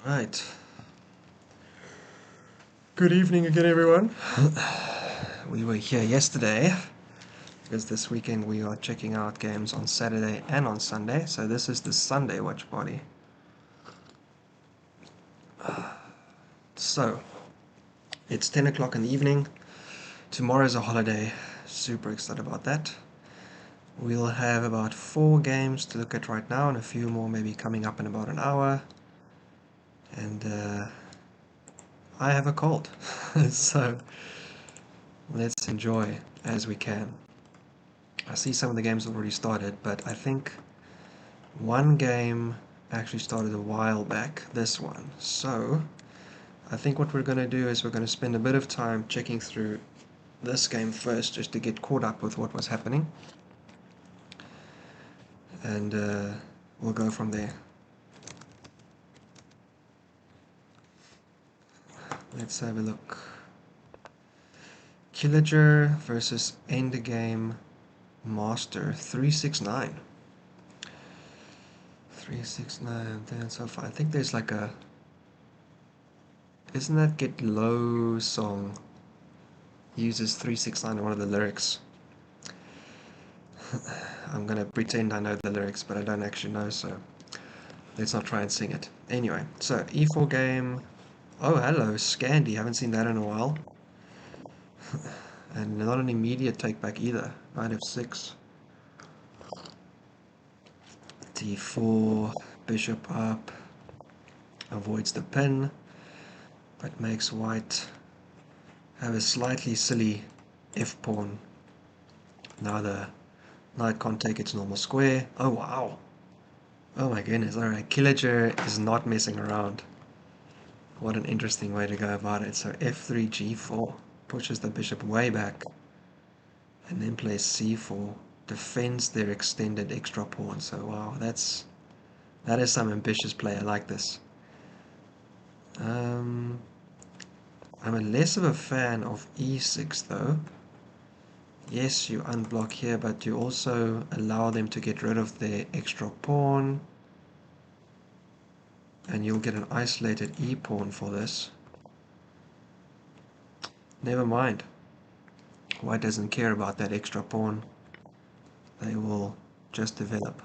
Right. Good evening again, everyone. We were here yesterday because this weekend we are checking out games on Saturday and on Sunday. So this is the Sunday watch party. So it's 10 o'clock in the evening. Tomorrow's a holiday. Super excited about that. We'll have about 4 games to look at right now and a few more maybe coming up in about an hour. And I have a cold. So let's enjoy as we can. I see some of the games have already started, but I think one game actually started a while back, this one. So I think what we're going to do is we're going to spend a bit of time checking through this game first, just to get caught up with what was happening. And we'll go from there. Let's have a look. Kluddiron versus Endgame Master 369. 369, then so far. I think there's like a... Isn't that Get Low song? Uses 369 in one of the lyrics. I'm gonna pretend I know the lyrics, but I don't actually know, so let's not try and sing it. Anyway, so E4 game. Oh, hello, Scandi. Haven't seen that in a while. And not an immediate take back either. Knight f6. D4. Bishop up. Avoids the pin, but makes white have a slightly silly f pawn. Now the knight can't take its normal square. Oh wow. Oh my goodness. Alright, Kluddiron is not messing around. What an interesting way to go about it. So f3, g4 pushes the bishop way back, and then plays c4, defends their extended extra pawn. So wow, that is some ambitious play. I like this. I'm less of a fan of e6 though. Yes, you unblock here, but you also allow them to get rid of their extra pawn, and you'll get an isolated e-pawn for this. Never mind. White doesn't care about that extra pawn. They will just develop.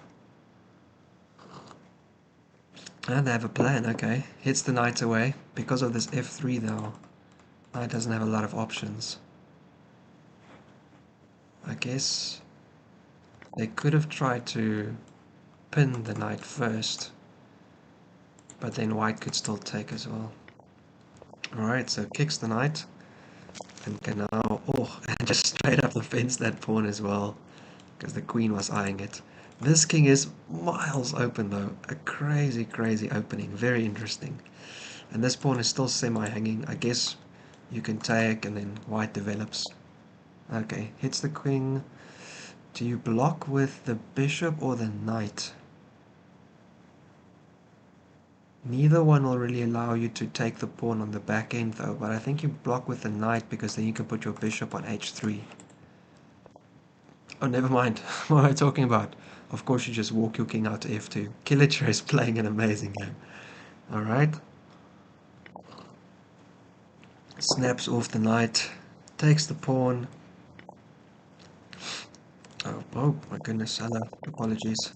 And they have a plan, okay. Hits the knight away. Because of this f3 though, knight doesn't have a lot of options. I guess they could have tried to pin the knight first, but then white could still take as well. Alright, so kicks the knight, and can now, and just straight up defends that pawn as well, because the queen was eyeing it. This king is miles open though, a crazy, crazy opening, very interesting. And this pawn is still semi-hanging. I guess you can take and then white develops. Okay, hits the queen. Do you block with the bishop or the knight? Neither one will really allow you to take the pawn on the back end though, but I think you block with the knight because then you can put your bishop on h3. Oh, never mind. What am I talking about? Of course you just walk your king out to f2. Kluddiron is playing an amazing game. Alright. Snaps off the knight. Takes the pawn. Oh my goodness, hello. Apologies.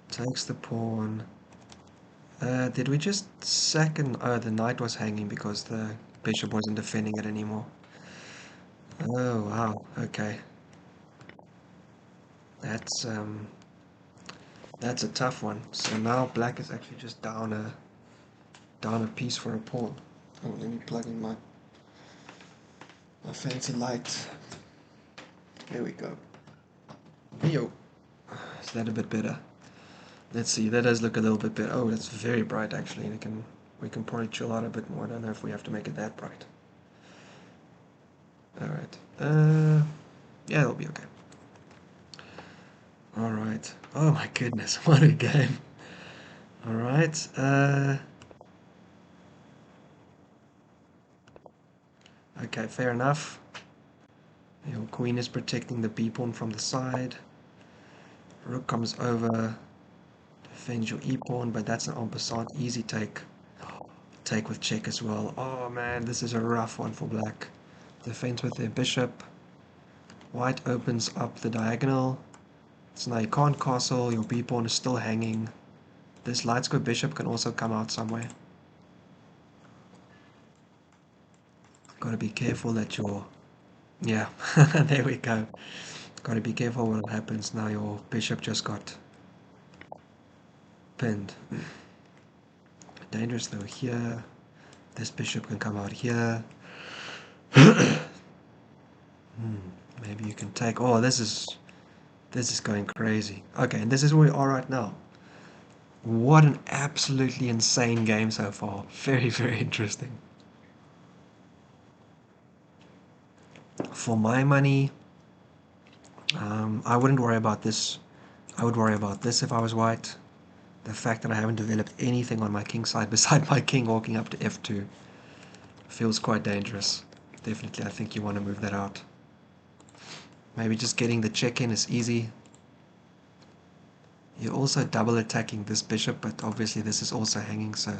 Takes the pawn. Did we just second... Oh, the knight was hanging because the bishop wasn't defending it anymore. Oh, wow. Okay. That's a tough one. So now black is actually just down a piece for a pawn. Oh, let me plug in my fancy light. There we go. Yo. Is that a bit better? Let's see, that does look a little bit better. Oh, that's very bright actually. We can probably chill out a bit more. I don't know if we have to make it that bright. Alright. Yeah, it'll be okay. Alright. Oh my goodness, what a game. Alright. Okay, fair enough. Your queen is protecting the b-pawn from the side. Rook comes over, defend your e-pawn, but that's an en passant easy take. Take with check as well. Oh man, this is a rough one for black. Defense with their bishop. White opens up the diagonal. So now you can't castle, your b-pawn is still hanging. This light square bishop can also come out somewhere. Gotta be careful that your... Yeah, there we go. Gotta be careful what happens now. Your bishop just got pinned. Dangerous though here. This bishop can come out here. Maybe you can take... Oh, this is going crazy. Okay, and this is where we are right now. What an absolutely insane game so far. Very, very interesting. For my money, I wouldn't worry about this. I would worry about this if I was white. The fact that I haven't developed anything on my king side beside my king walking up to f2 feels quite dangerous. Definitely, I think you want to move that out. Maybe just getting the check in is easy. You're also double attacking this bishop, but obviously this is also hanging, so...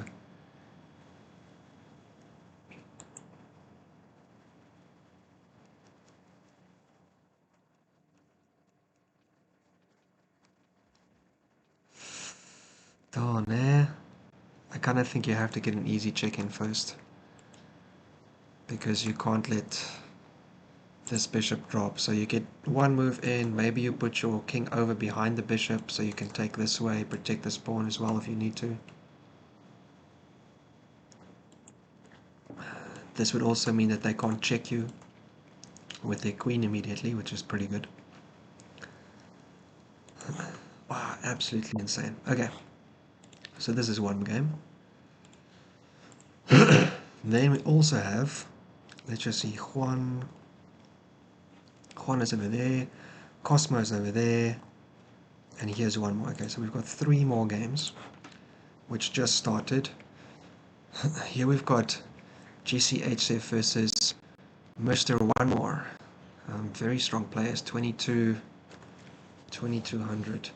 Darn, eh? I kind of think you have to get an easy check in first. Because you can't let this bishop drop. So you get one move in, maybe you put your king over behind the bishop so you can take this way, protect this pawn as well if you need to. This would also mean that they can't check you with their queen immediately, which is pretty good. Wow, absolutely insane. Okay, so this is one game. Then we also have, let's just see, Juan is over there, Cosmo is over there, and here's one more. Okay, so we've got 3 more games, which just started. Here we've got jessehf versus mronemore. Very strong players, 2200.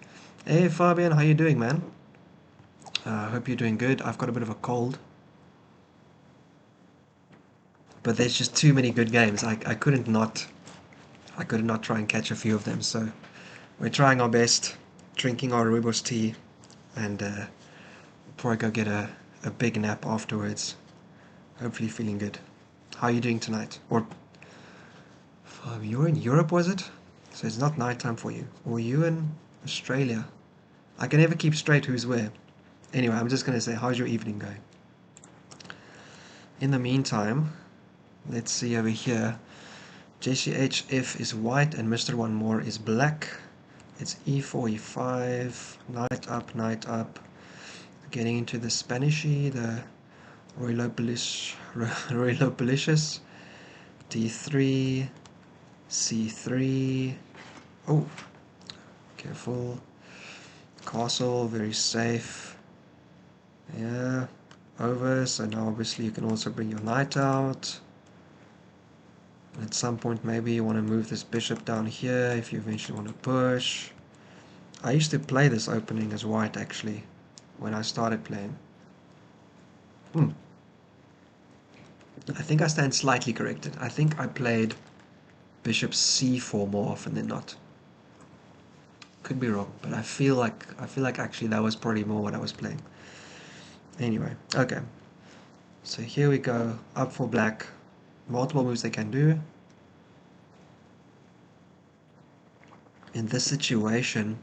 Hey Fabian, how you doing, man? Hope you're doing good. I've got a bit of a cold, but there's just too many good games. I couldn't not try and catch a few of them. So we're trying our best, drinking our rooibos tea, and probably go get a big nap afterwards. Hopefully feeling good. How are you doing tonight? Or you're in Europe, was it? So it's not nighttime for you. Or you in Australia? I can never keep straight who's where. Anyway, I'm just going to say, how's your evening going? In the meantime, let's see over here. jessehf is white and mronemore is black. It's e4, e5, knight up. Getting into the Spanishy, the Royalopalicious, d3, c3. Oh, careful. Castle, very safe. Yeah, over. So now obviously you can also bring your knight out. At some point maybe you want to move this bishop down here if you eventually want to push. I used to play this opening as white actually when I started playing. I think I stand slightly corrected. I think I played bishop c4 more often than not. Could be wrong, but I feel like actually that was probably more what I was playing. Anyway, okay. So here we go, up for black. Multiple moves they can do. In this situation,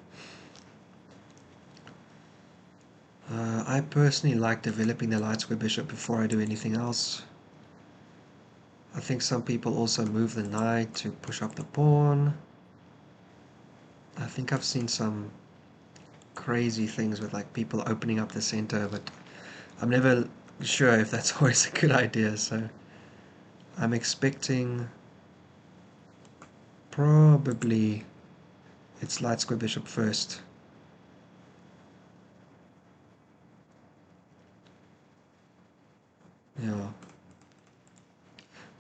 I personally like developing the light square bishop before I do anything else. I think some people also move the knight to push up the pawn. I think I've seen some crazy things with like people opening up the center, but I'm never sure if that's always a good idea, so I'm expecting probably it's light square bishop first. Yeah.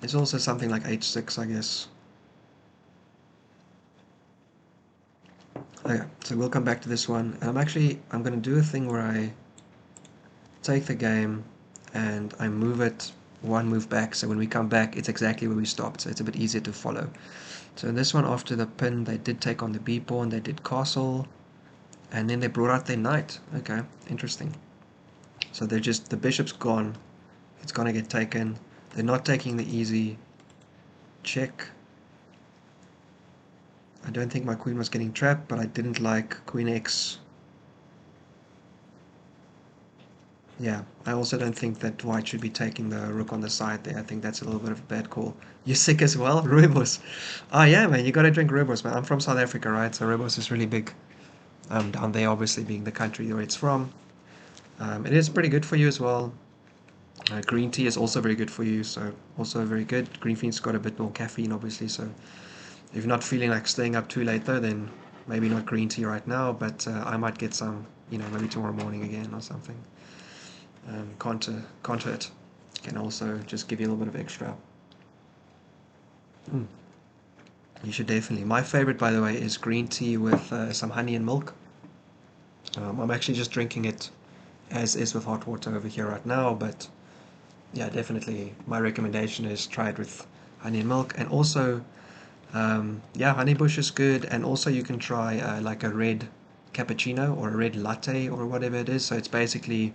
There's also something like h6, I guess. Okay, So we'll come back to this one. And I'm going to do a thing where I take the game and I move it one move back, so when we come back it's exactly where we stopped, so it's a bit easier to follow. So in this one, after the pin, they did take on the b pawn, they did castle, and then they brought out their knight. Okay, interesting. So they're just, the bishop's gone, it's gonna get taken. They're not taking the easy check. I don't think my queen was getting trapped, but I didn't like queen x. Yeah, I also don't think that white should be taking the rook on the side there. I think that's a little bit of a bad call. You're sick as well? Rooibos. Oh yeah, man, you gotta drink rooibos, man. I'm from South Africa, right? So rooibos is really big. Down there, obviously, being the country where it's from. It is pretty good for you as well. Green tea is also very good for you, so also very good. Green tea's got a bit more caffeine, obviously, so if you're not feeling like staying up too late though, then maybe not green tea right now, but I might get some, maybe tomorrow morning again or something. Can't hurt. Can also just give you a little bit of extra. You should definitely. My favorite, by the way, is green tea with some honey and milk. I'm actually just drinking it as is with hot water over here right now, but yeah, definitely my recommendation is try it with honey and milk. And also, yeah, honeybush is good, and also you can try like a red cappuccino or a red latte or whatever it is. So it's basically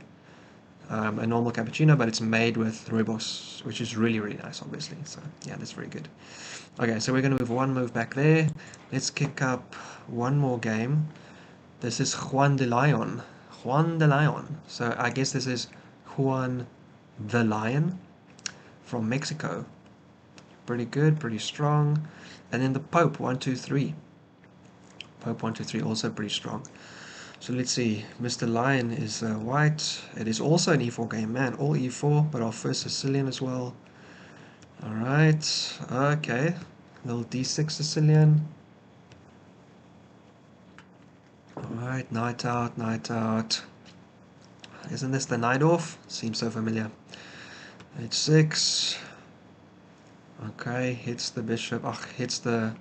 a normal cappuccino, but it's made with rooibos, which is really, really nice, obviously. So yeah, that's very good. Okay, so we're going to move one move back there. Let's kick up one more game. This is Juandeleon. Juandeleon. So I guess this is Juan the Lion from Mexico. Pretty good, pretty strong. And then the Pope, 1, 2, 3. Pope 1, 2, 3, also pretty strong. So let's see, Mr. Lion is white. It is also an e4 game, man, all e4, but our first Sicilian as well. Alright, okay, little d6 Sicilian. Alright, knight out, knight out. Isn't this the knight off? Seems so familiar. h6. Okay, hits the bishop, hits the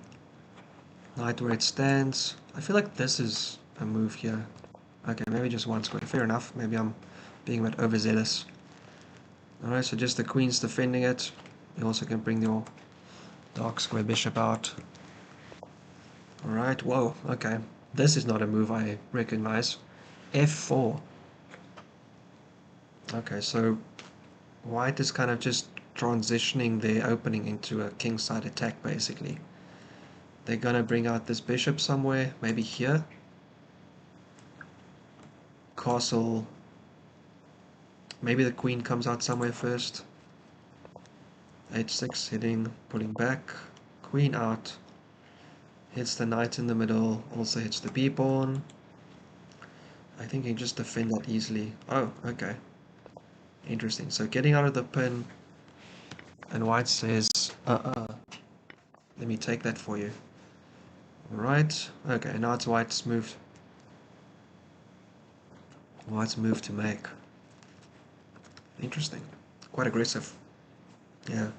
knight where it stands. I feel like this is a move here. Okay, maybe just one square. Fair enough. Maybe I'm being a bit overzealous. Alright, so just the queen's defending it. You also can bring your dark square bishop out. Alright, whoa, okay. This is not a move I recognize. f4. Okay, so white is kind of just transitioning their opening into a kingside attack, basically. They're gonna bring out this bishop somewhere, maybe here. Castle. Maybe the queen comes out somewhere first. h6 hitting, pulling back. Queen out. Hits the knight in the middle, also hits the b-pawn. I think you can just defend that easily. Oh, okay. Interesting. So getting out of the pin, and white says, let me take that for you. Alright, okay, now it's white's move. White's move to make. Interesting. Quite aggressive. Yeah.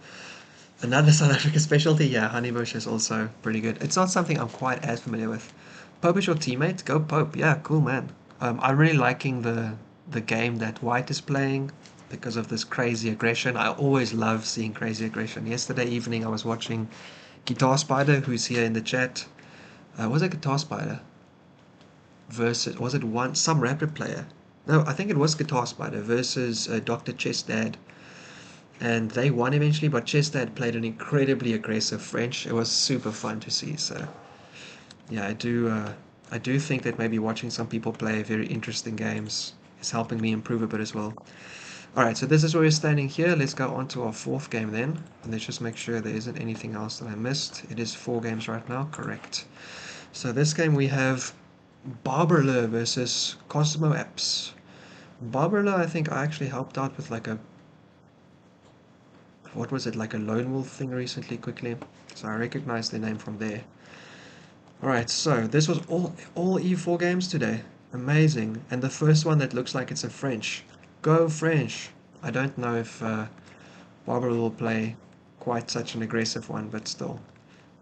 Another South Africa specialty, yeah, honeybush is also pretty good. It's not something I'm quite as familiar with. Pope is your teammate? Go Pope. Yeah, cool, man. I'm really liking the game that white is playing because of this crazy aggression. I always love seeing crazy aggression. Yesterday evening I was watching Guitar Spider, who's here in the chat. Was it Guitar Spider? Versus, was it some Raptor player? No, I think it was Guitar Spider versus Dr. Chess Dad. And they won eventually, but Chess Dad played an incredibly aggressive French. It was super fun to see. So yeah, I do think that maybe watching some people play very interesting games is helping me improve a bit as well. Alright, so this is where we're standing here. Let's go on to our fourth game then. And let's just make sure there isn't anything else that I missed. It is 4 games right now, correct. So this game we have baberle versus COSMOAPS. baberle, I think I actually helped out with like a, what was it, like a lone wolf thing recently quickly. So I recognize the name from there. Alright, so this was all E4 games today. Amazing. And the first one that looks like it's a French. Go French! I don't know if baberle will play quite such an aggressive one, but still.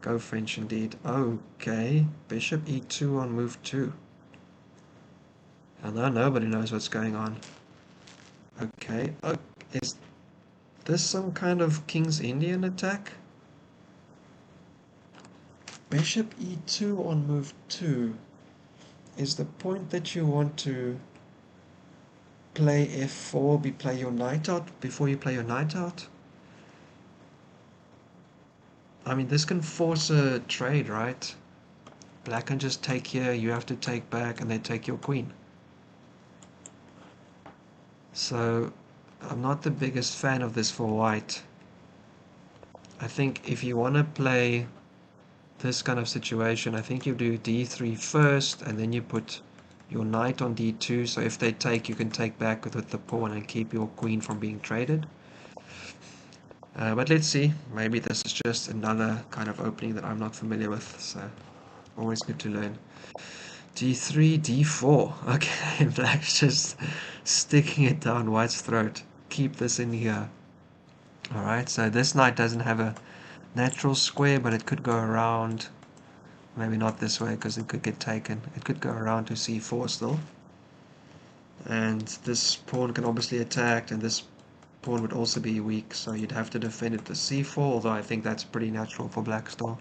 Go French indeed. Okay, bishop e2 on move 2. And now nobody knows what's going on. Okay, is this some kind of King's Indian attack? Bishop e2 on move 2. Is the point that you want to play f4, play your knight out before you play your knight out? I mean, this can force a trade, right? Black can just take here, you have to take back, and they take your queen. So, I'm not the biggest fan of this for white. I think if you want to play this kind of situation, I think you do d3 first, and then you put your knight on d2, so if they take, you can take back with the pawn and keep your queen from being traded. But let's see, maybe this is just another kind of opening that I'm not familiar with, so always good to learn. d3, d4, okay, black's just sticking it down white's throat. Keep this in here. Alright, so this knight doesn't have a natural square, but it could go around. Maybe not this way because it could get taken. It could go around to c4 still. And this pawn can obviously attack, and this pawn would also be weak, so you'd have to defend it to c4, although I think that's pretty natural for black still.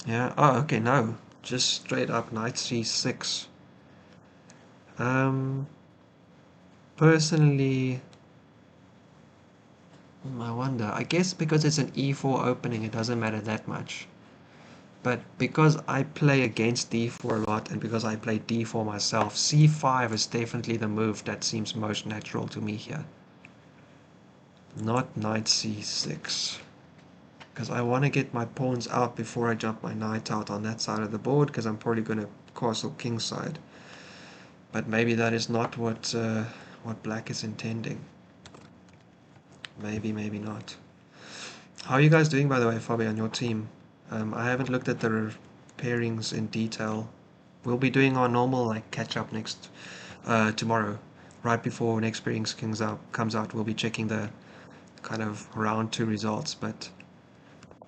Yeah, oh, okay, no. Just straight up knight c6. Personally, I wonder. I guess because it's an e4 opening, it doesn't matter that much. But because I play against d4 a lot, and because I play d4 myself, c5 is definitely the move that seems most natural to me here. Not knight c6. Because I want to get my pawns out before I jump my knight out on that side of the board, because I'm probably going to castle kingside. But maybe that is not what black is intending. Maybe, maybe not. How are you guys doing, by the way, Fabi, on your team? I haven't looked at the pairings in detail. We'll be doing our normal like catch up next tomorrow, right before next pairings comes out. We'll be checking the kind of round 2 results. But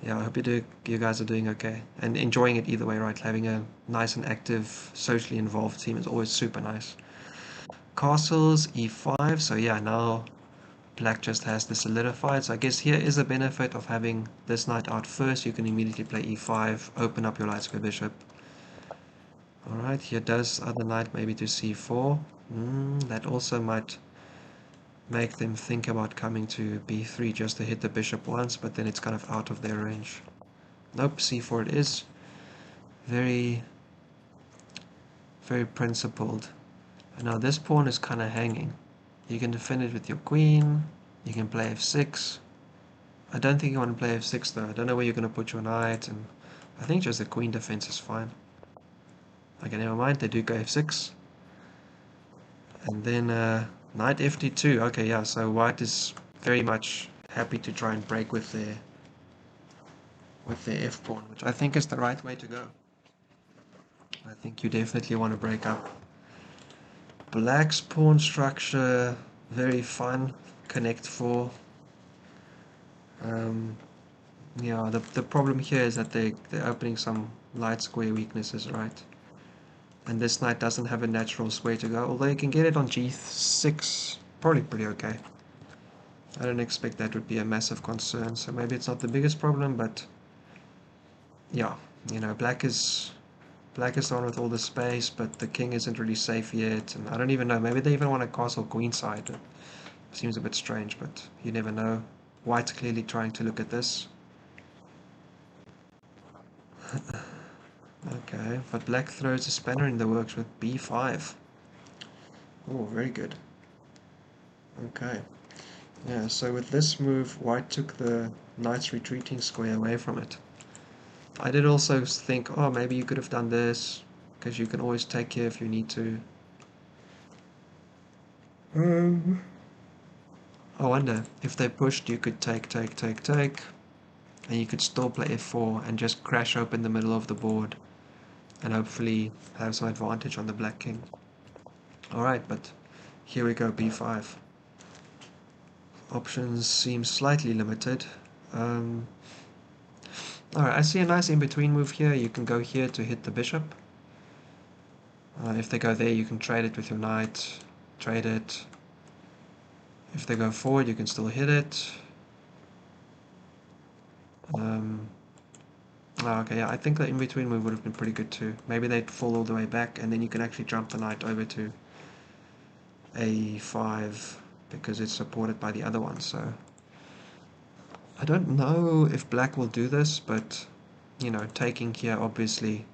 yeah, I hope you guys are doing okay and enjoying it either way, right? Having a nice and active, socially involved team is always super nice. Castles e5. So yeah, now black just has this solidified, so I guess here is a benefit of having this knight out first. You can immediately play e5, open up your light square bishop. Alright, here does other knight maybe to c4. That also might make them think about coming to b3 just to hit the bishop once, but then it's kind of out of their range. Nope, c4 it is. Very, very principled. And now this pawn is kind of hanging. You can defend it with your queen. You can play f6. I don't think you want to play f6 though. I don't know where you're going to put your knight, and I think just the queen defense is fine. Okay, never mind. They do go f6. And then knight fd2. Okay, yeah, so white is very much happy to try and break with their f pawn, which I think is the right way to go. I think you definitely want to break up. Black's pawn structure, very fun. Connect 4. Yeah, the problem here is that they're opening some light square weaknesses, right? And this knight doesn't have a natural square to go, although you can get it on g6, probably pretty okay. I don't expect that would be a massive concern, so maybe it's not the biggest problem, but yeah, you know, black is on with all the space, but the king isn't really safe yet, and I don't even know, maybe they even want to castle queenside. It seems a bit strange, but you never know. White's clearly trying to look at this. Okay, but black throws a spanner in the works with b5. Oh, very good. Okay. Yeah, so with this move, white took the knight's retreating square away from it. I did also think, oh, maybe you could have done this, because you can always take here if you need to. I wonder, if they pushed, you could take, and you could still play f4 and just crash open the middle of the board, and hopefully have some advantage on the black king. Alright, but here we go, b5. Options seem slightly limited. Alright, I see a nice in-between move here. You can go here to hit the bishop. If they go there, you can trade it with your knight. Trade it. If they go forward, you can still hit it. Okay, yeah, I think the in-between move would have been pretty good too. Maybe they'd fall all the way back, and then you can actually jump the knight over to a5 because it's supported by the other one. So I don't know if black will do this, but you know, taking here obviously,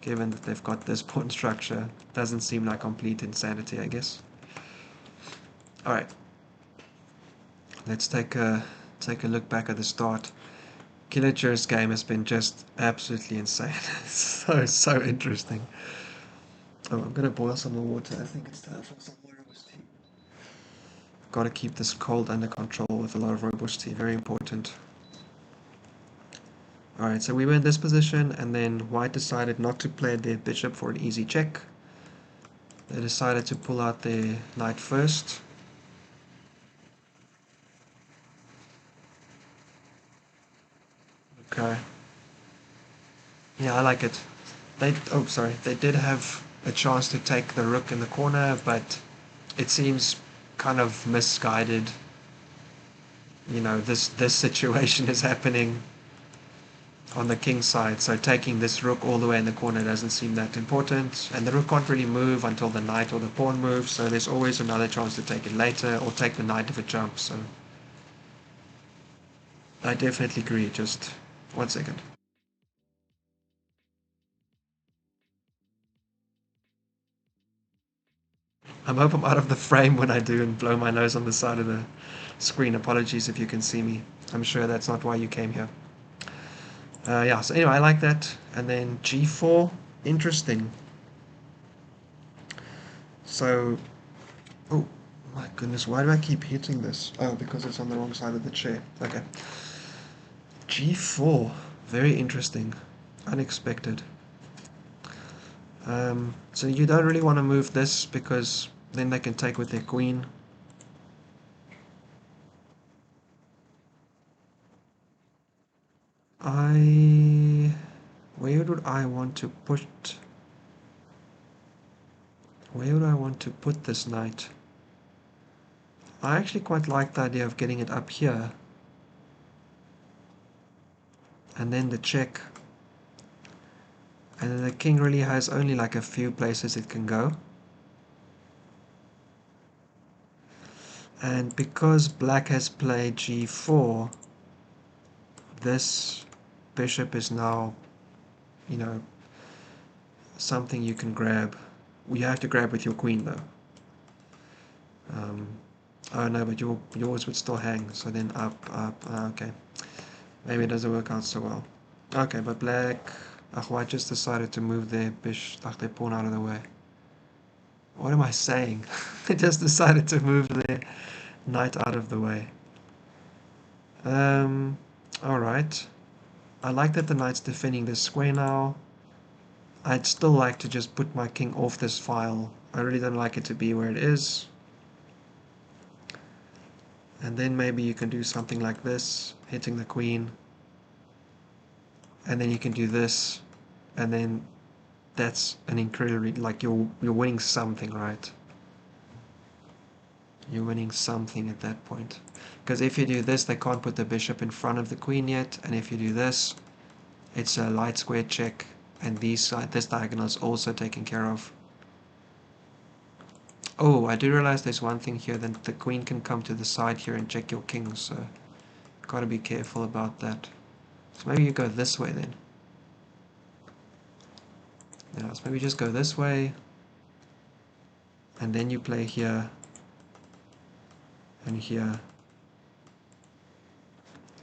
given that they've got this pawn structure, doesn't seem like complete insanity, I guess. All right, let's take a look back at the start. Kluddiron's game has been just absolutely insane. so interesting. Oh, I'm gonna boil some more water. I think it's time for some more robust tea. Got to keep this cold under control with a lot of robust tea. Very important. Alright, so we were in this position, and then white decided not to play their bishop for an easy check. They decided to pull out their knight first. Okay. Yeah, I like it. They did have a chance to take the rook in the corner, but it seems kind of misguided. You know, this situation is happening on the king side, so taking this rook all the way in the corner doesn't seem that important, and the rook can't really move until the knight or the pawn moves, so there's always another chance to take it later, or take the knight if it jumps. So I definitely agree. Just 1 second. I hope I'm out of the frame when I do and blow my nose on the side of the screen. Apologies if you can see me. I'm sure that's not why you came here. Yeah, so anyway, I like that. And then g4, interesting. So, oh my goodness, why do I keep hitting this? Oh, because it's on the wrong side of the chair. Okay. g4, very interesting. Unexpected. So you don't really want to move this because then they can take with their queen. Where would I want to put... Where would I want to put this knight? I actually quite like the idea of getting it up here. And then the check. And then the king really has only like a few places it can go. And because black has played g4, this bishop is now, you know, something you can grab. You have to grab with your queen though. Oh no, but yours would still hang, so then up, okay. Maybe it doesn't work out so well. Okay, but black... white just decided to move their their pawn out of the way. What am I saying? They just decided to move their knight out of the way. Alright. I like that the knight's defending this square now. I'd still like to just put my king off this file. I really don't like it to be where it is. And then maybe you can do something like this, hitting the queen. And then you can do this. And then that's an incredibly, like you're winning something, right? You're winning something at that point. Because if you do this, they can't put the bishop in front of the queen yet. And if you do this, it's a light square check. And this diagonal is also taken care of. Oh, I do realize there's one thing here, that the queen can come to the side here and check your king, so gotta be careful about that. So maybe you go this way then. Yeah, so maybe just go this way, and then you play here, and here.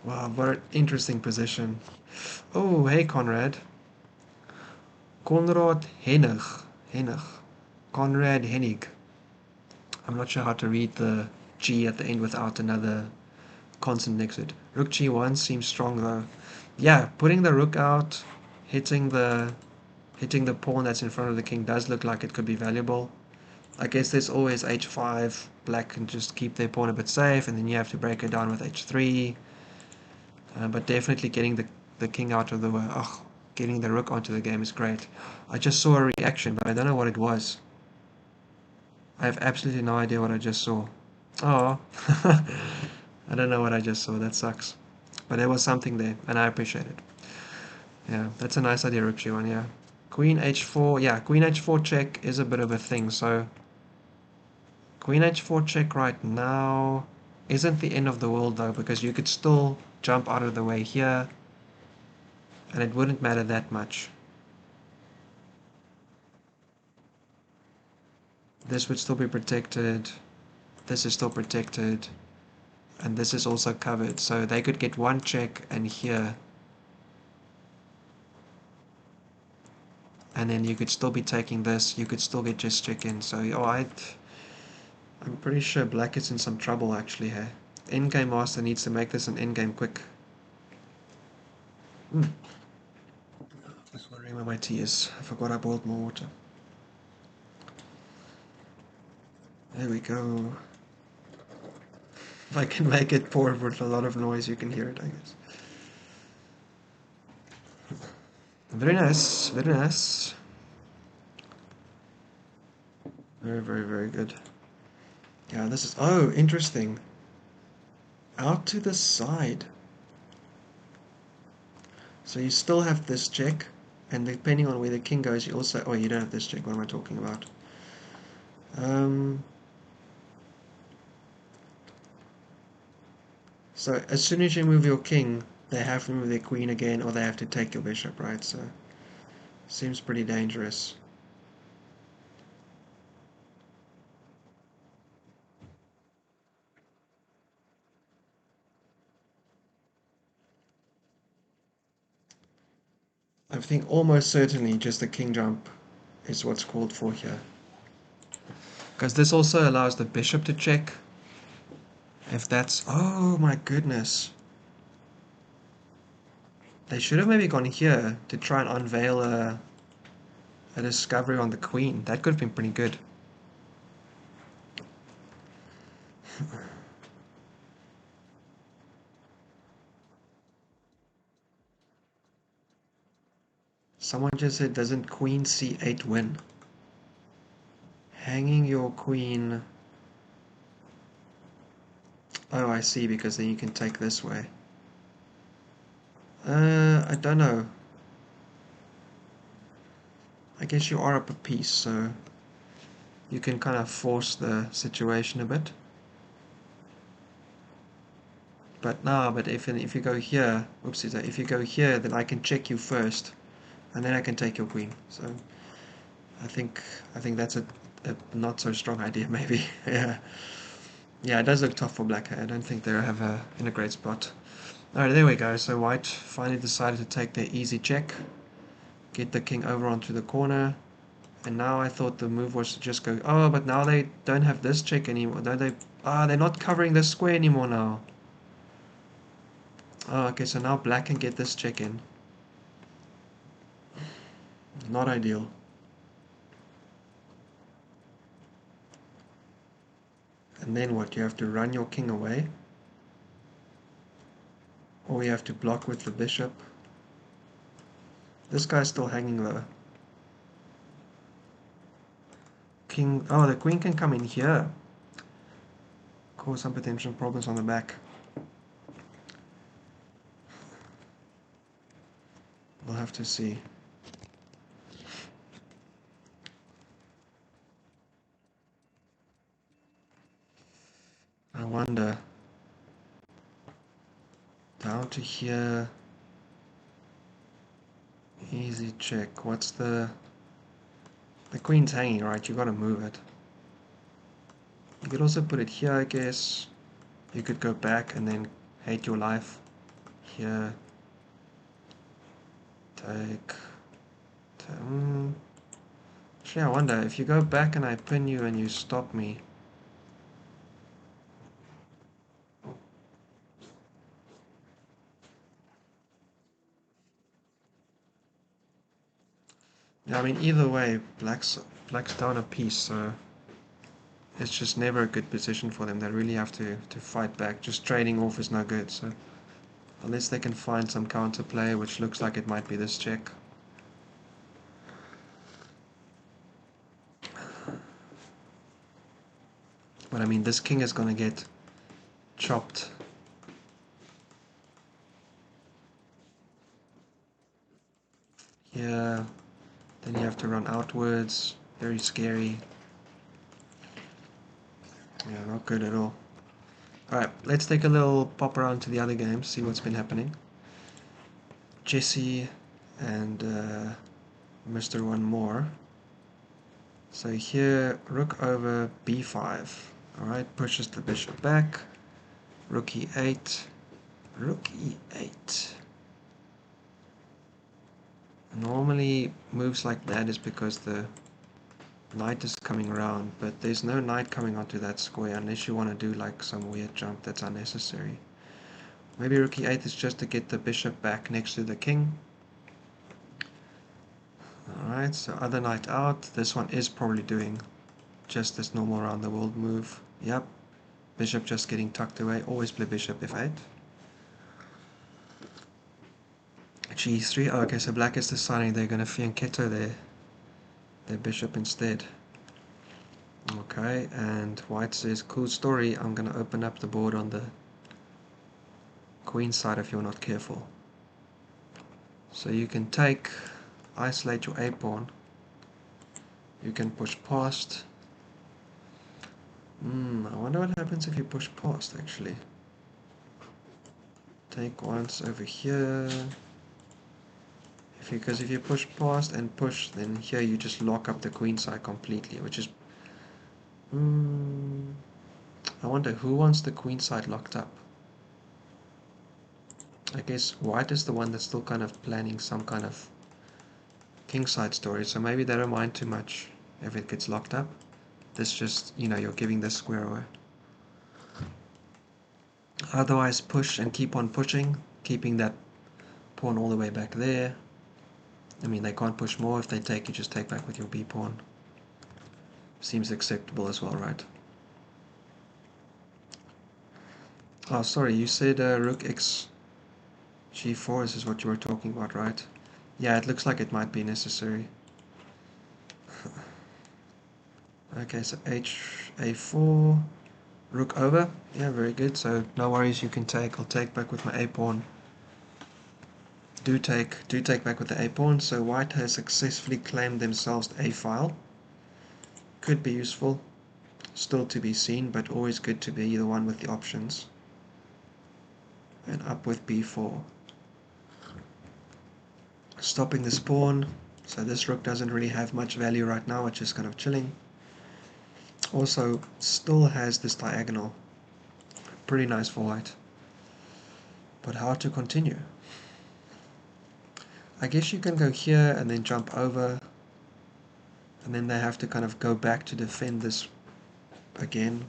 Wow, what an interesting position. Oh, hey Conrad. Konrad Hennig. Conrad Hennig. I'm not sure how to read the G at the end without another consonant next to it. Rook G1 seems strong though. Yeah, putting the rook out, hitting the pawn that's in front of the king does look like it could be valuable. I guess there's always H5. Black can just keep their pawn a bit safe, and then you have to break it down with H3. But definitely getting the king out of the way. Oh, getting the rook onto the game is great. I just saw a reaction, but I don't know what it was. I have absolutely no idea what I just saw. Oh, I don't know what I just saw. That sucks. But there was something there, and I appreciate it. Yeah, that's a nice idea, Rook G1, yeah. Queen h4, yeah, Queen h4 check is a bit of a thing, so Queen h4 check right now isn't the end of the world though, because you could still jump out of the way here, and it wouldn't matter that much. This would still be protected, this is still protected, and this is also covered, so they could get one check and here. And then you could still be taking this, you could still get just check in, so oh, I'm pretty sure black is in some trouble actually here. Endgame master needs to make this an endgame quick. Just wondering where my tea is. I forgot I boiled more water. There we go. If I can make it pour with a lot of noise, you can hear it, I guess. Very nice, very nice. Very, very, very good. Yeah, this is... Oh, interesting. Out to the side. So you still have this check, and depending on where the king goes, you also... Oh, you don't have this check. What am I talking about? So as soon as you move your king, they have to move their queen again, or they have to take your bishop, right? So seems pretty dangerous. I think almost certainly just the king jump is what's called for here. Because this also allows the bishop to check. If that's... Oh my goodness. They should have maybe gone here to try and unveil a discovery on the queen. That could have been pretty good. Someone just said, doesn't queen c8 win? Hanging your queen... Oh, I see, because then you can take this way. I don't know. I guess you are up a piece, so you can kind of force the situation a bit. But no, but if you go here, oopsie, if you go here, then I can check you first, and then I can take your queen. So I think that's a not so strong idea, maybe. Yeah, yeah, it does look tough for black. I don't think they have in a great spot. Alright, there we go. So white finally decided to take their easy check, get the king over onto the corner, and now I thought the move was to just go. Oh, but now they don't have this check anymore, don't they? Ah, they're not covering this square anymore now. Oh, okay, so now black can get this check in. Not ideal. And then what? You have to run your king away? Or you have to block with the bishop? This guy's still hanging though. King... Oh, the queen can come in here. Cause some potential problems on the back. We'll have to see. I wonder. Down to here. Easy check. What's the queen's hanging, right? You gotta move it. You could also put it here, I guess. You could go back and then hate your life. Here. Take. Actually, I wonder, if you go back and I pin you and you stop me. Yeah, I mean, either way, black's down a piece, so it's just never a good position for them. They really have to fight back. Just trading off is no good, so Unless they can find some counterplay, which looks like it might be this check. But I mean, this king is going to get chopped. Yeah, then you have to run outwards. Very scary. Yeah, not good at all. Alright, let's take a little pop around to the other games, see what's been happening. Jesse and Mr. One More. So here, rook over b5. Alright, pushes the bishop back. Rook e8. Rook e8. Normally, moves like that is because the knight is coming around, but there's no knight coming onto that square unless you want to do like some weird jump that's unnecessary. Maybe rook e8 is just to get the bishop back next to the king. Alright, so other knight out. This one is probably doing just this normal around the world move. Yep, bishop just getting tucked away. Always play bishop f8. g3. Oh, okay, so black is deciding they're going to fianchetto their bishop instead. Okay, and white says, cool story, I'm going to open up the board on the queen side if you're not careful. So you can take, isolate your a pawn. You can push past. I wonder what happens if you push past, actually. Take once over here. Because if you push past and push, then here you just lock up the queen side completely, which is... I wonder who wants the queen side locked up. I guess white is the one that's still kind of planning some kind of kingside story, so maybe they don't mind too much if it gets locked up. This just, you know, you're giving this square away. Otherwise, push and keep on pushing, keeping that pawn all the way back there. I mean, they can't push more. If they take, you just take back with your b pawn. Seems acceptable as well, right? Oh, sorry, you said rook x g4, this is what you were talking about, right? Yeah, it looks like it might be necessary. Okay, so a4, rook over. Yeah, very good. So no worries, you can take. I'll take back with my a pawn. Do take back with the a pawn. So white has successfully claimed themselves the a file. Could be useful. Still to be seen, but always good to be the one with the options. And up with b4. Stopping this pawn. So this rook doesn't really have much value right now. It's just kind of chilling. Also, still has this diagonal. Pretty nice for white. But how to continue? I guess you can go here and then jump over. And then they have to kind of go back to defend this again.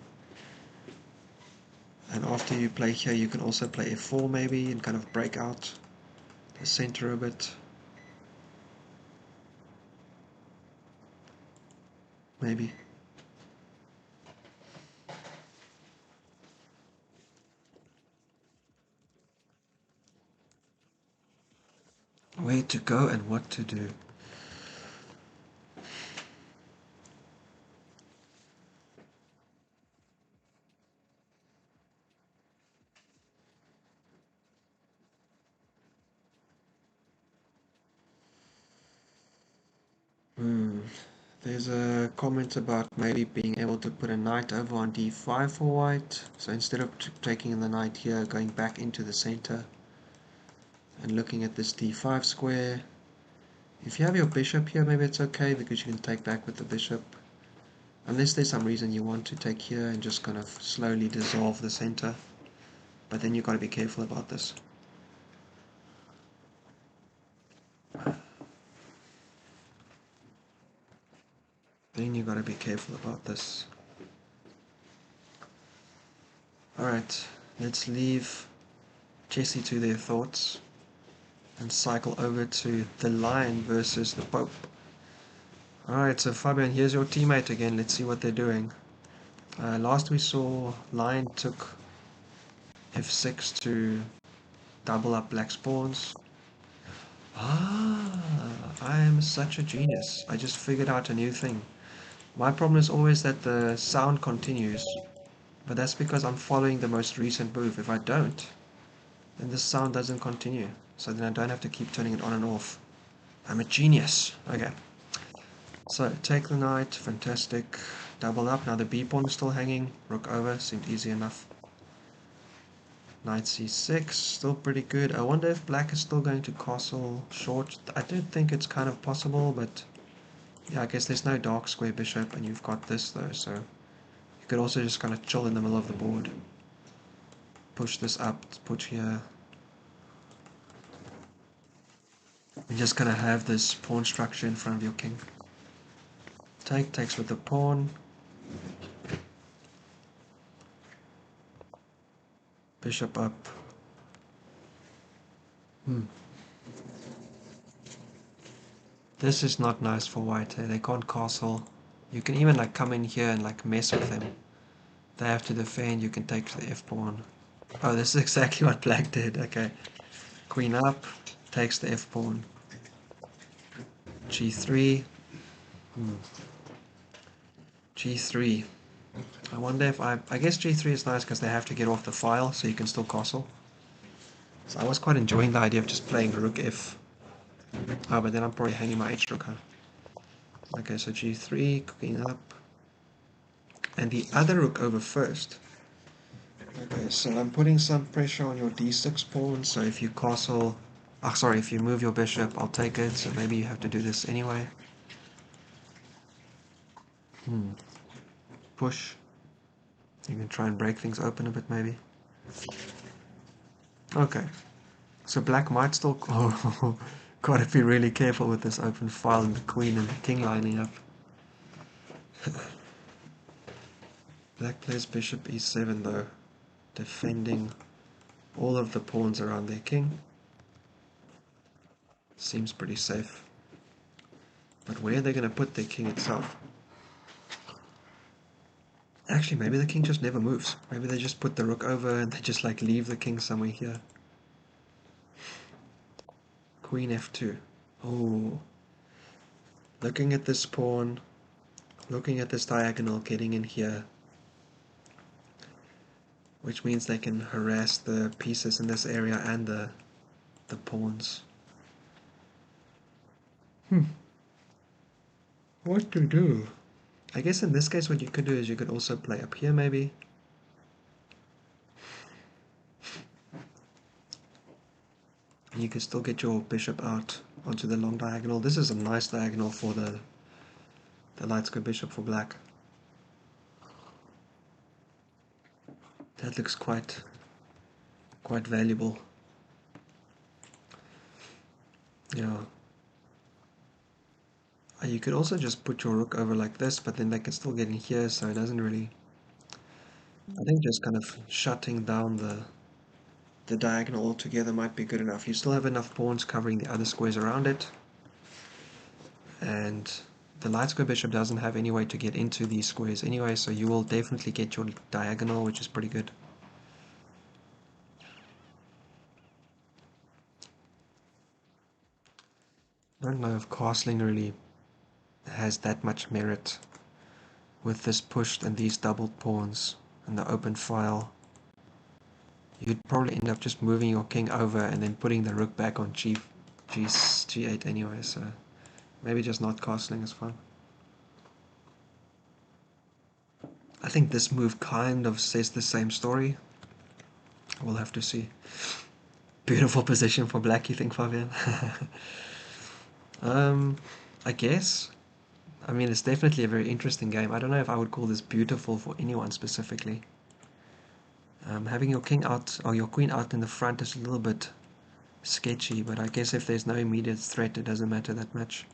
And after you play here, you can also play f4 maybe and kind of break out the center a bit. Maybe. Where to go and what to do. There's a comment about maybe being able to put a knight over on d5 for white. So instead of taking the knight here, going back into the center and looking at this d5 square. If you have your bishop here, maybe it's okay because you can take back with the bishop. Unless there's some reason you want to take here and just kind of slowly dissolve the center. But then you've got to be careful about this. Then you've got to be careful about this. Alright, let's leave Jesse to their thoughts and cycle over to the Lion versus the Pope. Alright, so Fabian, here's your teammate again. Let's see what they're doing. Last we saw, Lion took f6 to double up black spawns. Ah, I am such a genius. I just figured out a new thing. My problem is always that the sound continues, but that's because I'm following the most recent move. If I don't, then the sound doesn't continue. So then I don't have to keep turning it on and off. I'm a genius. Okay. So take the knight, fantastic. Double up. Now the b pawn is still hanging. Rook over, seemed easy enough. Knight c6, still pretty good. I wonder if black is still going to castle short. I do think it's kind of possible, but yeah, I guess there's no dark square bishop, and you've got this though, so you could also just kind of chill in the middle of the board. Push this up, put here. And just kind of have this pawn structure in front of your king. Takes with the pawn. Bishop up. This is not nice for white. They can't castle. You can even like come in here and like mess with them. They have to defend. You can take the f pawn. Oh, this is exactly what black did. Okay. Queen up. Takes the f pawn. g3. g3. I wonder if I guess g3 is nice because they have to get off the file, so you can still castle. So I was quite enjoying the idea of just playing rook f. Oh, but then I'm probably hanging my h rook, huh? Okay, so g3, cooking up. And the other rook over first. Okay, so I'm putting some pressure on your d6 pawn, so if you castle... Ah, sorry, if you move your bishop, I'll take it, so maybe you have to do this anyway. Push. You can try and break things open a bit, maybe. Okay. So black might still... Oh, gotta be really careful with this open file and the queen and the king lining up. Black plays bishop e7 though, defending all of the pawns around their king. Seems pretty safe. But where are they going to put their king itself? Actually, maybe the king just never moves. Maybe they just put the rook over and they just like leave the king somewhere here. Queen f2. Oh. Looking at this pawn, looking at this diagonal getting in here, which means they can harass the pieces in this area and the pawns. What to do? I guess in this case what you could do is you could also play up here maybe. You could still get your bishop out onto the long diagonal. This is a nice diagonal for the light square bishop for black. That looks quite valuable. Yeah. You could also just put your rook over like this, but then they can still get in here, so it doesn't really... I think just kind of shutting down the diagonal altogether might be good enough. You still have enough pawns covering the other squares around it, and the light square bishop doesn't have any way to get into these squares anyway, so you will definitely get your diagonal, which is pretty good. I don't know if castling really has that much merit with this pushed and these doubled pawns and the open file. You'd probably end up just moving your king over and then putting the rook back on g8 anyway, so maybe just not castling is fine. I think this move kind of says the same story. We'll have to see. Beautiful position for black, you think, Fabian? I guess. I mean, it's definitely a very interesting game. I don't know if I would call this beautiful for anyone specifically. Having your king out, or your queen out in the front is a little bit sketchy, but I guess if there's no immediate threat, it doesn't matter that much.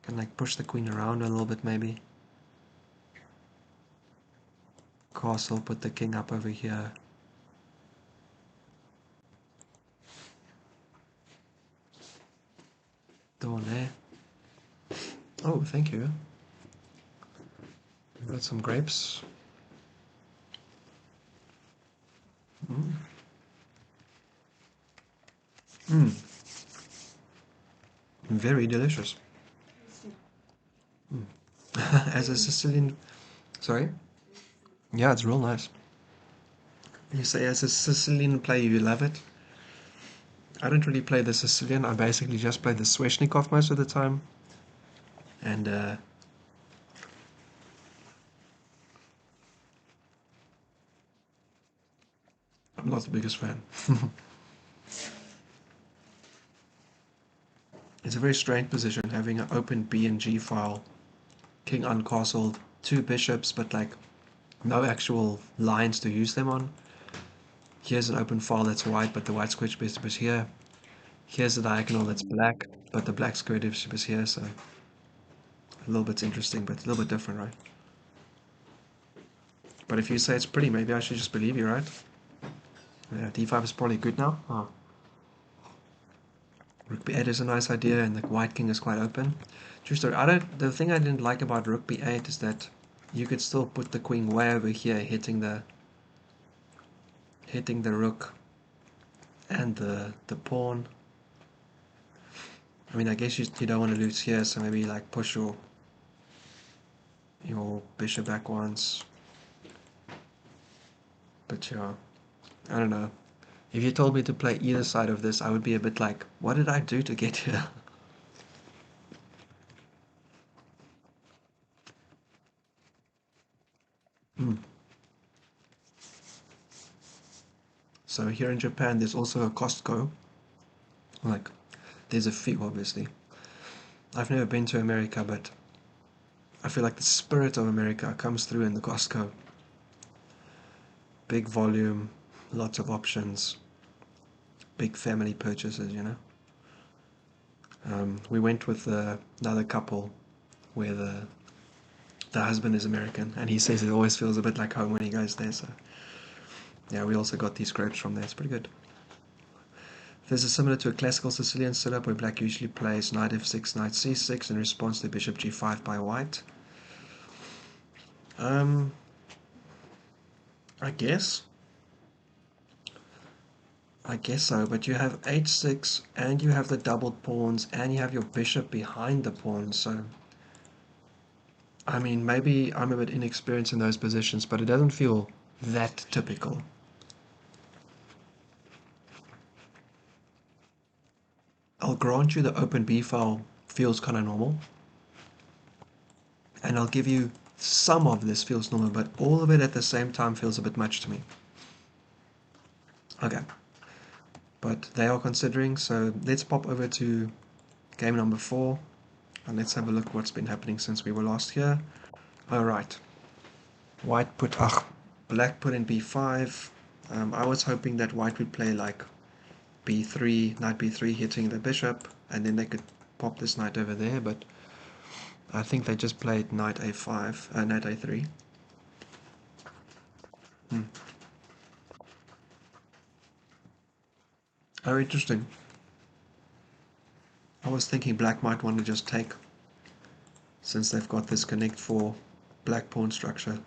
Can like push the queen around a little bit maybe. Castle, put the king up over here. Dawn there. Oh, thank you. We've got some grapes. Very delicious. As a Sicilian, sorry? Yeah, it's real nice. You say as a Sicilian player you love it. I don't really play the Sicilian, I basically just play the Sveshnikov most of the time. And I'm not the biggest fan. It's a very strange position having an open B and G file, king uncastled, two bishops, but like no actual lines to use them on. Here's an open file that's white, but the white square bishop is here. Here's a diagonal that's black, but the black square bishop is here, so a little bit interesting, but a little bit different, right? But if you say it's pretty, maybe I should just believe you, right? Yeah, d5 is probably good now. Oh. Rook b8 is a nice idea, and the white king is quite open. True story. The thing I didn't like about rook b8 is that you could still put the queen way over here, hitting the rook and the pawn. I mean, I guess you don't want to lose here, so maybe like push your bishop back once. But yeah, I don't know. If you told me to play either side of this, I would be a bit like, what did I do to get here? So here in Japan, there's also a Costco. Like, there's a few, obviously. I've never been to America, but I feel like the spirit of America comes through in the Costco. Big volume, lots of options, big family purchases, you know. We went with another couple where the husband is American, and he says it always feels a bit like home when he goes there. So yeah, we also got these grapes from there. It's pretty good. This is similar to a classical Sicilian setup where black usually plays knight f6, knight c6 in response to bishop g5 by white. I guess so, but you have h6 and you have the doubled pawns and you have your bishop behind the pawns, so I mean, maybe I'm a bit inexperienced in those positions, but it doesn't feel that typical. I'll grant you the open B file feels kind of normal, and I'll give you some of this feels normal, but all of it at the same time feels a bit much to me. Okay, but they are considering, so let's pop over to game number 4, and let's have a look what's been happening since we were last here. Alright, black put in b5. I was hoping that white would play like b3, knight b3, hitting the bishop, and then they could pop this knight over there, but I think they just played knight a5, knight a3. Oh, interesting. I was thinking black might want to just take, since they've got this connect for black pawn structure.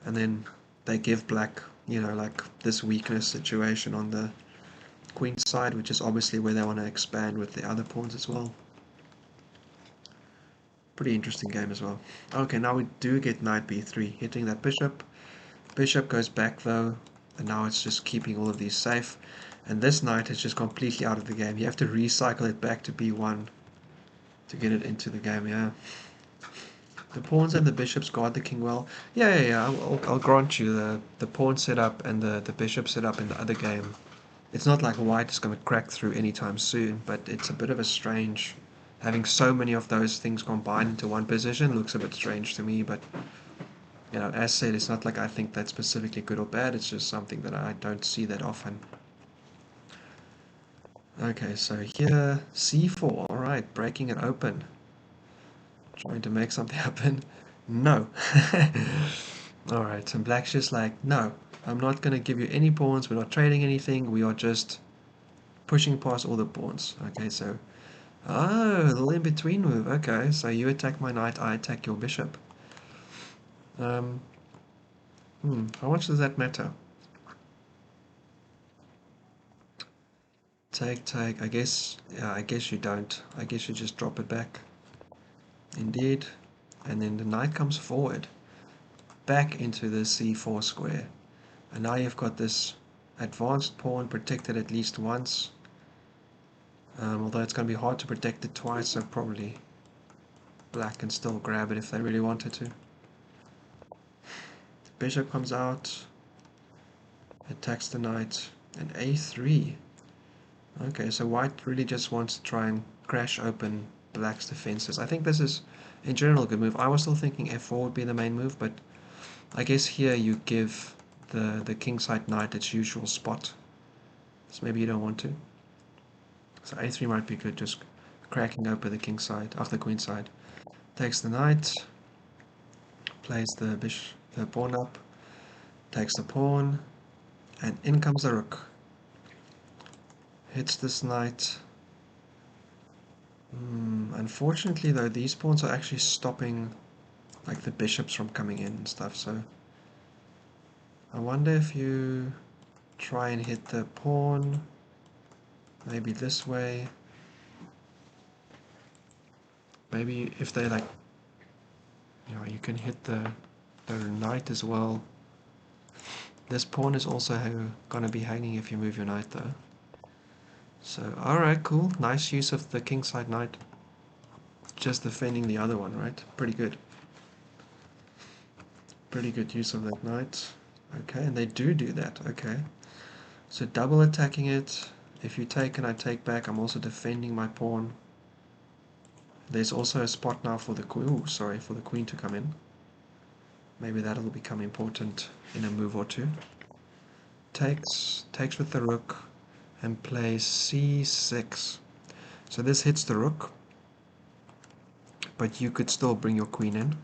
And then they give black, like this weakness situation on the queen side, which is obviously where they want to expand with the other pawns as well. Pretty interesting game as well. Okay, now we do get knight b3, hitting that bishop. Bishop goes back though, and now it's just keeping all of these safe. And this knight is just completely out of the game. You have to recycle it back to b1 to get it into the game, yeah. The pawns and the bishops guard the king well. Yeah. I'll grant you the pawn setup and the bishop setup in the other game. It's not like white is going to crack through anytime soon, but it's a bit of a strange... Having so many of those things combined into one position looks a bit strange to me, but as said, it's not like I think that's specifically good or bad, it's just something that I don't see that often. Okay, so here, c4, alright, breaking it open. Trying to make something happen. No. Alright, and black's just like, no, I'm not going to give you any pawns, we're not trading anything, we are just pushing past all the pawns. Okay, so, oh, a little in-between move. Okay, so you attack my knight, I attack your bishop. How much does that matter? Take, I guess, yeah, I guess you don't. I guess you just drop it back. Indeed. And then the knight comes forward, back into the c4 square. And now you've got this advanced pawn protected at least once. Although it's going to be hard to protect it twice, so probably black can still grab it if they really wanted to. Bishop comes out, attacks the knight, and a3. Okay, so white really just wants to try and crash open black's defenses. I think this is, in general, a good move. I was still thinking f4 would be the main move, but I guess here you give the kingside knight its usual spot. So maybe you don't want to. So a3 might be good, just cracking open the king side, the queen side. Takes the knight, plays the pawn up, takes the pawn, and in comes the rook. Hits this knight. Unfortunately though, these pawns are actually stopping like the bishops from coming in and stuff, so I wonder if you try and hit the pawn, maybe this way. Maybe if they like, you can hit the knight as well. This pawn is also gonna be hanging if you move your knight though. So, alright, cool. Nice use of the kingside knight. Just defending the other one, right? Pretty good. Pretty good use of that knight. Okay, and they do that. Okay. So double attacking it. If you take and I take back, I'm also defending my pawn. There's also a spot now for the queen. For the queen to come in. Maybe that'll become important in a move or two. Takes with the rook and plays c6. So this hits the rook, but you could still bring your queen in.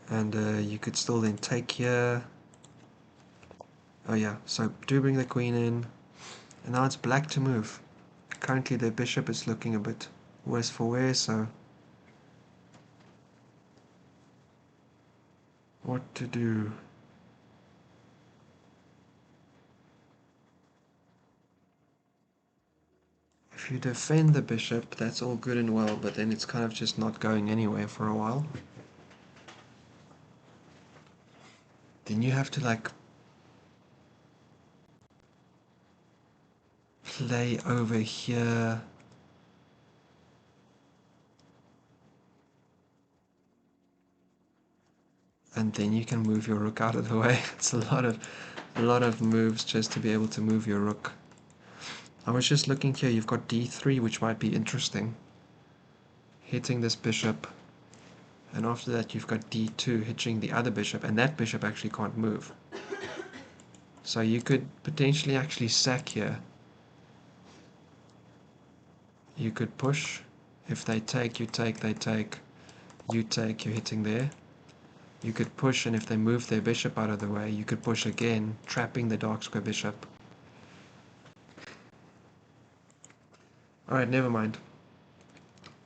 And you could still then take here. Oh yeah, so do bring the queen in. And now it's black to move. Currently the bishop is looking a bit worse for wear, so what to do? If you defend the bishop, that's all good and well, but then it's kind of just not going anywhere for a while. Then you have to like play over here. And then you can move your rook out of the way. It's a lot of moves just to be able to move your rook. I was just looking here, you've got d3, which might be interesting. Hitting this bishop. And after that you've got d2 hitting the other bishop, and that bishop actually can't move. So you could potentially actually sack here. You could push. If they take, you take, they take, you take, you're hitting there. You could push, and if they move their bishop out of the way, you could push again, trapping the dark square bishop. Alright, never mind.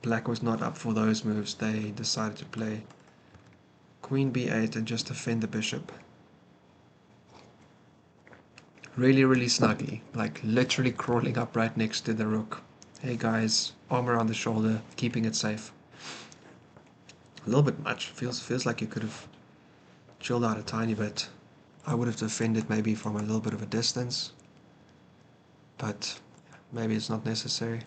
Black was not up for those moves. They decided to play queen b8 and just defend the bishop. Really, really snugly. Like literally crawling up right next to the rook. Hey guys, arm around the shoulder, keeping it safe. A little bit much. Feels like you could have chilled out a tiny bit. I would have defended maybe from a little bit of a distance, but maybe it's not necessary.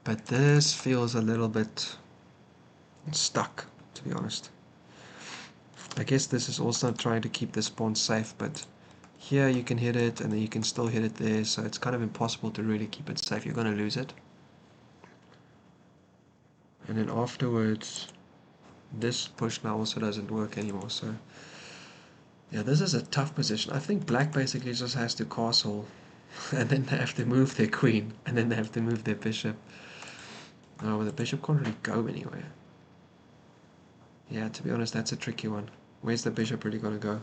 But this feels a little bit stuck, to be honest. I guess this is also trying to keep this pawn safe, but here you can hit it and then you can still hit it there, so it's kind of impossible to really keep it safe. You're going to lose it. And then afterwards, this push now also doesn't work anymore, so yeah, this is a tough position. I think black basically just has to castle, and then they have to move their queen, and then they have to move their bishop. Oh, well, the bishop can't really go anywhere. Yeah, to be honest, that's a tricky one. Where's the bishop really going to go?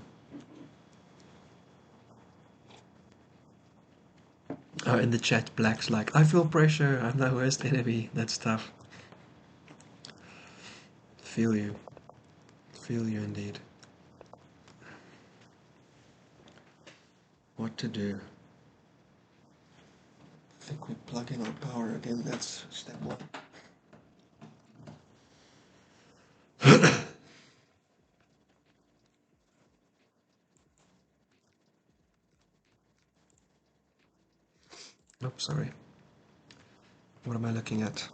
Oh, in the chat, black's like, I feel pressure, I'm the worst enemy. That's tough. Feel you. Feel you indeed. What to do? I think we plug in our power again. That's step one. Oops, sorry. What am I looking at?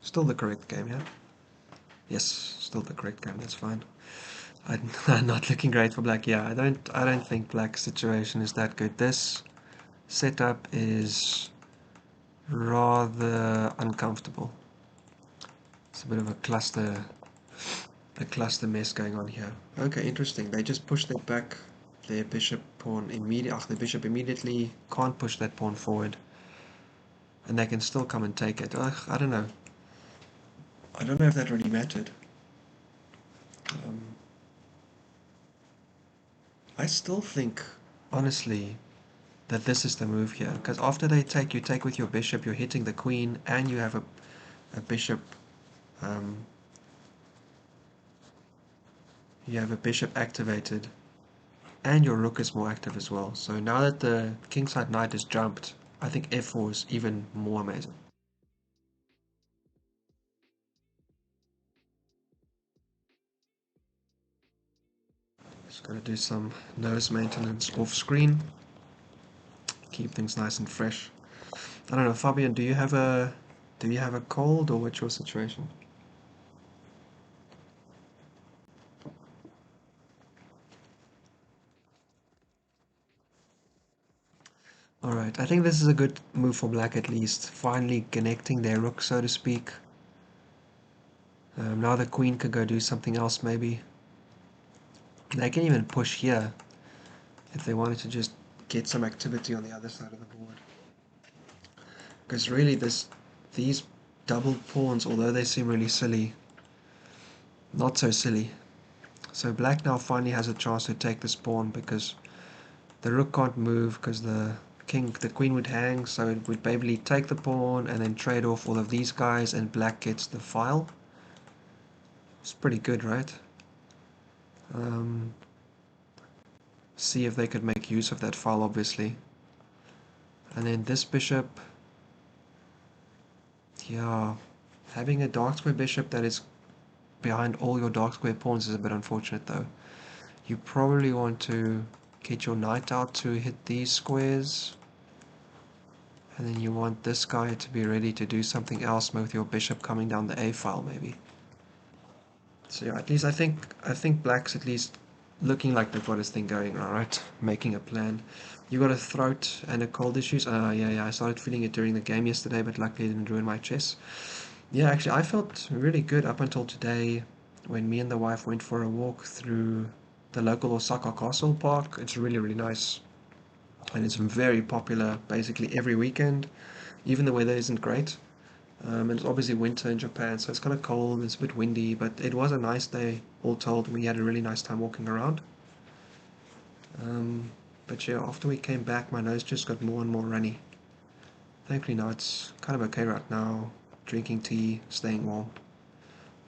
Still the correct game, yeah? Yes, still the correct game, that's fine. I'm not looking great for black. Yeah, I don't think black's situation is that good. This setup is rather uncomfortable. It's a bit of a cluster mess going on here. Okay, interesting. They just pushed their back their bishop pawn immediately. The bishop immediately can't push that pawn forward. And they can still come and take it. Ugh, I don't know. I don't know if that really mattered. I still think, honestly, that this is the move here. Because after they take, you take with your bishop, you're hitting the queen, and you have a bishop. You have a bishop activated, and your rook is more active as well. So now that the kingside knight is jumped, I think f4 is even more amazing. Just gotta do some nose maintenance off screen. Keep things nice and fresh. I don't know, Fabian, do you have a cold, or what's your situation? Alright, I think this is a good move for black at least. Finally connecting their rook, so to speak. Now the queen could go do something else maybe. They can even push here if they wanted to just get some activity on the other side of the board. Because really these double pawns, although they seem really silly, not so silly. So black now finally has a chance to take this pawn because the rook can't move because the queen would hang, so it would basically take the pawn and then trade off all of these guys, and black gets the file. It's pretty good, right? See if they could make use of that file, obviously. And then this bishop, yeah, having a dark square bishop that is behind all your dark square pawns is a bit unfortunate though. You probably want to get your knight out to hit these squares, and then you want this guy to be ready to do something else with your bishop coming down the A file maybe. So yeah, at least I think black's at least looking like they've got this thing going, alright, making a plan. You got a throat and a cold issues? Yeah, I started feeling it during the game yesterday, but luckily it didn't ruin my chess. Yeah, actually I felt really good up until today when me and the wife went for a walk through the local Osaka Castle Park. It's really, really nice. And it's very popular basically every weekend, even the weather isn't great. And it's obviously winter in Japan, so it's kind of cold, it's a bit windy, but it was a nice day, all told. We had a really nice time walking around. But yeah, after we came back, my nose just got more and more runny. Thankfully now it's kind of okay right now, drinking tea, staying warm.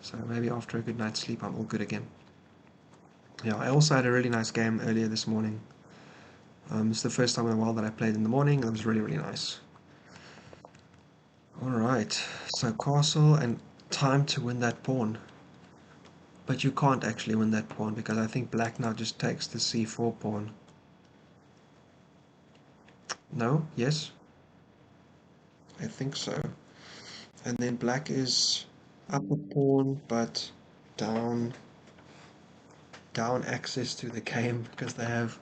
So maybe after a good night's sleep, I'm all good again. Yeah, I also had a really nice game earlier this morning. It's the first time in a while that I played in the morning, and it was really, really nice. Alright, so castle and time to win that pawn. But you can't actually win that pawn because I think black now just takes the c4 pawn. No? Yes? I think so. And then black is up a pawn, but down access to the game because they have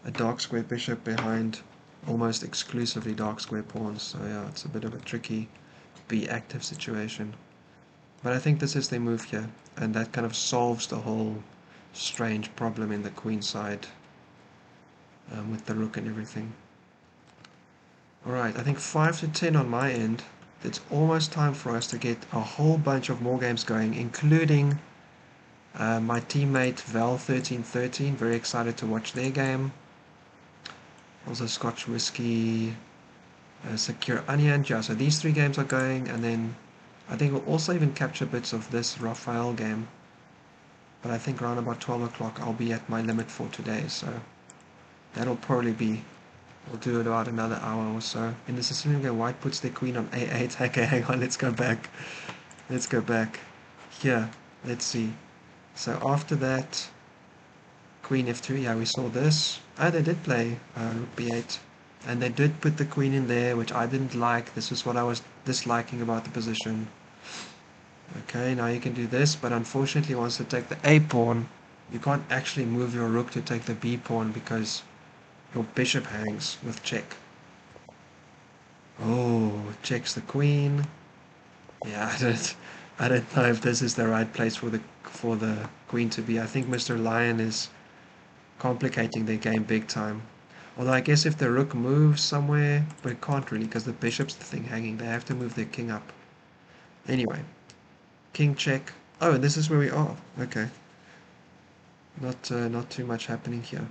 a dark square bishop behind almost exclusively dark square pawns. So yeah, it's a bit of a tricky be active situation. But I think this is their move here, and that kind of solves the whole strange problem in the queen side with the rook and everything. Alright, I think 5 to 10 on my end. It's almost time for us to get a whole bunch of more games going, including my teammate Val1313. Very excited to watch their game. Also ScotchWhisky, secureonion. Yeah, so these 3 games are going, and then I think we'll also even capture bits of this Rafael game. but I think around about 12 o'clock I'll be at my limit for today, so that'll probably be, we'll do it about another hour or so. In the system game, white puts their queen on a8. Okay, hang on, let's go back. Let's go back. Here, let's see. So after that, queen f2, yeah, we saw this. Oh, they did play rook b8. And they did put the queen in there, which I didn't like. This is what I was disliking about the position. Okay, now you can do this, but unfortunately once they take the a pawn, you can't actually move your rook to take the b pawn because your bishop hangs with check. Oh, checks the queen. Yeah, I don't know if this is the right place for the queen to be. I think Mr. Lion is complicating their game big time. Although I guess if the rook moves somewhere, but it can't really because the bishop's the thing hanging. They have to move their king up. Anyway, king check. Oh, and this is where we are. Okay. Not too much happening here.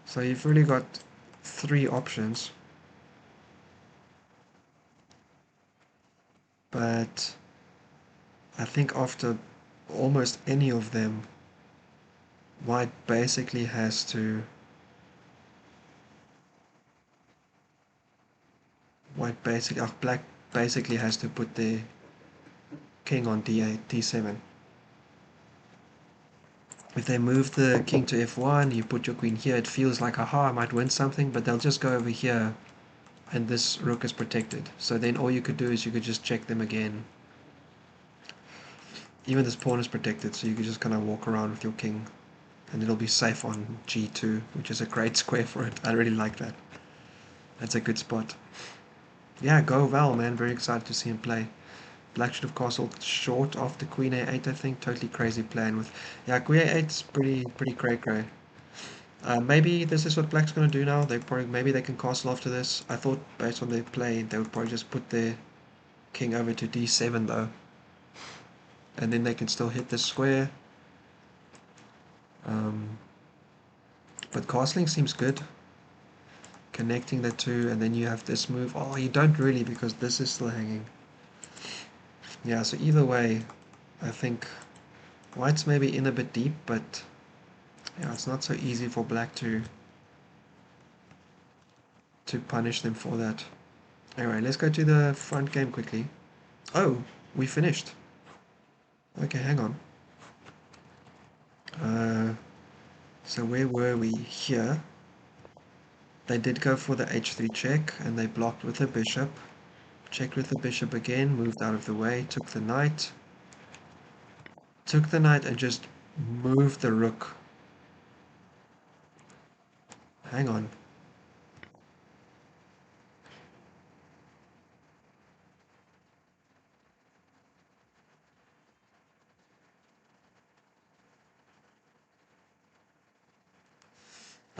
So you've really got three options. But I think after almost any of them, white basically has to black basically has to put the king on d8, d7. If they move the king to f1, you put your queen here, it feels like, aha, I might win something, but they'll just go over here and this rook is protected. So then all you could do is you could just check them again. Even this pawn is protected, so you could just kind of walk around with your king and it'll be safe on g2, which is a great square for it. I really like that. That's a good spot. Yeah, go well, man. Very excited to see him play. Black should have castled short after queen a8, I think. Totally crazy plan with... Yeah, queen a8 is pretty cray-cray. Maybe this is what black's going to do now. Maybe they can castle after this. I thought based on their play, they would probably just put their king over to d7 though. And then they can still hit this square. But castling seems good. Connecting the two, and then you have this move. Oh, you don't really, because this is still hanging. Yeah, so either way, I think white's maybe in a bit deep, but yeah, it's not so easy for black to punish them for that. Anyway, let's go to the front game quickly. Oh, we finished. Okay, hang on. So where were we? Here. They did go for the h3 check, and they blocked with the bishop. Checked with the bishop again, moved out of the way, took the knight. Took the knight and just moved the rook. Hang on.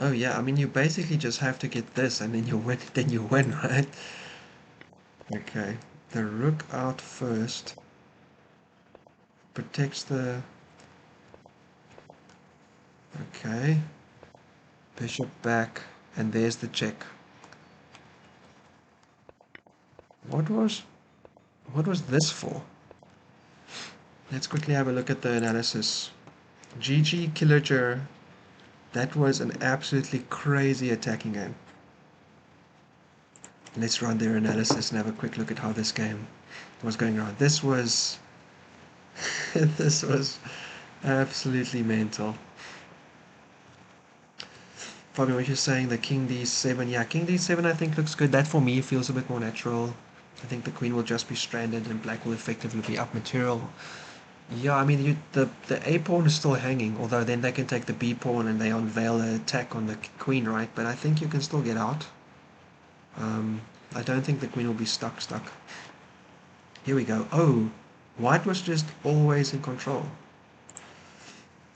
Oh yeah, I mean you basically just have to get this and then you win, right? Okay. The rook out first. Protects the... Okay. Bishop back, and there's the check. What was this for? Let's quickly have a look at the analysis. GG Killager. That was an absolutely crazy attacking game. Let's run their analysis and have a quick look at how this game was going around. This was this was absolutely mental. Probably what you're saying, the king d7. Yeah, king d7 I think looks good. That for me feels a bit more natural. I think the queen will just be stranded and black will effectively be up material. Yeah, I mean the a pawn is still hanging, although then they can take the b pawn and they unveil the attack on the queen, right? But I think you can still get out. I don't think the queen will be stuck. Here we go. Oh, white was just always in control.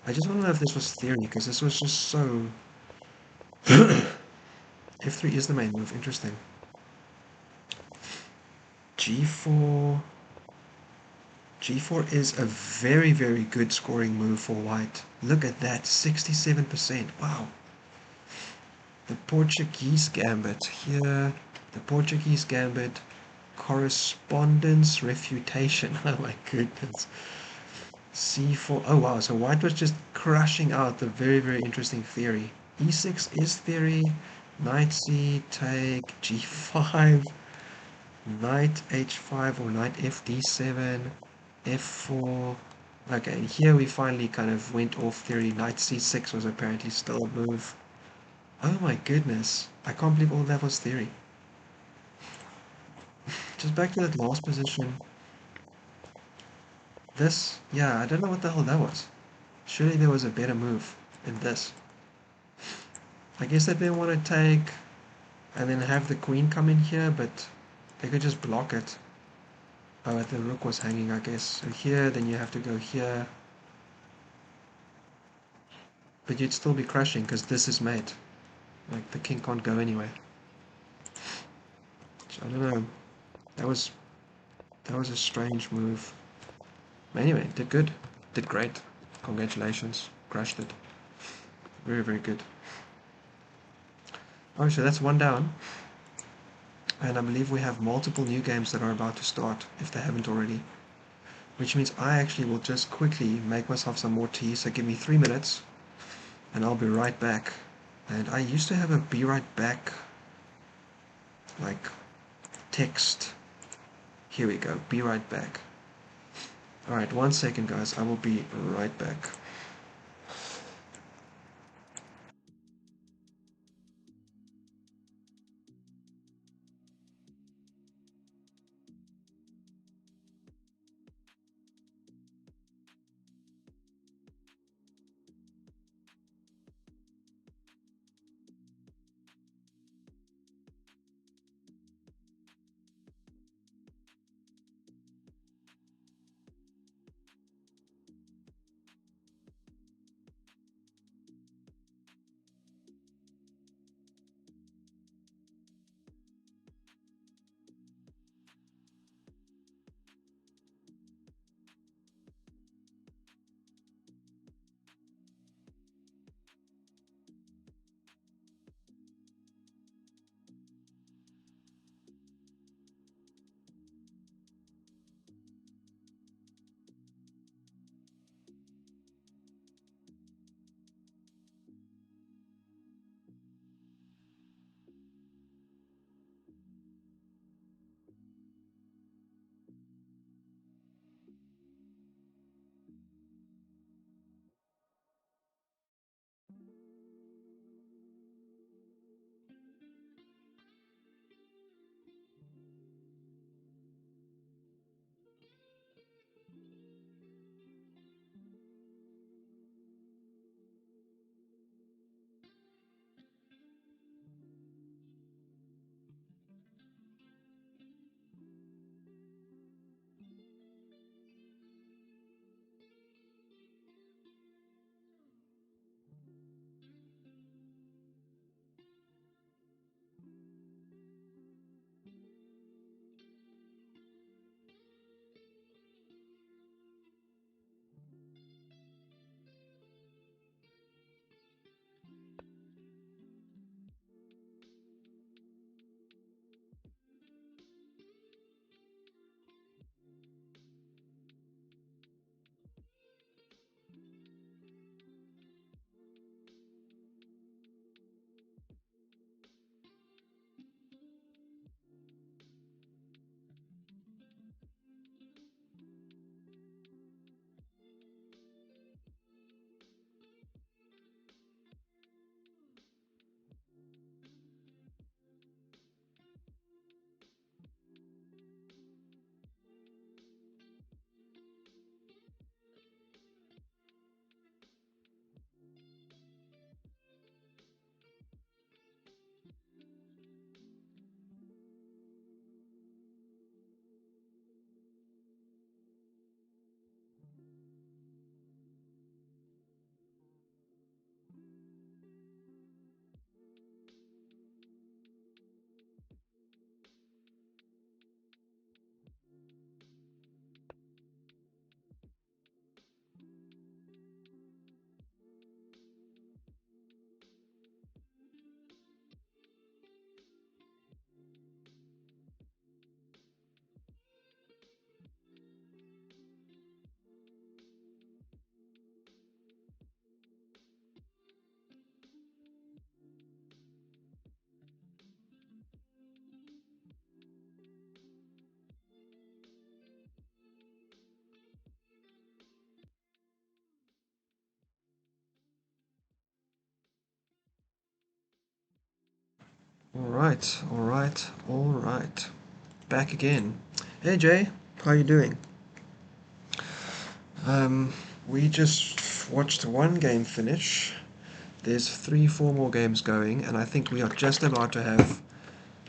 I just want to know if this was theory, because this was just so... f3 is the main move. Interesting. g4... g4 is a very good scoring move for white. Look at that, 67%. Wow. The Portuguese gambit here. The Portuguese gambit. Correspondence refutation. Oh my goodness. c4. Oh wow, so white was just crushing out the very, very interesting theory. e6 is theory. Knight c, take, g5, knight h5 or knight fd7, f4. Okay, and here we finally kind of went off theory. Knight c6 was apparently still a move. Oh my goodness, I can't believe all that was theory. Just back to that last position. This, yeah, I don't know what the hell that was. Surely there was a better move in this. I guess that they want to take and then have the queen come in here, but they could just block it. Oh, the rook was hanging, I guess. So here, then you have to go here. But you'd still be crashing because this is mate. Like, the king can't go anywhere. So, I don't know. That was a strange move. Anyway, did good. Did great. Congratulations. Crushed it. Very, very good. Oh, so that's one down. And I believe we have multiple new games that are about to start, if they haven't already. Which means I actually will just quickly make myself some more tea, so give me 3 minutes, and I'll be right back. And I used to have a be right back, like, text. Here we go, be right back. Alright, 1 second guys, I will be right back. Alright, alright, alright. Back again. Hey Jay, how you doing? We just watched one game finish. There's 3, 4 more games going, and I think we are just about to have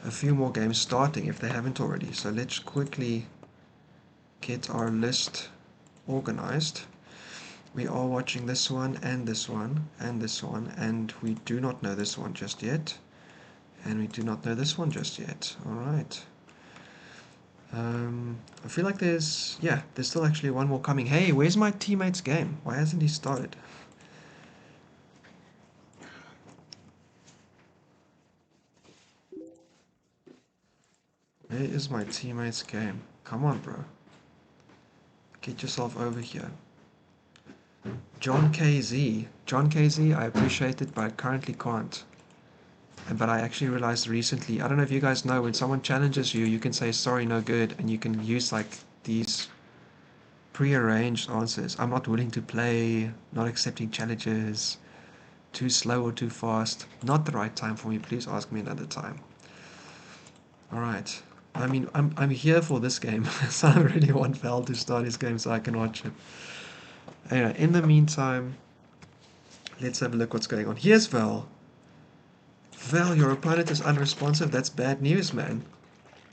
a few more games starting if they haven't already. So let's quickly get our list organized. We are watching this one and this one and this one, and we do not know this one just yet. And we do not know this one just yet. Alright. I feel like there's still actually one more coming. Hey, where's my teammate's game? Why hasn't he started? Where is my teammate's game? Come on, bro. Get yourself over here. John KZ. John KZ, I appreciate it, but I currently can't. But I actually realized recently, I don't know if you guys know, when someone challenges you, you can say sorry, no good, and you can use like these pre-arranged answers. I'm not willing to play, not accepting challenges, too slow or too fast, not the right time for me, please ask me another time. Alright. I mean, I'm here for this game, so I really want Val to start his game so I can watch it. Anyway, in the meantime, let's have a look what's going on. Here's Val. Val, your opponent is unresponsive. That's bad news, man.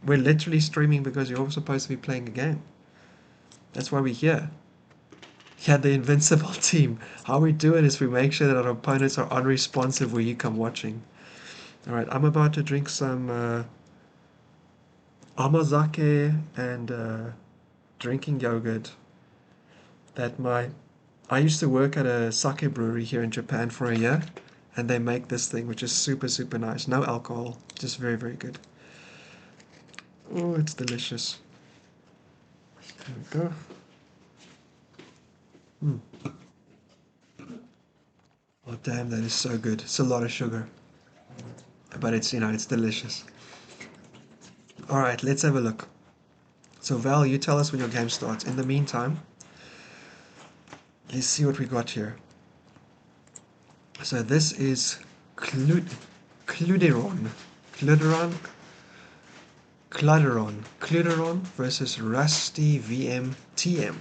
We're literally streaming because you're supposed to be playing a game. That's why we're here. Yeah, the invincible team. How we do it is we make sure that our opponents are unresponsive where you come watching. Alright, I'm about to drink some amazake and drinking yogurt that I used to work at a sake brewery here in Japan for a year, and they make this thing which is super, super nice. No alcohol, just very, very good. Oh, it's delicious. There we go. Oh, damn, that is so good. It's a lot of sugar, but it's, it's delicious. All right, let's have a look. So Val, you tell us when your game starts. In the meantime, let's see what we got here. So this is Kluddiron. Kluddiron? Kluddiron versus rustyvm TM.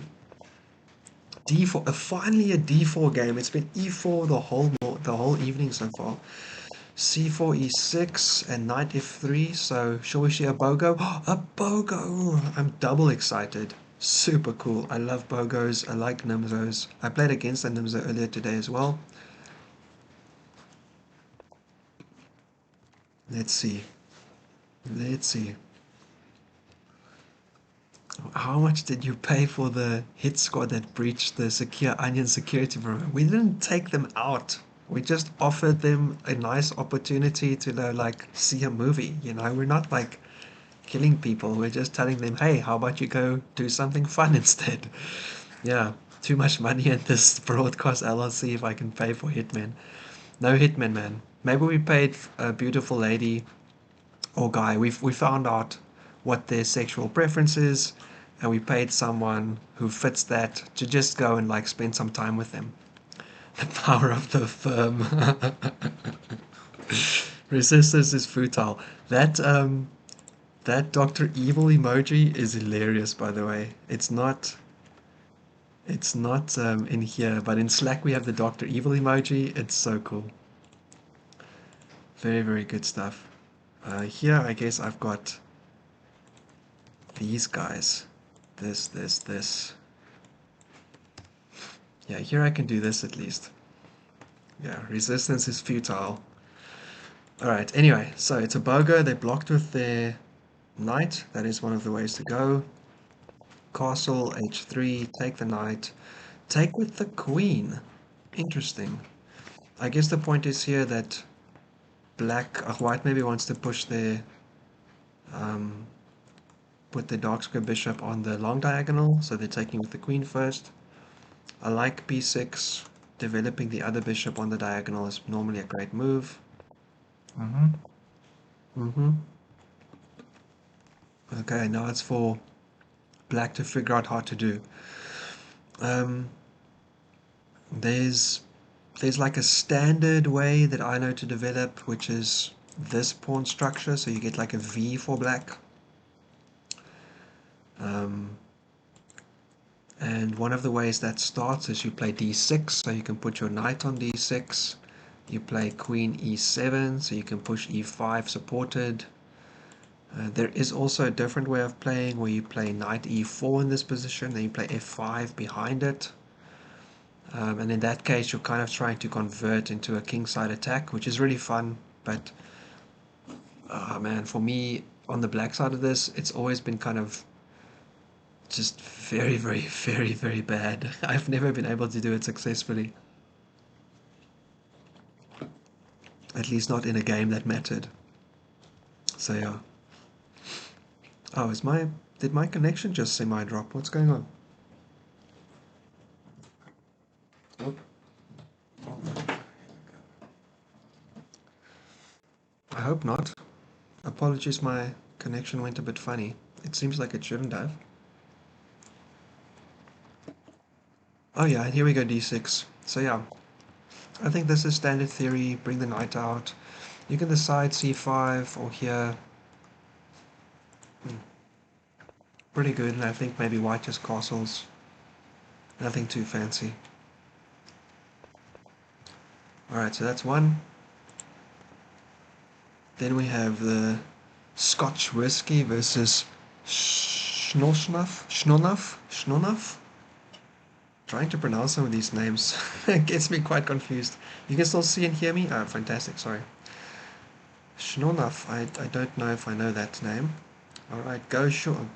D4, finally a D4 game. It's been E4 the whole evening so far. C4, E6, and knight F3. So shall we see a BOGO? A BOGO! I'm double excited. Super cool. I love BOGOs. I like Nimzos. I played against a Nimzo earlier today as well. Let's see. Let's see. How much did you pay for the hit squad that breached the secureonion security program? We didn't take them out. We just offered them a nice opportunity to like see a movie. We're not like killing people. We're just telling them, hey, how about you go do something fun instead? Yeah, too much money in this broadcast LLC if I can pay for hitmen. No hitmen, man. Maybe we paid a beautiful lady or guy. We found out what their sexual preference is, and we paid someone who fits that to just go and like spend some time with them. The power of the firm. Resistance is futile. That Dr. Evil emoji is hilarious, by the way. It's not in here, but in Slack we have the Dr. Evil emoji. It's so cool. Very, very good stuff. Here I guess I've got these guys. This. Yeah, here I can do this at least. Yeah, resistance is futile. Alright, anyway, so it's a BOGO. They blocked with their knight. That is one of the ways to go. Castle, h3, take the knight. Take with the queen. Interesting. I guess the point is here that white maybe wants to push their put the dark square bishop on the long diagonal, so they're taking with the queen first. I like b6. Developing the other bishop on the diagonal is normally a great move. Okay, now it's for black to figure out how to do. There's like a standard way that I know to develop, which is this pawn structure, so you get like a V for black. And one of the ways that starts is you play d6, so you can put your knight on d6. You play queen e7, so you can push e5 supported. There is also a different way of playing where you play knight e4 in this position, then you play f5 behind it. And in that case, you're kind of trying to convert into a kingside attack, which is really fun. But, man, for me, on the black side of this, it's always been kind of just very, very, very, very bad. I've never been able to do it successfully. At least not in a game that mattered. So yeah. Oh, did my connection just semi-drop? What's going on? Oh. I hope not. Apologies, my connection went a bit funny. It seems like it shouldn't have. Oh yeah, and here we go, d6. So yeah, I think this is standard theory. Bring the knight out. You can decide c5 or here. Pretty good, and I think maybe white just castles. Nothing too fancy. Alright, so that's one. Then we have the ScotchWhisky versus Schnonuff. Trying to pronounce some of these names it gets me quite confused. You can still see and hear me? Oh, fantastic, sorry. Schnonuff, I don't know if I know that name. Alright, go sure,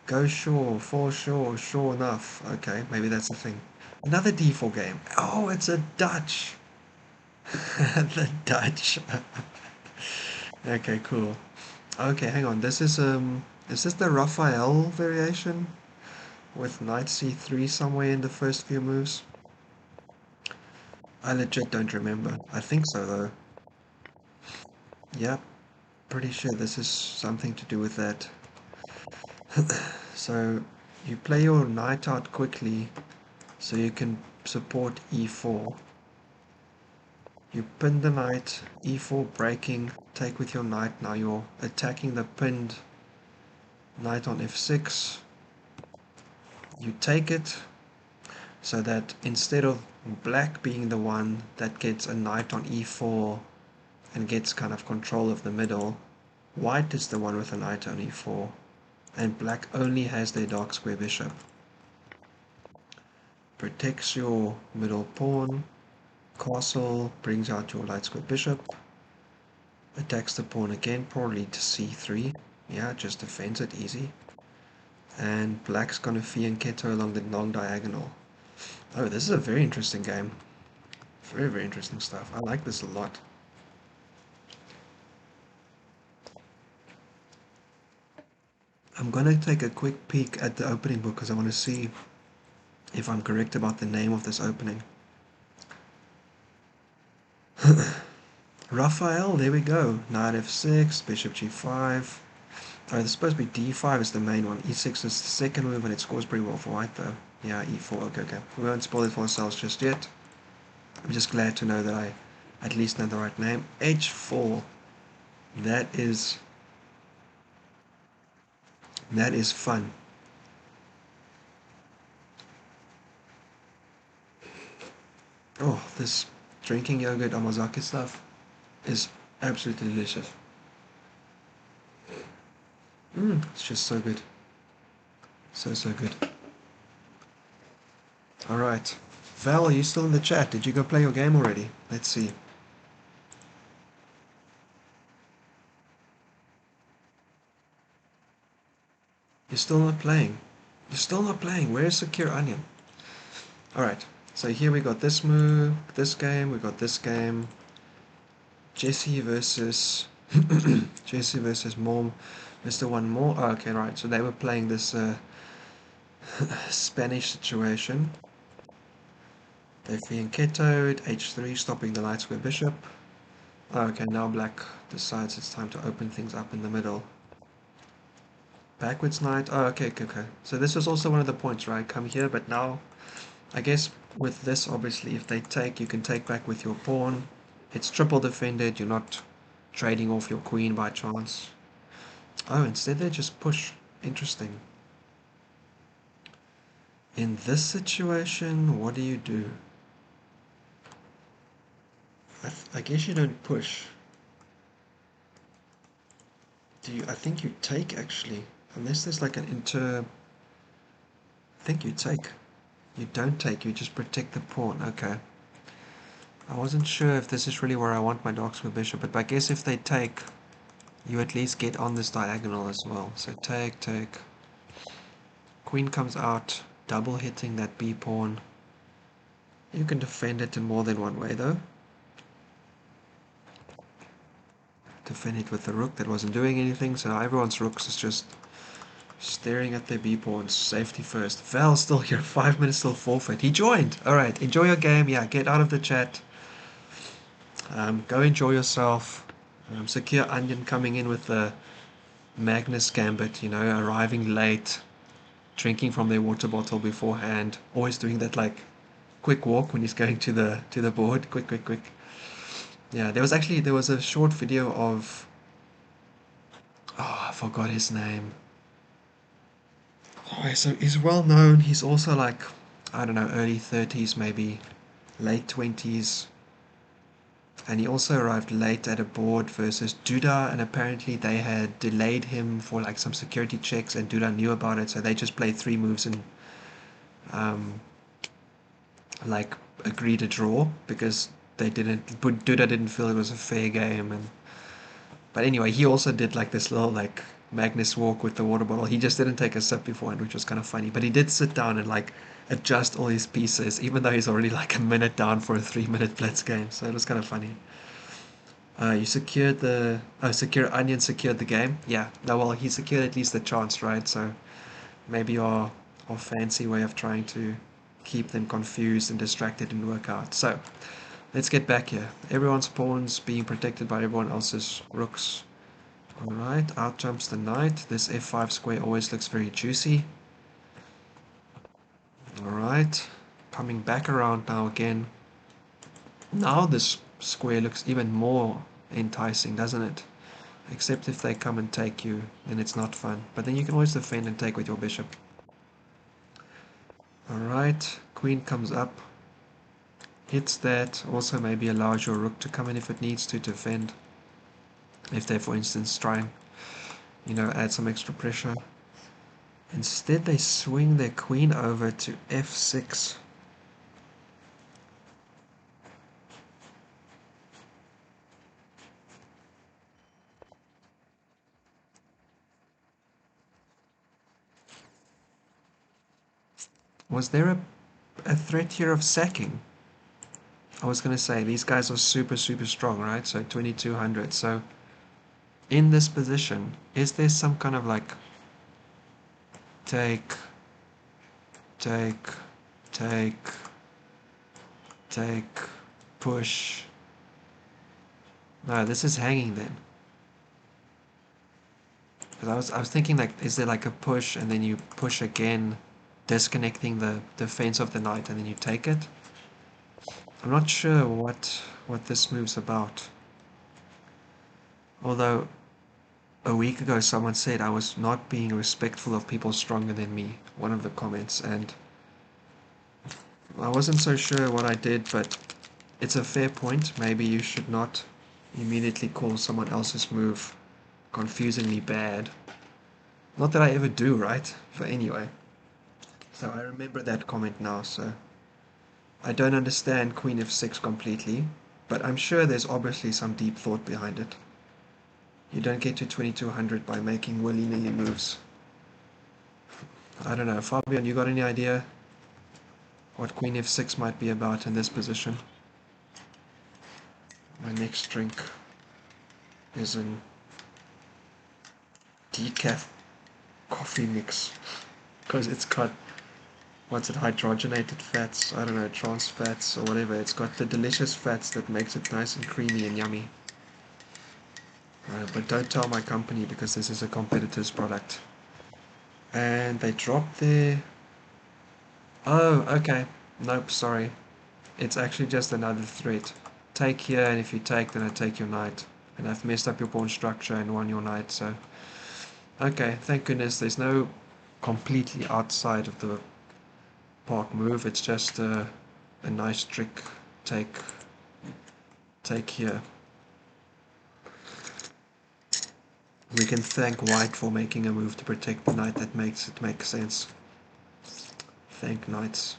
for sure enough. Okay, maybe that's the thing. Another D4 game. Oh, it's a Dutch. The Dutch. Okay, cool. Okay, hang on. Is this the Rafael variation? With knight c3 somewhere in the first few moves? I legit don't remember. I think so though. Yeah, pretty sure this is something to do with that. So you play your knight out quickly so you can support e4. You pin the knight, e4 breaking, take with your knight. Now you're attacking the pinned knight on f6. You take it so that instead of black being the one that gets a knight on e4 and gets kind of control of the middle, white is the one with a knight on e4, and black only has their dark square bishop. Protects your middle pawn, castle, brings out your light square bishop, attacks the pawn again, probably to c3, yeah, just defends it easy, and black's gonna fianchetto along the long diagonal. Oh, this is a very interesting game. Very, very interesting stuff. I like this a lot. I'm going to take a quick peek at the opening book because I want to see if I'm correct about the name of this opening. Rafael, there we go. Knight f6, bishop g5. Oh, it's supposed to be d5 is the main one. e6 is the second move, and it scores pretty well for white though. Yeah, e4, okay. We won't spoil it for ourselves just yet. I'm just glad to know that I at least know the right name. h4. That is fun. Oh, this drinking yogurt amazake stuff is absolutely delicious. It's just so good. So good. Alright. Val, are you still in the chat? Did you go play your game already? Let's see. You're still not playing. You're still not playing. Where's secureonion? Alright. So here we got this move, this game, we got this game. Jesse versus Jesse versus Mom. Mr. One More. Oh, okay, right. So they were playing this Spanish situation. They fianchettoed, h3, stopping the light square bishop. Oh, okay, now black decides it's time to open things up in the middle. Backwards knight. Oh, okay. So this was also one of the points, right? Come here, but now, I guess with this, obviously, if they take, you can take back with your pawn. It's triple defended. You're not trading off your queen by chance. Oh, instead they just push. Interesting. In this situation, what do you do? I guess you don't push. Do you? I think you take actually, unless there's like an I think you take. You don't take. You just protect the pawn. Okay. I wasn't sure if this is really where I want my darksmith bishop, but I guess if they take, you at least get on this diagonal as well. So take, take. Queen comes out, double hitting that b pawn. You can defend it in more than one way though. Defend it with the rook that wasn't doing anything, so now everyone's rooks is just staring at their b pawns. Safety first. Val's still here, 5 minutes till forfeit. He joined! Alright, enjoy your game. Yeah, get out of the chat. Go enjoy yourself. secureonion coming in with the Magnus Gambit, you know, arriving late, drinking from their water bottle beforehand, always doing that like quick walk when he's going to the board, quick, quick, quick. Yeah, there was a short video of, oh, I forgot his name. Oh, so he's well known. He's also like, I don't know, early 30s, maybe late 20s. And he also arrived late at a board versus Duda, and apparently they had delayed him for like some security checks, and Duda knew about it, so they just played 3 moves and like agreed a draw because Duda didn't feel it was a fair game. And but anyway, he also did like this little like Magnus walk with the water bottle. He just didn't take a sip beforehand, which was kind of funny. But he did sit down and like adjust all his pieces, even though he's already like a minute down for a 3-minute blitz game. So it was kind of funny. You secured the secureonion secured the game. Yeah, no, well, he secured at least the chance, right? So maybe our fancy way of trying to keep them confused and distracted didn't work out. So let's get back here. Everyone's pawns being protected by everyone else's rooks. Alright, out jumps the knight. This f5 square always looks very juicy. Alright, coming back around now again. Now this square looks even more enticing, doesn't it? Except if they come and take you, then it's not fun. But then you can always defend and take with your bishop. Alright, queen comes up. Hits that. Also maybe allows your rook to come in if it needs to defend. If they, for instance, try and, you know, add some extra pressure. Instead they swing their queen over to f6. Was there a threat here of sacking? I was going to say, these guys are super, super strong, right? So 2200. So in this position, is there some kind of like take, take, take, take, push? No, this is hanging then. Because I was thinking like, is there like a push and then you push again, disconnecting the defense of the knight, and then you take it? I'm not sure what this move's about. Although a week ago someone said I was not being respectful of people stronger than me, one of the comments, and I wasn't so sure what I did, but it's a fair point. Maybe you should not immediately call someone else's move confusingly bad. Not that I ever do, right? But anyway. So I remember that comment now, so I don't understand Queen f6 completely, but I'm sure there's obviously some deep thought behind it. You don't get to 2200 by making willy-nilly moves. I don't know. Fabian, you got any idea what Queen f6 might be about in this position? My next drink is an decaf coffee mix because it's got, what's it, hydrogenated fats, I don't know, trans fats or whatever. It's got the delicious fats that makes it nice and creamy and yummy. But don't tell my company because this is a competitor's product. And they dropped their... Oh, okay. Nope, sorry. It's actually just another threat. Take here, and if you take, then I take your knight. and I've messed up your pawn structure and won your knight, so... Okay, thank goodness there's no completely outside of the park move, it's just a nice trick take here. We can thank white for making a move to protect the knight that makes it make sense. Thank knights.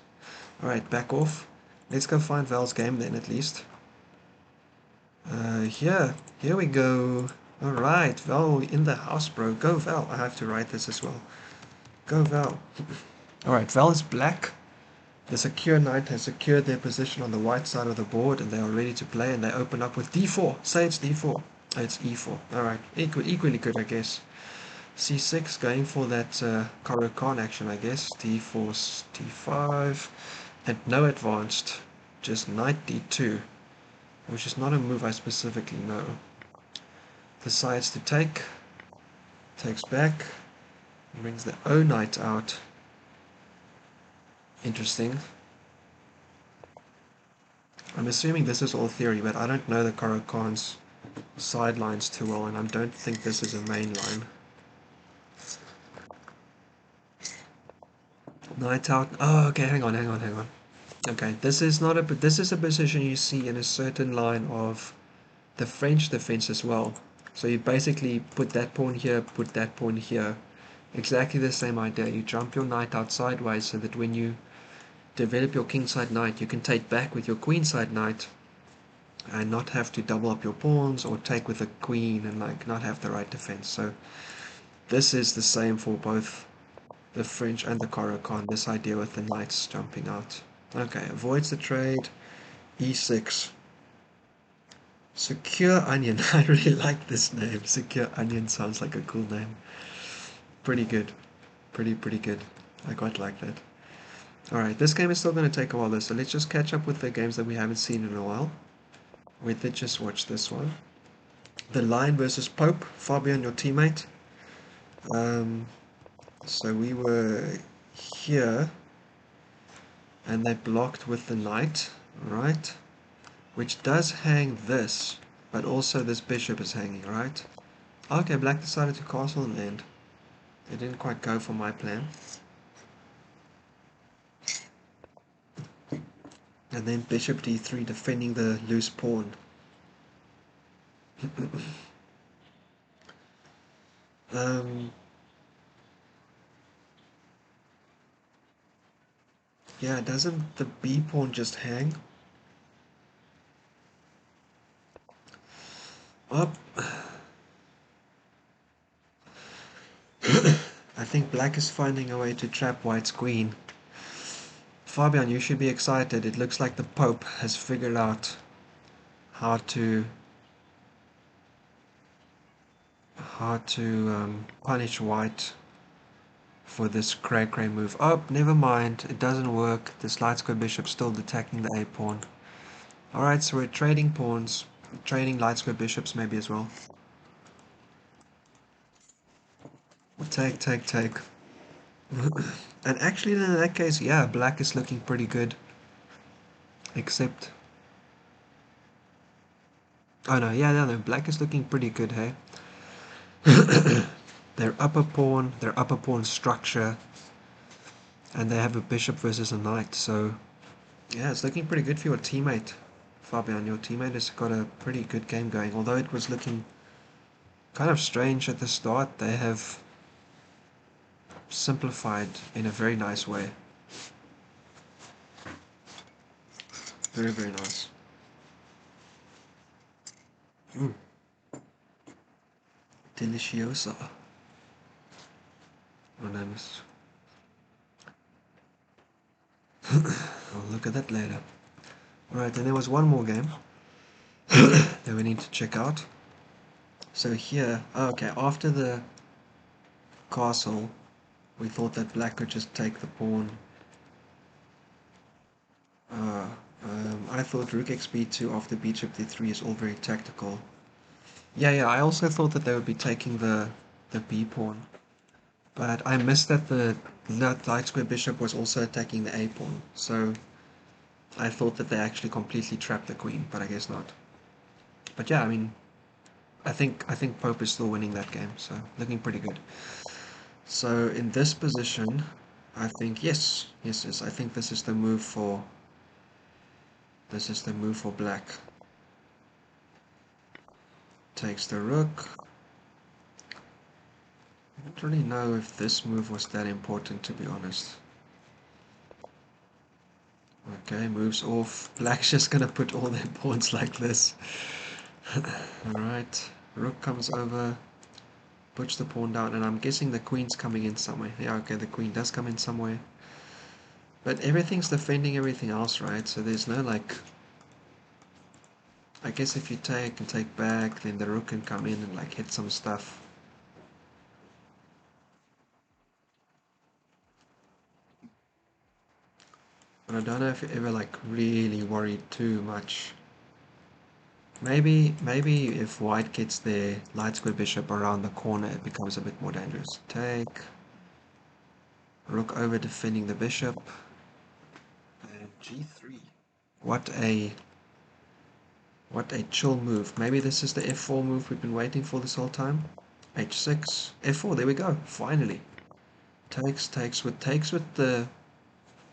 Alright, back off. Let's go find Val's game then at least. Here we go. Alright, Val in the house, bro. Go Val. I have to write this as well. Go Val. Alright, Val is black. The secure knight has secured their position on the white side of the board and they are ready to play, and they open up with d4. Say it's d4. Oh, it's e4. Alright, equally good I guess. c6, going for that Caro-Kann action I guess. d4, d5. And no advanced. Just knight d2. Which is not a move I specifically know. Decides to take. Takes back. Brings the O knight out. Interesting. I'm assuming this is all theory, but I don't know the Caro-Kann's sidelines too well, and I don't think this is a main line. Knight out. Oh, okay, hang on. Okay, this is a position you see in a certain line of the French defense as well. So you basically put that pawn here, put that pawn here. Exactly the same idea. You jump your knight out sideways so that when you develop your kingside knight, you can take back with your queenside knight and not have to double up your pawns or take with a queen and like not have the right defense. So this is the same for both the French and the Caro-Kann, this idea with the knights jumping out. Okay, avoids the trade. e6. Secure Onion. I really like this name. Secure Onion sounds like a cool name. Pretty good. Pretty good. I quite like that. Alright, this game is still going to take a while though, so let's just catch up with the games that we haven't seen in a while. We did just watch this one. The Lion versus Pope. Fabian, your teammate. So we were here, and they blocked with the knight, right? Which does hang this, but also this bishop is hanging, right? Okay, black decided to castle in the end. It didn't quite go for my plan. And then bishop d3 defending the loose pawn. Yeah, doesn't the b pawn just hang? Up. I think black is finding a way to trap white's queen. Fabian, you should be excited. It looks like the Pope has figured out how to punish white for this cray-cray move. Oh, never mind. It doesn't work. This light square bishop still attacking the a pawn. Alright, so we're trading pawns. Trading light square bishops maybe as well. Take. And actually in that case, yeah, black is looking pretty good. Except... Oh no, yeah, no, black is looking pretty good, hey? Their upper pawn structure, and they have a bishop versus a knight, so yeah, it's looking pretty good for your teammate, Fabian. Your teammate has got a pretty good game going, although it was looking kind of strange at the start. They have simplified in a very nice way. Very nice. Deliciosa. My name is... I'll look at that later. Alright, and there was one more game that we need to check out. So here, okay, after the castle, we thought that black could just take the pawn. I thought rook xb2 after bishop d3 is all very tactical. Yeah, I also thought that they would be taking the b pawn. But I missed that the light square bishop was also attacking the a pawn. So I thought that they actually completely trapped the queen, but I guess not. But yeah, I mean, I think Pope is still winning that game, so looking pretty good. So in this position, I think yes. I think this is the move for black. Takes the rook. I don't really know if this move was that important, to be honest. Okay, moves off. Black's just gonna put all their pawns like this. Alright, rook comes over, puts the pawn down, and I'm guessing the queen's coming in somewhere. Yeah, okay, the queen does come in somewhere. But everything's defending everything else, right? So there's no like... I guess if you take and take back, then the rook can come in and like hit some stuff. But I don't know if you ever like really worried too much. Maybe if white gets their light square bishop around the corner, it becomes a bit more dangerous. Take. Rook over defending the bishop. And g3. What a chill move. Maybe this is the f4 move we've been waiting for this whole time. h6. f4, there we go. Finally. Takes with the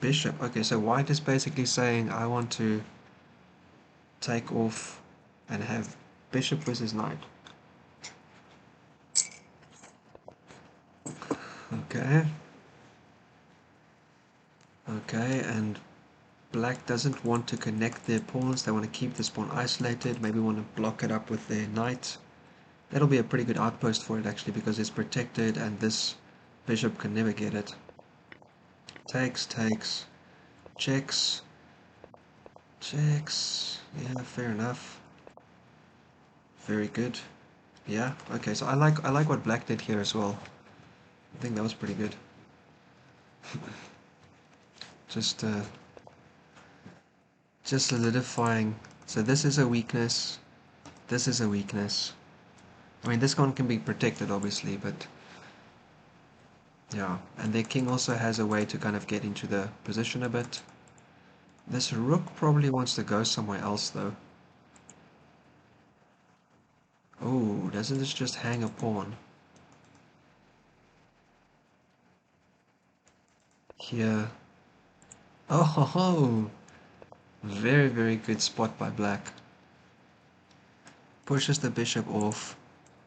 bishop. Okay, so white is basically saying I want to take off and have bishop versus knight. Okay. Okay, and black doesn't want to connect their pawns. They want to keep this pawn isolated. Maybe want to block it up with their knight. That'll be a pretty good outpost for it actually, because it's protected and this bishop can never get it. Takes. Checks. Yeah, fair enough. Very good. Yeah, okay, so I like what black did here as well. I think that was pretty good. Just solidifying. So this is a weakness. This is a weakness. I mean, this one can be protected, obviously, but yeah. And their king also has a way to kind of get into the position a bit. This rook probably wants to go somewhere else, though. Oh, doesn't this just hang a pawn? Here. Oh, ho, ho. Very, very good spot by black. Pushes the bishop off.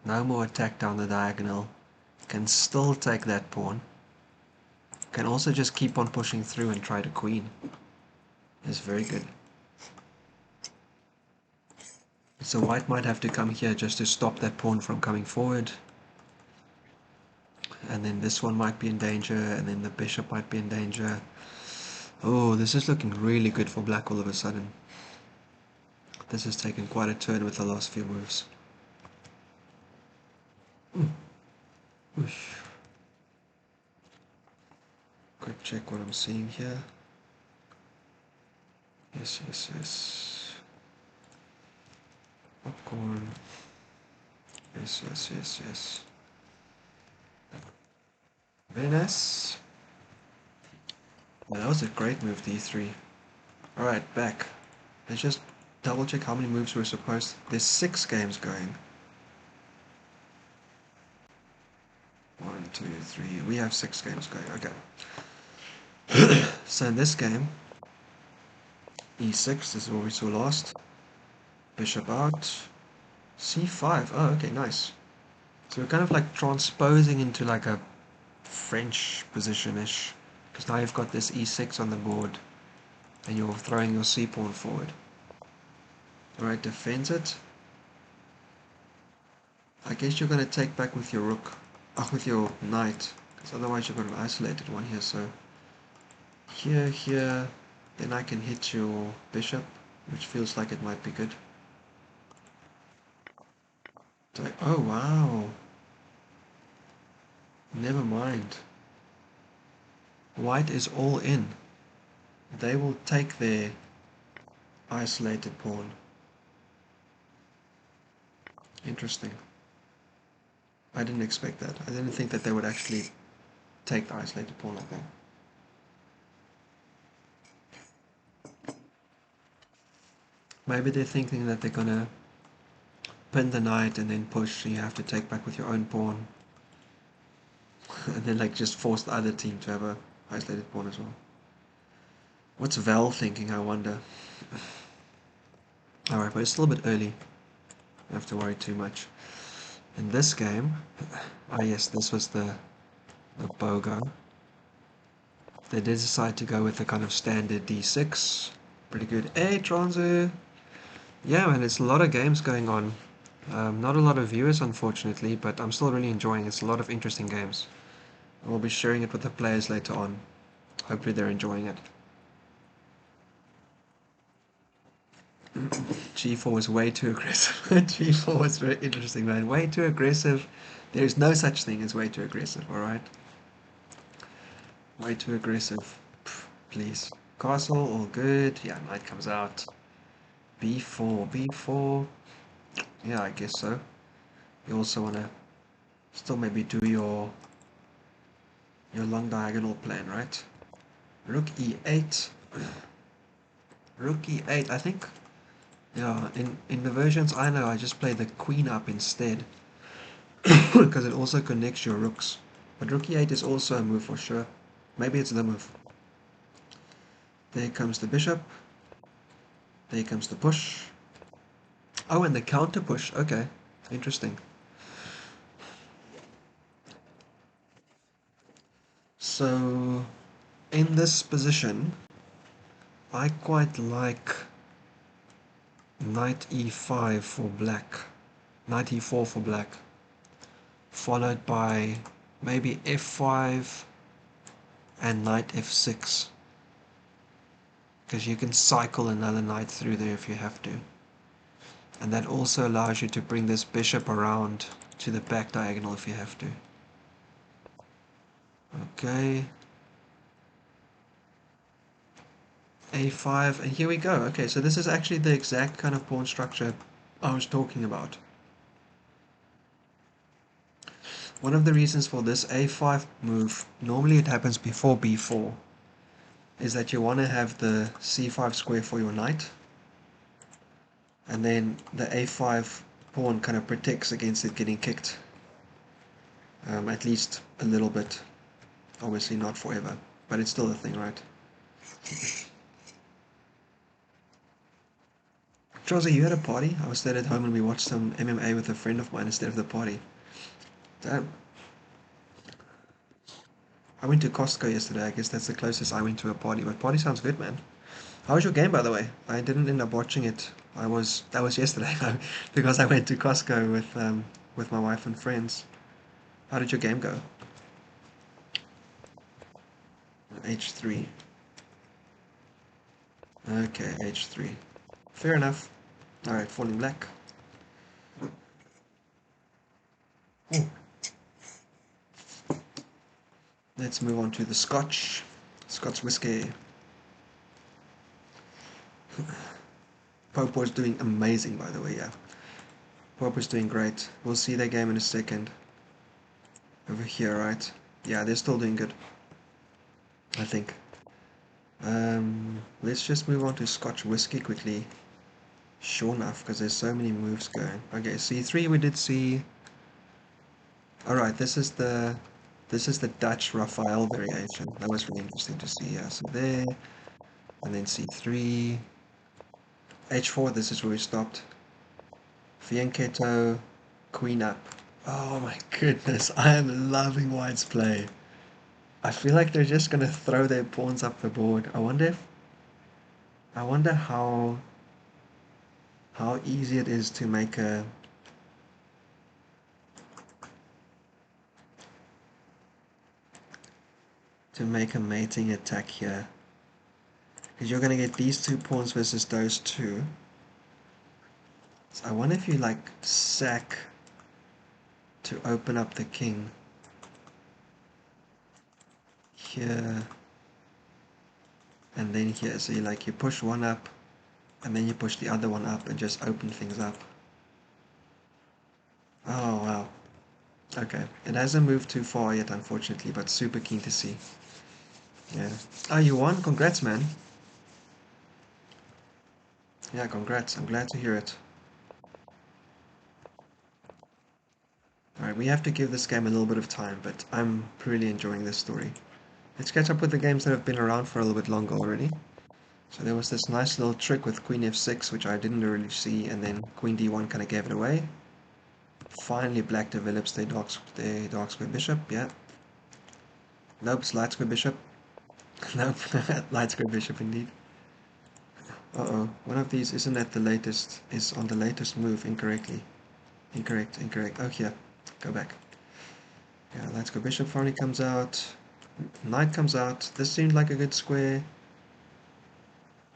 No more attack down the diagonal. Can still take that pawn. Can also just keep on pushing through and try to queen. It's very good. So white might have to come here just to stop that pawn from coming forward. And then this one might be in danger, and then the bishop might be in danger. Oh, this is looking really good for black all of a sudden. This has taken quite a turn with the last few moves. Oosh. Quick check what I'm seeing here. Yes. Popcorn. Yes. Very nice. Yeah, that was a great move, d3. Alright, back. Let's just double check how many moves we're supposed. There's 6 games going. 1, 2, 3. We have 6 games going. Okay. So in this game, e6. This is what we saw last. Bishop out. c5. Oh, okay, nice. So we're kind of like transposing into like a French position-ish. Because now you've got this e6 on the board. And you're throwing your c-pawn forward. Alright, defends it. I guess you're going to take back with your rook. With your knight. Because otherwise you've got an isolated one here. So here. Then I can hit your bishop. Which feels like it might be good. Oh, wow. Never mind. White is all in. They will take their isolated pawn. Interesting. I didn't expect that. I didn't think that they would actually take the isolated pawn like that. Maybe they're thinking that they're gonna pin the knight and then push, so you have to take back with your own pawn. And then like just force the other team to have a isolated pawn as well. What's Val thinking, I wonder? Alright, but it's still a bit early. Don't have to worry too much. In this game, yes, this was the BOGO. They did decide to go with the kind of standard d6. Pretty good. Hey, Transu! Yeah, man, it's a lot of games going on. Not a lot of viewers, unfortunately, but I'm still really enjoying it. It's a lot of interesting games. We'll be sharing it with the players later on. Hopefully they're enjoying it. G4 was way too aggressive. G4 was very interesting, man. Way too aggressive. There's no such thing as way too aggressive, alright? Way too aggressive. Please. Castle, all good. Yeah, knight comes out. B4, B4. Yeah, I guess so. You also want to still maybe do your long diagonal plan, right? Rook E8. Rook E8, I think. Yeah, in the versions I know, I just play the queen up instead. Because it also connects your rooks. But Rook E8 is also a move for sure. Maybe it's the move. There comes the bishop. There comes the push. Oh, and the counter push. Okay, interesting. So, in this position, I quite like knight e5 for black. Knight e4 for black. Followed by maybe f5 and knight f6. Because you can cycle another knight through there if you have to. And that also allows you to bring this bishop around to the back diagonal if you have to. Okay. A5, and here we go. Okay, so this is actually the exact kind of pawn structure I was talking about. One of the reasons for this A5 move, normally it happens before B4, is that you want to have the C5 square for your knight, and then the A5 pawn kind of protects against it getting kicked. At least a little bit. Obviously not forever, but it's still a thing, right? Josie, you had a party? I was stayed at home and we watched some MMA with a friend of mine instead of the party. Damn. I went to Costco yesterday. I guess that's the closest I went to a party. But party sounds good, man. How was your game, by the way? I didn't end up watching it. That was yesterday because I went to Costco with my wife and friends. How did your game go? H3. Okay, H3. Fair enough. Alright, falling black. Ooh. Let's move on to the ScotchWhisky. Pope was doing amazing, by the way, yeah. Pope was doing great. We'll see their game in a second. Over here, right? Yeah, they're still doing good, I think. Let's just move on to ScotchWhisky quickly. Sure enough, because there's so many moves going. Okay, C3 we did see. Alright, this is the Dutch Rafael variation. That was really interesting to see. Yeah, so there, and then C3, H4. This is where we stopped. Fianchetto, Queen up. Oh my goodness, I am loving White's play. I feel like they're just gonna throw their pawns up the board. I wonder how easy it is to make a mating attack here. Because you're gonna get these two pawns versus those two. So I wonder if you like sack to open up the king here and then here. So you push one up and then you push the other one up and just open things up. Oh wow. Okay, it hasn't moved too far yet, unfortunately, but super keen to see. Yeah. Oh, you won? Congrats, man. Yeah, congrats. I'm glad to hear it. Alright, we have to give this game a little bit of time, but I'm really enjoying this story. Let's catch up with the games that have been around for a little bit longer already. So there was this nice little trick with Queen F6, which I didn't really see, and then Queen D1 kind of gave it away. Finally, Black develops their dark square bishop, yeah. Nope, it's light square bishop. Nope, light square bishop indeed. Uh-oh, one of these isn't at the latest, is on the latest move incorrectly. Incorrect. Oh, here, go back. Yeah, light square bishop finally comes out. Knight comes out. This seemed like a good square.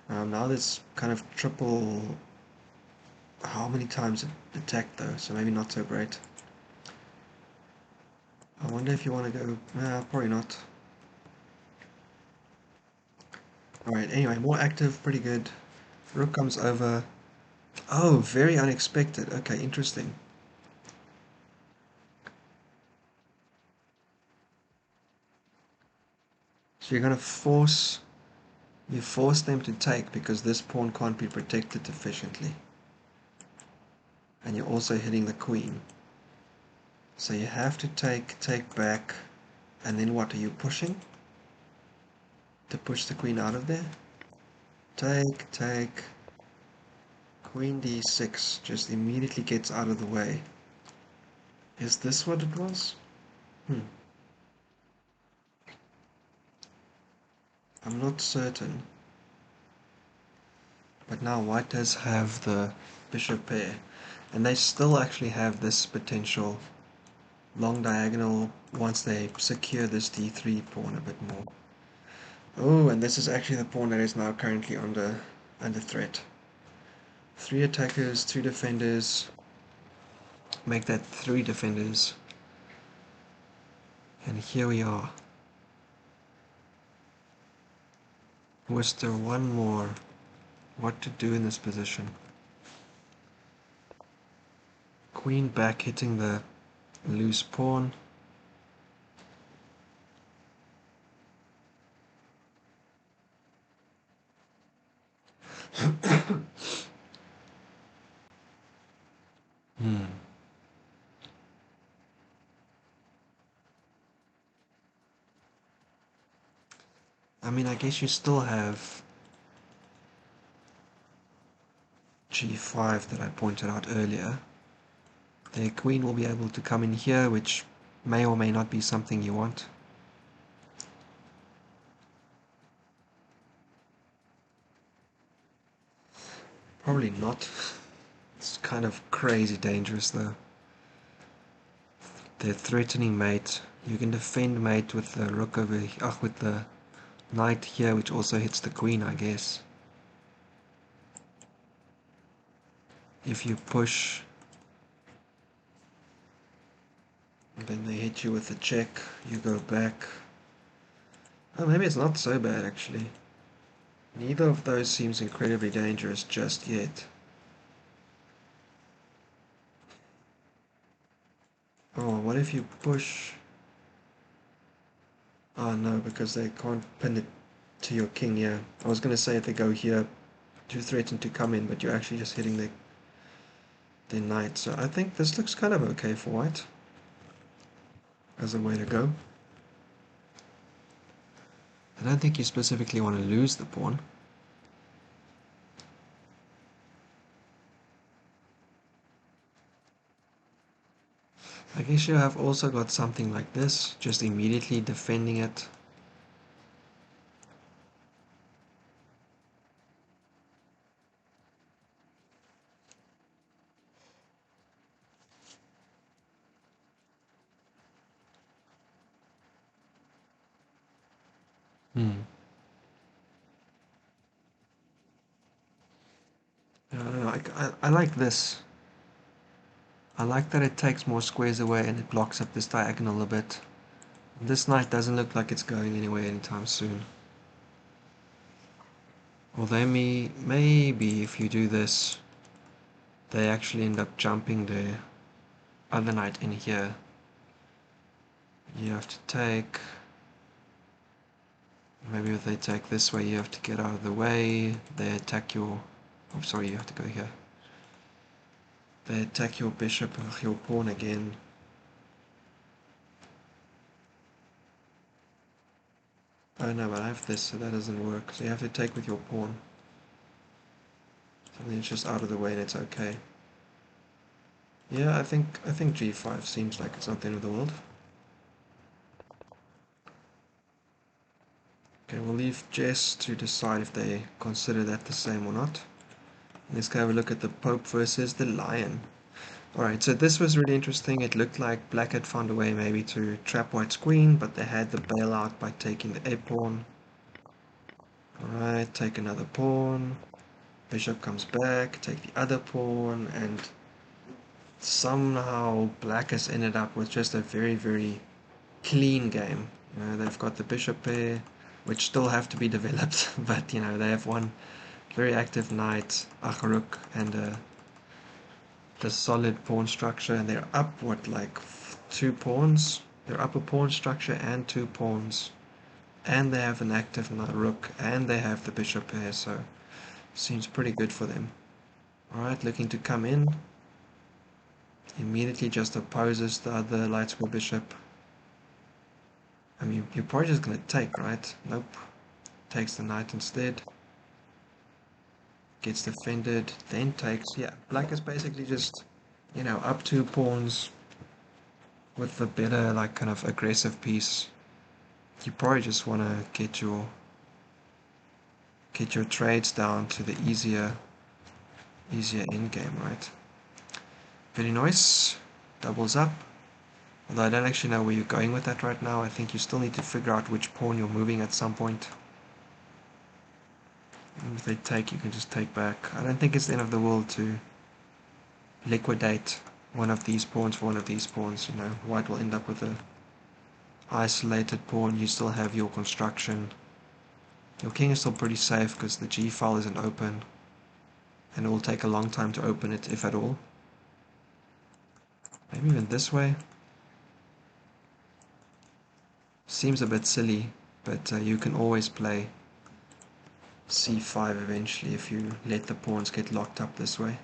Now this kind of triple. How many times it attacked though, so maybe not so great. I wonder if you want to go. Probably not. Alright, anyway, more active, pretty good. Rook comes over. Oh, very unexpected. Okay, interesting. So you're gonna force. You force them to take because this pawn can't be protected efficiently. And you're also hitting the queen. So you have to take back, and then what are you pushing? To push the queen out of there? Take. Queen d6 just immediately gets out of the way. Is this what it was? I'm not certain. But now white does have the bishop pair. And they still actually have this potential long diagonal once they secure this d3 pawn a bit more. Oh, and this is actually the pawn that is now currently under threat. 3 attackers, 2 defenders. Make that 3 defenders. And here we are. Was there one more? What to do in this position? Queen back hitting the loose pawn. I mean, I guess you still have g5 that I pointed out earlier. The queen will be able to come in here, which may or may not be something you want. Probably not. It's kind of crazy dangerous though. They're threatening mate. You can defend mate with the rook over here, with the knight here, which also hits the queen, I guess. If you push, then they hit you with the check, you go back. Oh, maybe it's not so bad actually. Neither of those seems incredibly dangerous just yet. Oh, what if you push? Oh no, because they can't pin it to your king, yeah. I was going to say if they go here, you threaten to come in, but you're actually just hitting the knight. So I think this looks kind of okay for white as a way to go. I don't think you specifically want to lose the pawn. I guess you have also got something like this, just immediately defending it. I don't know, I like this. I like that it takes more squares away and it blocks up this diagonal a bit. This knight doesn't look like it's going anywhere anytime soon. Although maybe if you do this, they actually end up jumping the other knight in here. You have to take... Maybe if they take this way, you have to get out of the way. They attack your... I'm sorry, you have to go here. They attack your bishop and your pawn again. Oh no, but I have this, so that doesn't work. So you have to take with your pawn. So then it's just out of the way and it's okay. Yeah, I think g5 seems like it's not the end of the world. Okay, we'll leave Jess to decide if they consider that the same or not. Let's go have a look at the Pope versus the Lion. Alright, so this was really interesting. It looked like black had found a way maybe to trap white's queen, but they had the bailout by taking the a-pawn. Alright, take another pawn. Bishop comes back, take the other pawn, and somehow black has ended up with just a very, very clean game. You know, they've got the bishop pair, which still have to be developed, but you know, they have one very active knight, rook, and the solid pawn structure, and they're up, what, like 2 pawns? They're up a pawn structure and 2 pawns, and they have an active rook, and they have the bishop pair, so seems pretty good for them. Alright, looking to come in. Immediately just opposes the other light square bishop. I mean, you're probably just going to take, right? Nope. Takes the knight instead. Gets defended, then takes. Yeah, black is basically just, you know, up 2 pawns with the better, like, kind of aggressive piece. You probably just want to get your trades down to the easier end game, right? Very nice. Doubles up. Although I don't actually know where you're going with that right now. I think you still need to figure out which pawn you're moving at some point. And if they take, you can just take back. I don't think it's the end of the world to liquidate one of these pawns for one of these pawns. You know, white will end up with a isolated pawn. You still have your construction. Your king is still pretty safe because the G file isn't open, and it will take a long time to open it, if at all. Maybe even this way. Seems a bit silly, but you can always play c5 eventually if you let the pawns get locked up this way.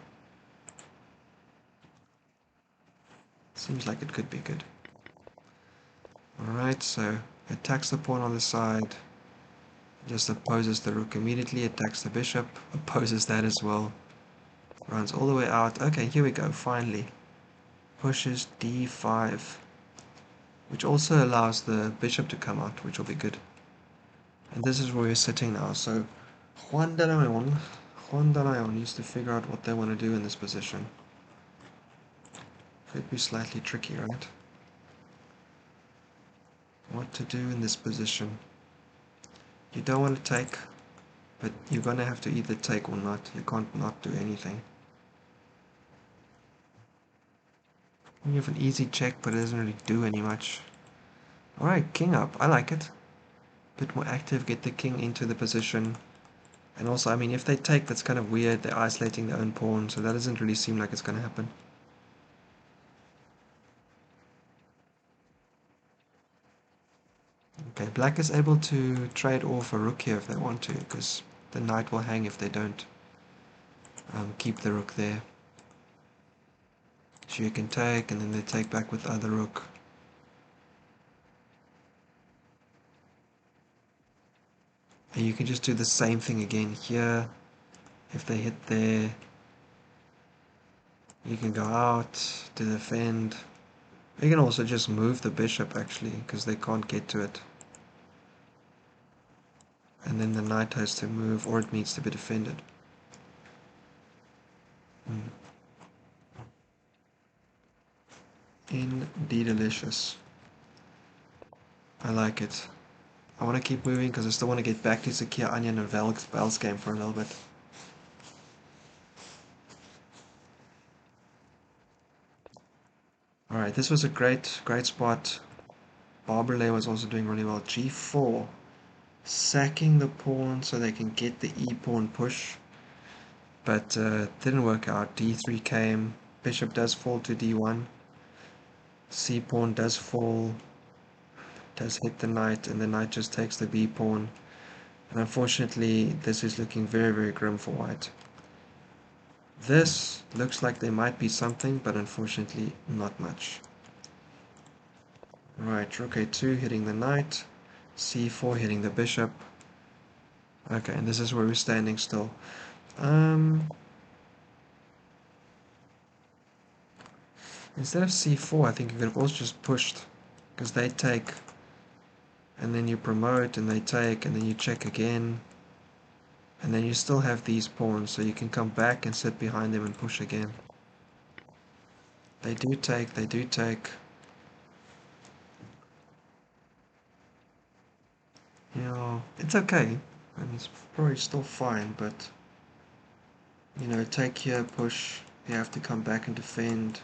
Seems like it could be good. Alright, so attacks the pawn on the side, just opposes the rook immediately, attacks the bishop, opposes that as well, runs all the way out. Okay, here we go, finally. Pushes d5, which also allows the bishop to come out, which will be good. And this is where we're sitting now, so Juandeleon needs to figure out what they want to do in this position. Could be slightly tricky, right? What to do in this position. You don't want to take, but you're going to have to either take or not. You can't not do anything. You have an easy check, but it doesn't really do any much. Alright, king up. I like it. Bit more active, get the king into the position. And also, I mean, if they take, that's kind of weird. They're isolating their own pawn, so that doesn't really seem like it's going to happen. Okay, black is able to trade off a rook here if they want to, because the knight will hang if they don't keep the rook there. So you can take, and then they take back with the other rook. And you can just do the same thing again here. If they hit there, you can go out to defend. You can also just move the bishop actually, because they can't get to it. And then the knight has to move, or it needs to be defended. Indeed delicious. I like it. I want to keep moving because I still want to get back to secureonion and Val's game for a little bit. Alright, this was a great spot. Baberle was also doing really well. G4. Sacking the pawn so they can get the e-pawn push. But didn't work out. D3 came. Bishop does fall to D1. C-pawn does fall. Does hit the knight, and the knight just takes the b-pawn. And unfortunately, this is looking very, very grim for white. This looks like there might be something, but unfortunately not much. Right, rook a2 hitting the knight. c4 hitting the bishop. Okay, and this is where we're standing still. Instead of c4, I think you could have also just pushed, because they take, and then you promote, and they take, and then you check again, and then you still have these pawns, so you can come back and sit behind them and push again. They do take, they do take. You know, it's okay. I mean, it's probably still fine, but, you know, take here, push, you have to come back and defend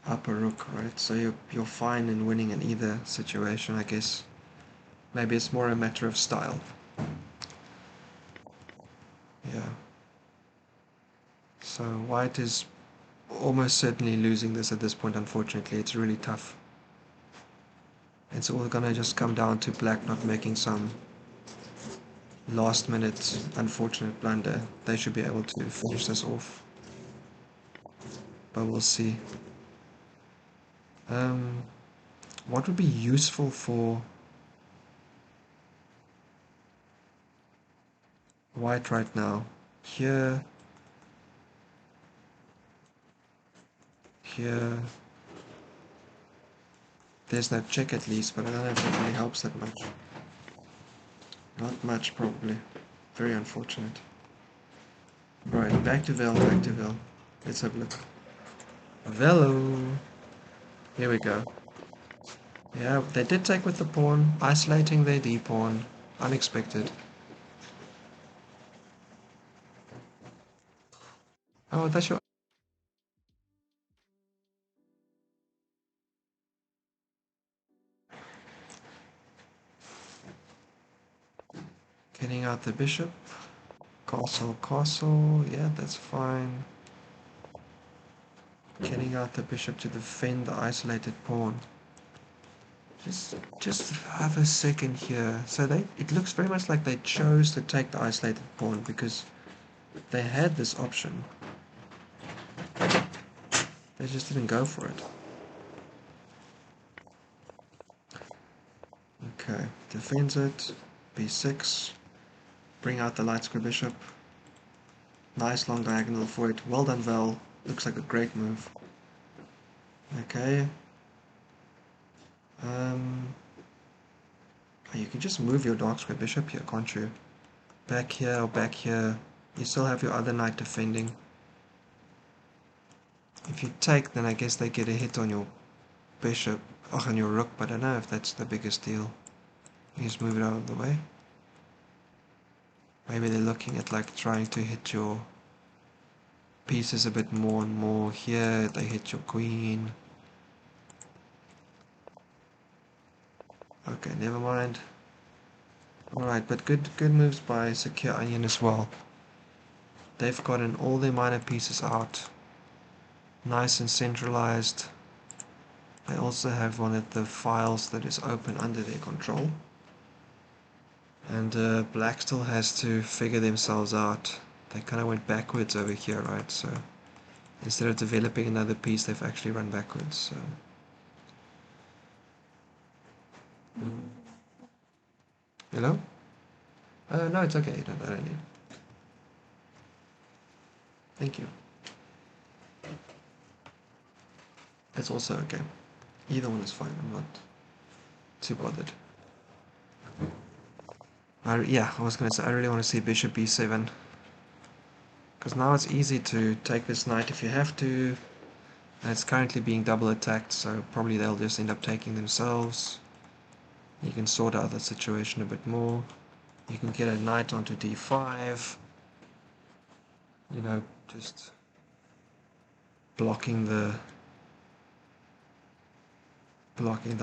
up a rook, right? So you're fine in winning in either situation, I guess. Maybe it's more a matter of style. Yeah. So white is almost certainly losing this at this point, unfortunately. It's really tough. It's all gonna just come down to black not making some last minute unfortunate blunder. They should be able to finish this off. But we'll see. What would be useful for white right now? Here, here. There's no check at least, but I don't know if that really helps that much. Not much, probably. Very unfortunate. Right, back to Vel, back to Vel. Let's have a look. Velo! Here we go. Yeah, they did take with the pawn, isolating their d-pawn. Unexpected. Oh, that's your... Getting out the bishop. Castle, castle. Yeah, that's fine. Getting out the bishop to defend the isolated pawn. Just have a second here. So it looks very much like they chose to take the isolated pawn because they had this option. They just didn't go for it. Okay, defends it. b6. Bring out the light square bishop. Nice long diagonal for it. Well done, Val. Looks like a great move. Okay. You can just move your dark square bishop here, can't you? Back here or back here. You still have your other knight defending. If you take, then I guess they get a hit on your bishop, on your rook, but I don't know if that's the biggest deal. You just move it out of the way. Maybe they're looking at like trying to hit your pieces a bit more and more. Here they hit your queen. Okay, never mind. Alright, but good moves by secureonion as well. They've gotten all their minor pieces out. Nice and centralized. They also have one of the files that is open under their control. And black still has to figure themselves out. They kind of went backwards over here, right? So instead of developing another piece, they've actually run backwards. So. Hello? No, it's okay. I don't need. Thank you. It's also okay. Either one is fine. I'm not too bothered. Yeah, I was going to say, I really want to see bishop b7. Because now it's easy to take this knight if you have to. And it's currently being double attacked, so probably they'll just end up taking themselves. You can sort out the situation a bit more. You can get a knight onto d5. You know, just blocking the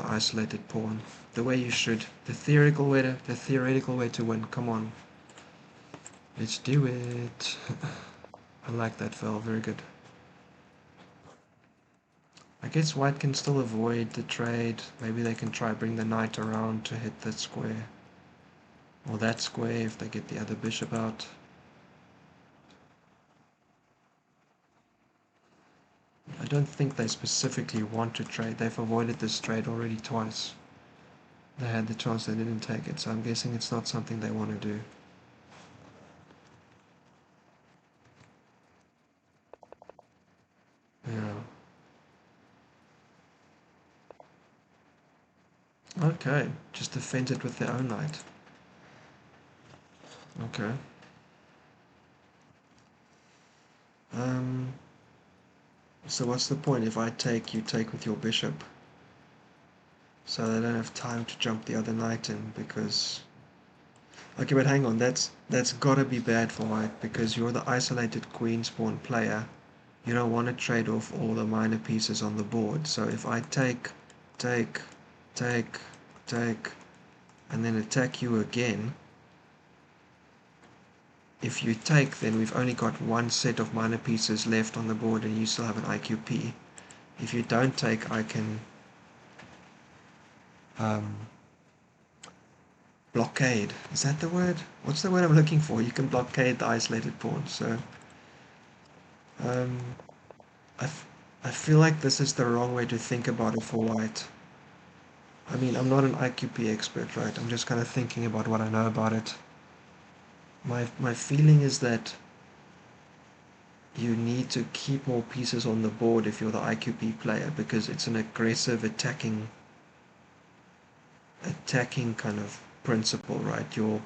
isolated pawn the way you should. The theoretical way to win. Come on, let's do it. I like that, Val. Very good. I guess white can still avoid the trade. Maybe they can try bring the knight around to hit that square, or that square if they get the other bishop out. I don't think they specifically want to trade. They've avoided this trade already twice. They had the chance, they didn't take it, so I'm guessing it's not something they want to do. Yeah. Okay, just defend it with their own knight. Okay. So what's the point? If I take, you take with your bishop. So they don't have time to jump the other knight in because... Okay, but hang on, that's gotta be bad for white because you're the isolated queen spawn player. You don't want to trade off all the minor pieces on the board. So if I take, take, take, and then attack you again, if you take, then we've only got one set of minor pieces left on the board and you still have an IQP. If you don't take, I can blockade. Is that the word? What's the word I'm looking for? You can blockade the isolated pawn. So I, I feel like this is the wrong way to think about it for white. I mean, I'm not an IQP expert, right? I'm just kind of thinking about what I know about it. My feeling is that you need to keep more pieces on the board if you're the IQP player because it's an aggressive attacking kind of principle, right? You're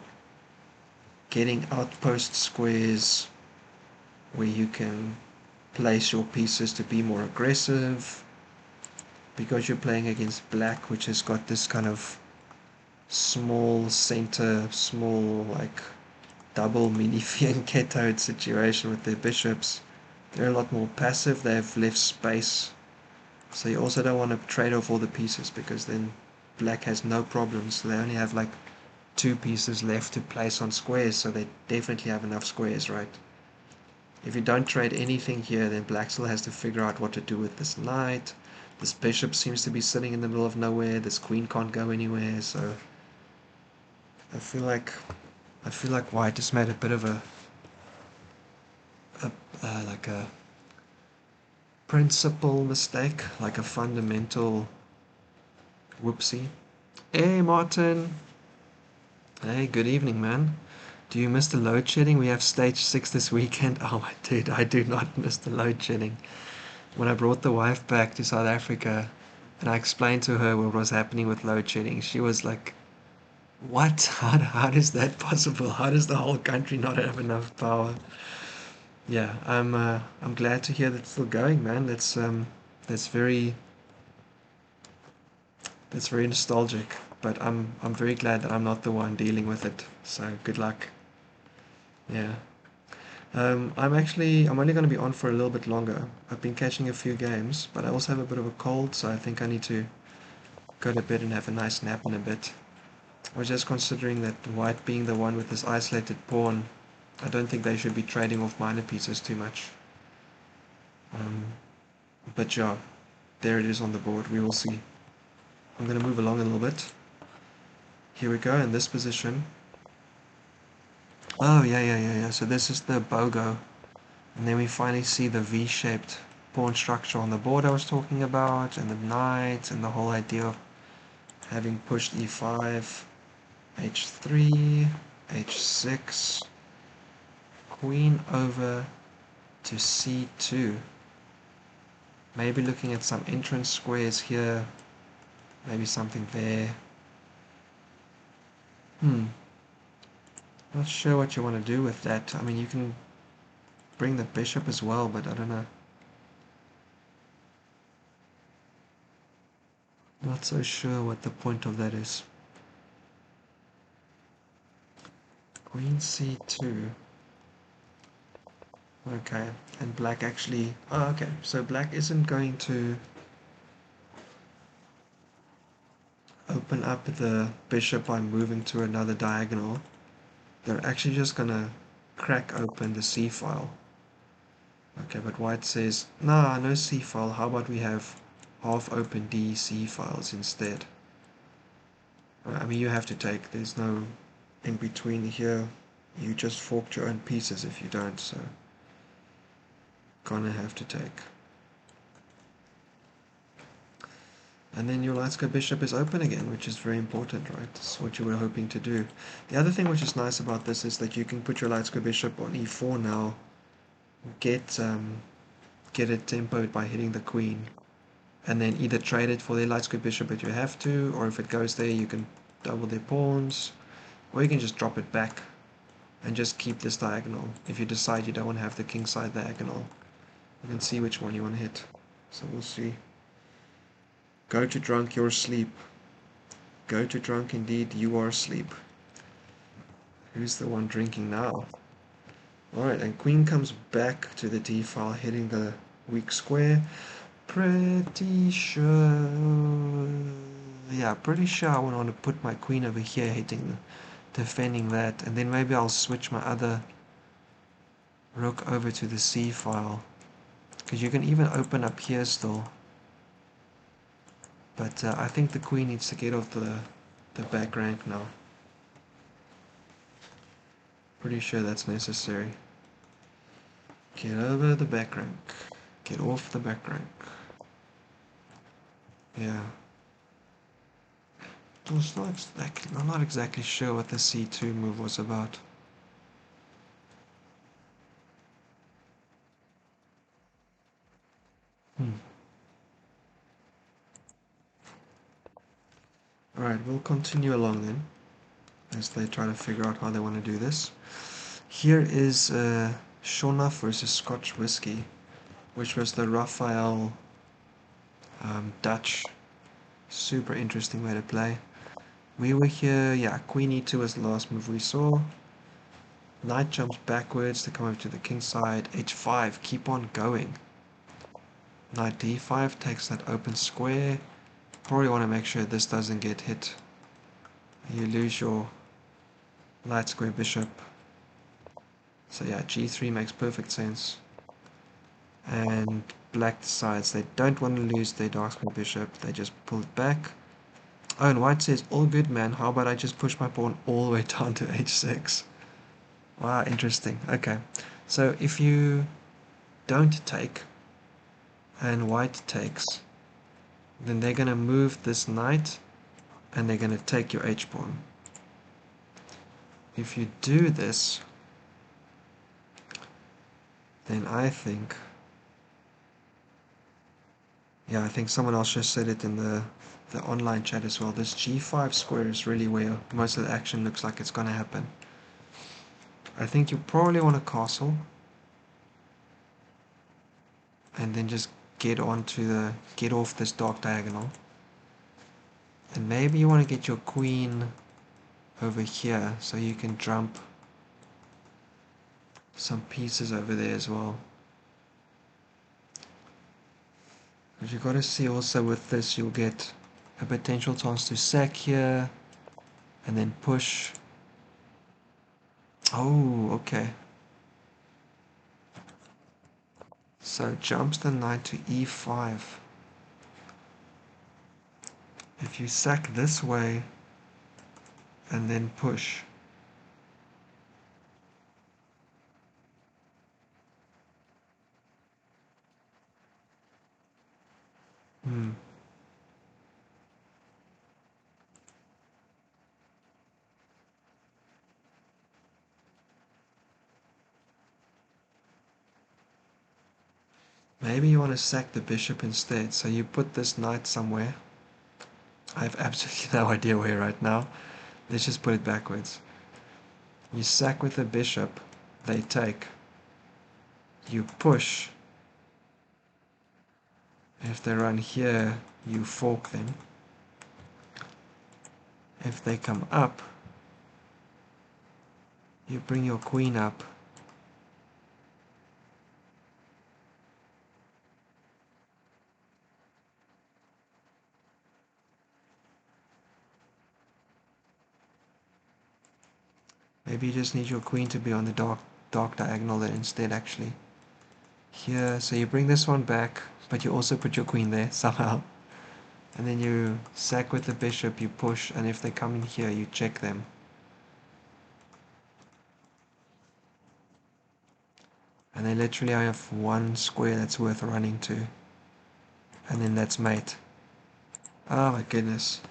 getting outpost squares where you can place your pieces to be more aggressive because you're playing against black, which has got this kind of small center, small like double mini fianchettoed situation with their bishops. They're a lot more passive, they have less space. So you also don't want to trade off all the pieces because then black has no problems. So they only have like 2 pieces left to place on squares, so they definitely have enough squares, right? If you don't trade anything here, then black still has to figure out what to do with this knight. This bishop seems to be sitting in the middle of nowhere. This queen can't go anywhere, so I feel like white has made a bit of a like a principal mistake, like a fundamental whoopsie. Hey Martin. Hey, good evening, man. Do you miss the load shedding? We have stage 6 this weekend. Oh my dude, I do not miss the load shedding. When I brought the wife back to South Africa and I explained to her what was happening with load shedding, she was like, what? How is that possible? How does the whole country not have enough power? Yeah, I'm glad to hear that it's still going, man. That's very nostalgic. But I'm very glad that I'm not the one dealing with it. So good luck. Yeah. I'm only going to be on for a little bit longer. I've been catching a few games, but I also have a bit of a cold, so I think I need to go to bed and have a nice nap in a bit. I was just considering that white being the one with this isolated pawn, I don't think they should be trading off minor pieces too much. But yeah, there it is on the board. We will see. I'm going to move along a little bit. Here we go in this position. Oh, yeah. So this is the BOGO. And then we finally see the V-shaped pawn structure on the board I was talking about, and the knight, and the whole idea of having pushed e5, h3, h6, queen over to c2. Maybe looking at some entrance squares here, maybe something there. Not sure what you want to do with that. I mean, you can bring the bishop as well, but I don't know. Not so sure what the point of that is. Queen c2. Okay, and black actually... Oh, okay, so black isn't going to open up the bishop by moving to another diagonal. They're actually just going to crack open the c-file. Okay, but white says, nah, no c-file. How about we have half open D c-files instead? I mean, you have to take. There's no in between here. You just forked your own pieces if you don't, so gonna have to take. And then your light square bishop is open again, which is very important, right? That's what you were hoping to do. The other thing which is nice about this is that you can put your light square bishop on e4 now, get it tempoed by hitting the queen, and then either trade it for the light square bishop if you have to, or if it goes there you can double their pawns, or you can just drop it back and just keep this diagonal. If you decide you don't want to have the king side diagonal, you can see which one you want to hit. So we'll see. Go to drunk, you're asleep. Go to drunk, indeed, you are asleep. Who's the one drinking now? Alright, and queen comes back to the d file, hitting the weak square. Pretty sure... Yeah, pretty sure I want to put my queen over here, defending that. And then maybe I'll switch my other rook over to the c file. Because you can even open up here still. But I think the queen needs to get off the back rank now. Pretty sure that's necessary. Get over the back rank. Get off the back rank. Yeah. I'm not exactly sure what the c2 move was about. Alright, we'll continue along then, as they try to figure out how they want to do this. Here is oOoSHONUFFoOo versus ScotchWhisky, which was the Rafael Dutch. Super interesting way to play. We were here, yeah, queen e2 was the last move we saw. Knight jumps backwards to come over to the king side. h5, keep on going. Knight d5 takes that open square. Probably want to make sure this doesn't get hit. You lose your light square bishop. So yeah, g3 makes perfect sense. And black decides they don't want to lose their dark square bishop. They just pull it back. Oh, and white says, all good, man. How about I just push my pawn all the way down to h6? Wow, interesting. Okay, so if you don't take and white takes, then they're going to move this knight and they're going to take your h-pawn. If you do this, then I think, yeah, I think someone else just said it in the online chat as well. This g5 square is really where most of the action looks like it's going to happen. I think you probably want to castle and then just get off this dark diagonal. And maybe you want to get your queen over here so you can jump some pieces over there as well. But you've got to see also with this you'll get a potential chance to sack here and then push. Oh, okay. So jumps the knight to e5. If you sack this way and then push, maybe you want to sack the bishop instead. So you put this knight somewhere. I have absolutely no idea where right now. Let's just put it backwards. You sack with the bishop, they take. You push. If they run here, you fork them. If they come up, you bring your queen up. Maybe you just need your queen to be on the dark diagonal there instead, actually. Here, so you bring this one back, but you also put your queen there somehow. And then you sack with the bishop, you push, and if they come in here, you check them. And they literally have one square that's worth running to. And then that's mate. Oh my goodness.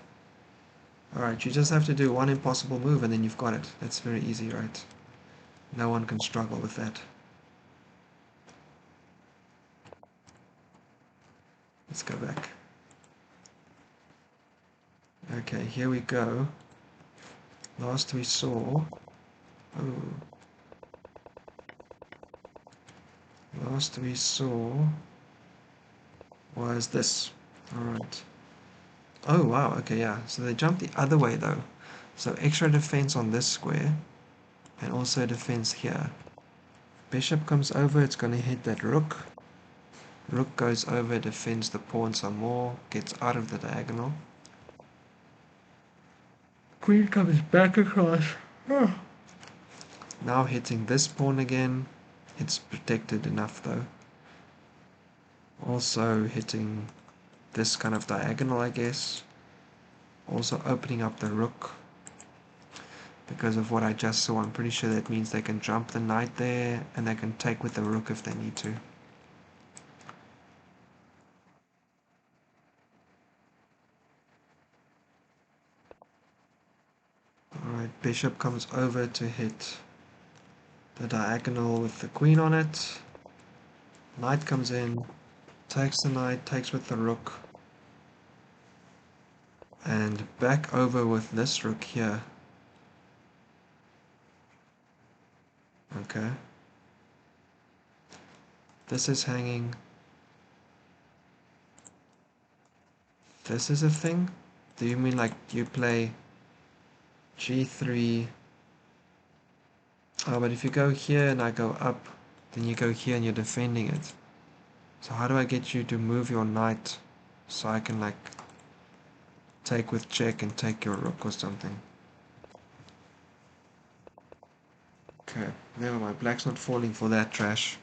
Alright, you just have to do one impossible move and then you've got it. That's very easy, right? No one can struggle with that. Let's go back. Okay, here we go. Last we saw... Oh. Last we saw... was this. Alright. Oh wow, okay, yeah. So they jumped the other way though. So extra defense on this square. And also defense here. Bishop comes over, it's going to hit that rook. Rook goes over, defends the pawn some more, gets out of the diagonal. Queen comes back across. Oh. Now hitting this pawn again. It's protected enough though. Also hitting this kind of diagonal, I guess. Also opening up the rook. Because of what I just saw, I'm pretty sure that means they can jump the knight there and they can take with the rook if they need to. Alright, bishop comes over to hit the diagonal with the queen on it. Knight comes in, takes the knight, takes with the rook. And back over with this rook here. Okay. This is hanging. This is a thing? Do you mean like you play g3? Oh, but if you go here and I go up, then you go here and you're defending it. So how do I get you to move your knight so I can like take with check and take your rook or something? Okay, never mind. Black's not falling for that trash.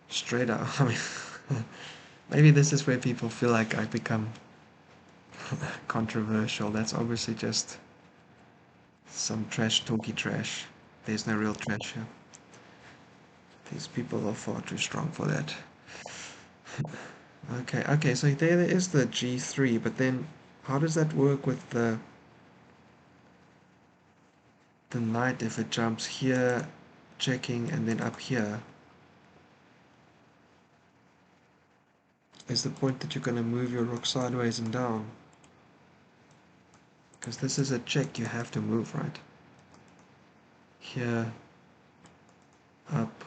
Straight up. I mean, maybe this is where people feel like I become controversial. That's obviously just some trash talky trash. There's no real trash here. These people are far too strong for that. Okay, so there is the G3, but then how does that work with the knight if it jumps here, checking, and then up here? Is the point that you're going to move your rook sideways and down? Because this is a check, you have to move, right? Here, up.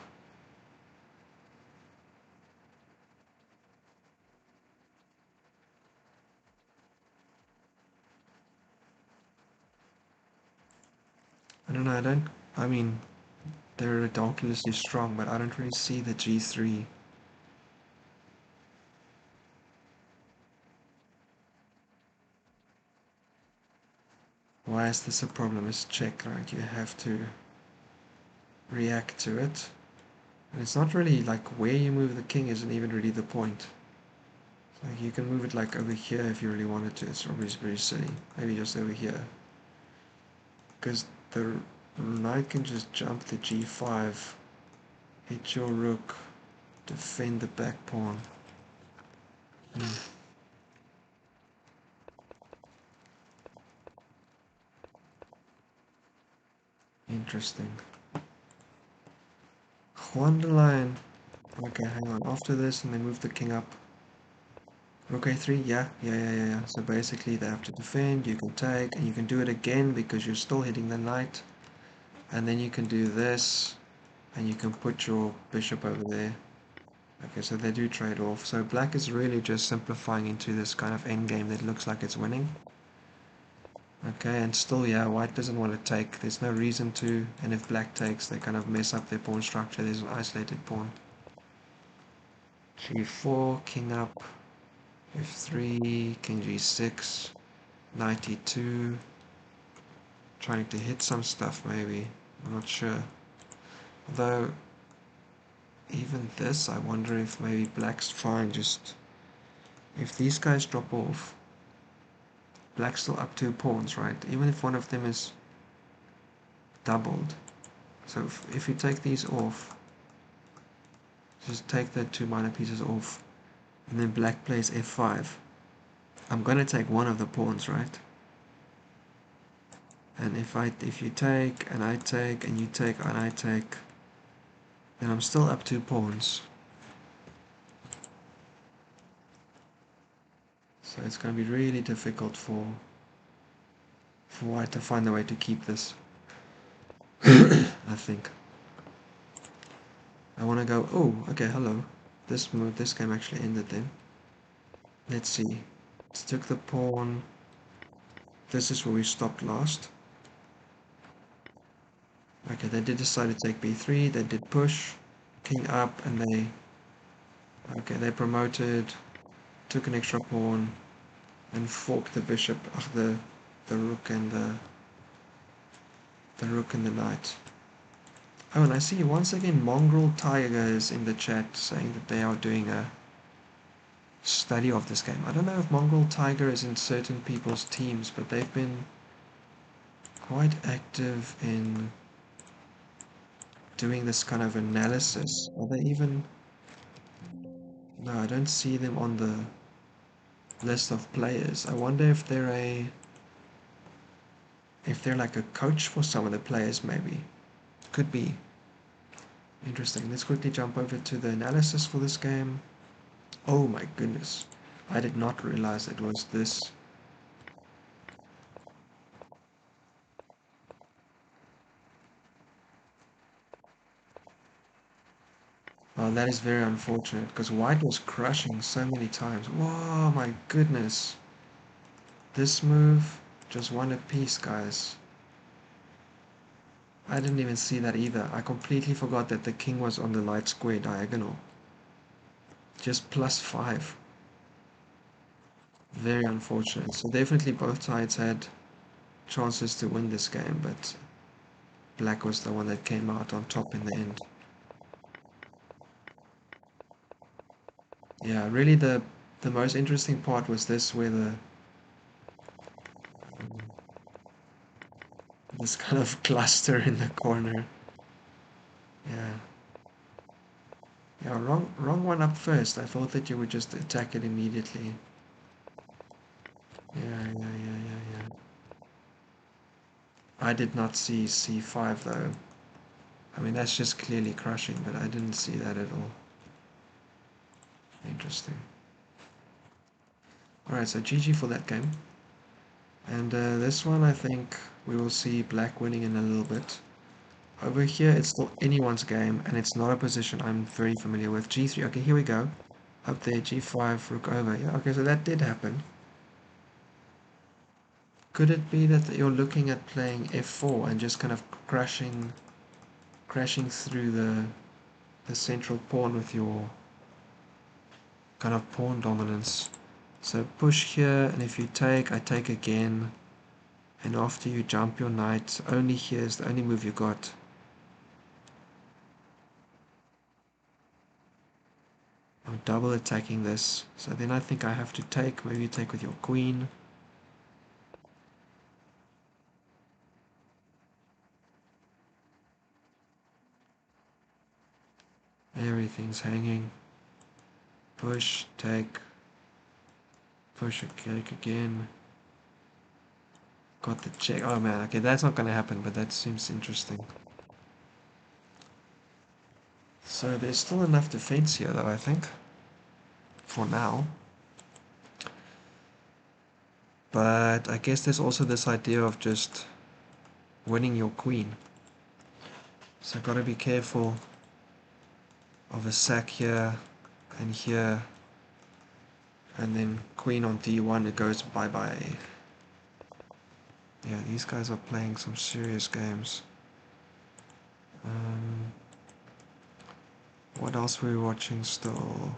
I don't know, I mean, they're ridiculously strong, but I don't really see the G3. Why is this a problem? It's check, right? You have to react to it. And it's not really like where you move the king isn't even really the point. Like you can move it like over here if you really wanted to. It's obviously very silly. Maybe just over here. Because the knight can just jump the g5, hit your rook, defend the back pawn. Interesting. Juandeleon. Okay, hang on. After this, and then move the king up. Rook a3, yeah. So basically they have to defend, you can take, and you can do it again because you're still hitting the knight. And then you can do this, and you can put your bishop over there. Okay, so they do trade off. So black is really just simplifying into this kind of endgame that looks like it's winning. Okay, and still, yeah, white doesn't want to take. There's no reason to, and if black takes, they kind of mess up their pawn structure. There's an isolated pawn. g4, king up, f3, king g6, knight e2. Trying to hit some stuff, maybe. I'm not sure. Although, even this, I wonder if maybe black's fine. Just if these guys drop off, black's still up 2 pawns, right? Even if one of them is doubled. So if you take these off, just take the 2 minor pieces off, and then black plays f5. I'm gonna take one of the pawns, right? And if you take, and I take, and you take, and I take, then I'm still up 2 pawns. So it's gonna be really difficult for white to find a way to keep this. I think. I wanna go, oh, okay, hello. This game actually ended then. Let's see. Let's took the pawn. This is where we stopped last. Okay, they did decide to take b3, they did push, king up, and they promoted, took an extra pawn, and forked the bishop, the rook and the rook and the knight. Oh, and I see once again Mongrel Tigers in the chat saying that they are doing a study of this game. I don't know if Mongrel Tiger is in certain people's teams, but they've been quite active in doing this kind of analysis. Are they even... No, I don't see them on the list of players. I wonder if they're like a coach for some of the players, maybe. Could be. Interesting. Let's quickly jump over to the analysis for this game. Oh my goodness. I did not realize it was this. Well, that is very unfortunate, because white was crushing so many times. Whoa, my goodness. This move just won a piece, guys. I didn't even see that either. I completely forgot that the king was on the light square diagonal. Just +5. Very unfortunate. So definitely both sides had chances to win this game, but black was the one that came out on top in the end. Yeah, really the most interesting part was this, where this kind of cluster in the corner. Yeah. Yeah, wrong one up first. I thought that you would just attack it immediately. Yeah. I did not see c5 though. I mean, that's just clearly crushing, but I didn't see that at all. Interesting. Alright, so GG for that game. And this one, I think we will see black winning in a little bit. Over here, it's still anyone's game, and it's not a position I'm very familiar with. G3, okay, here we go. Up there, G5, rook over. Yeah, okay, so that did happen. Could it be that you're looking at playing f4 and just kind of crashing through the central pawn with your kind of pawn dominance? So push here, and if you take, I take again. And after you jump your knight, only here is the only move you got. I'm double attacking this. So then I think I have to take, maybe take with your queen. Everything's hanging. Push, take. Push, take again. Got the check. Oh man, okay, that's not going to happen, but that seems interesting. So there's still enough defense here though, I think. For now. But I guess there's also this idea of just winning your queen. So gotta be careful of a sack here and here. And then queen on d1, it goes bye-bye. Yeah, these guys are playing some serious games. What else were we watching still?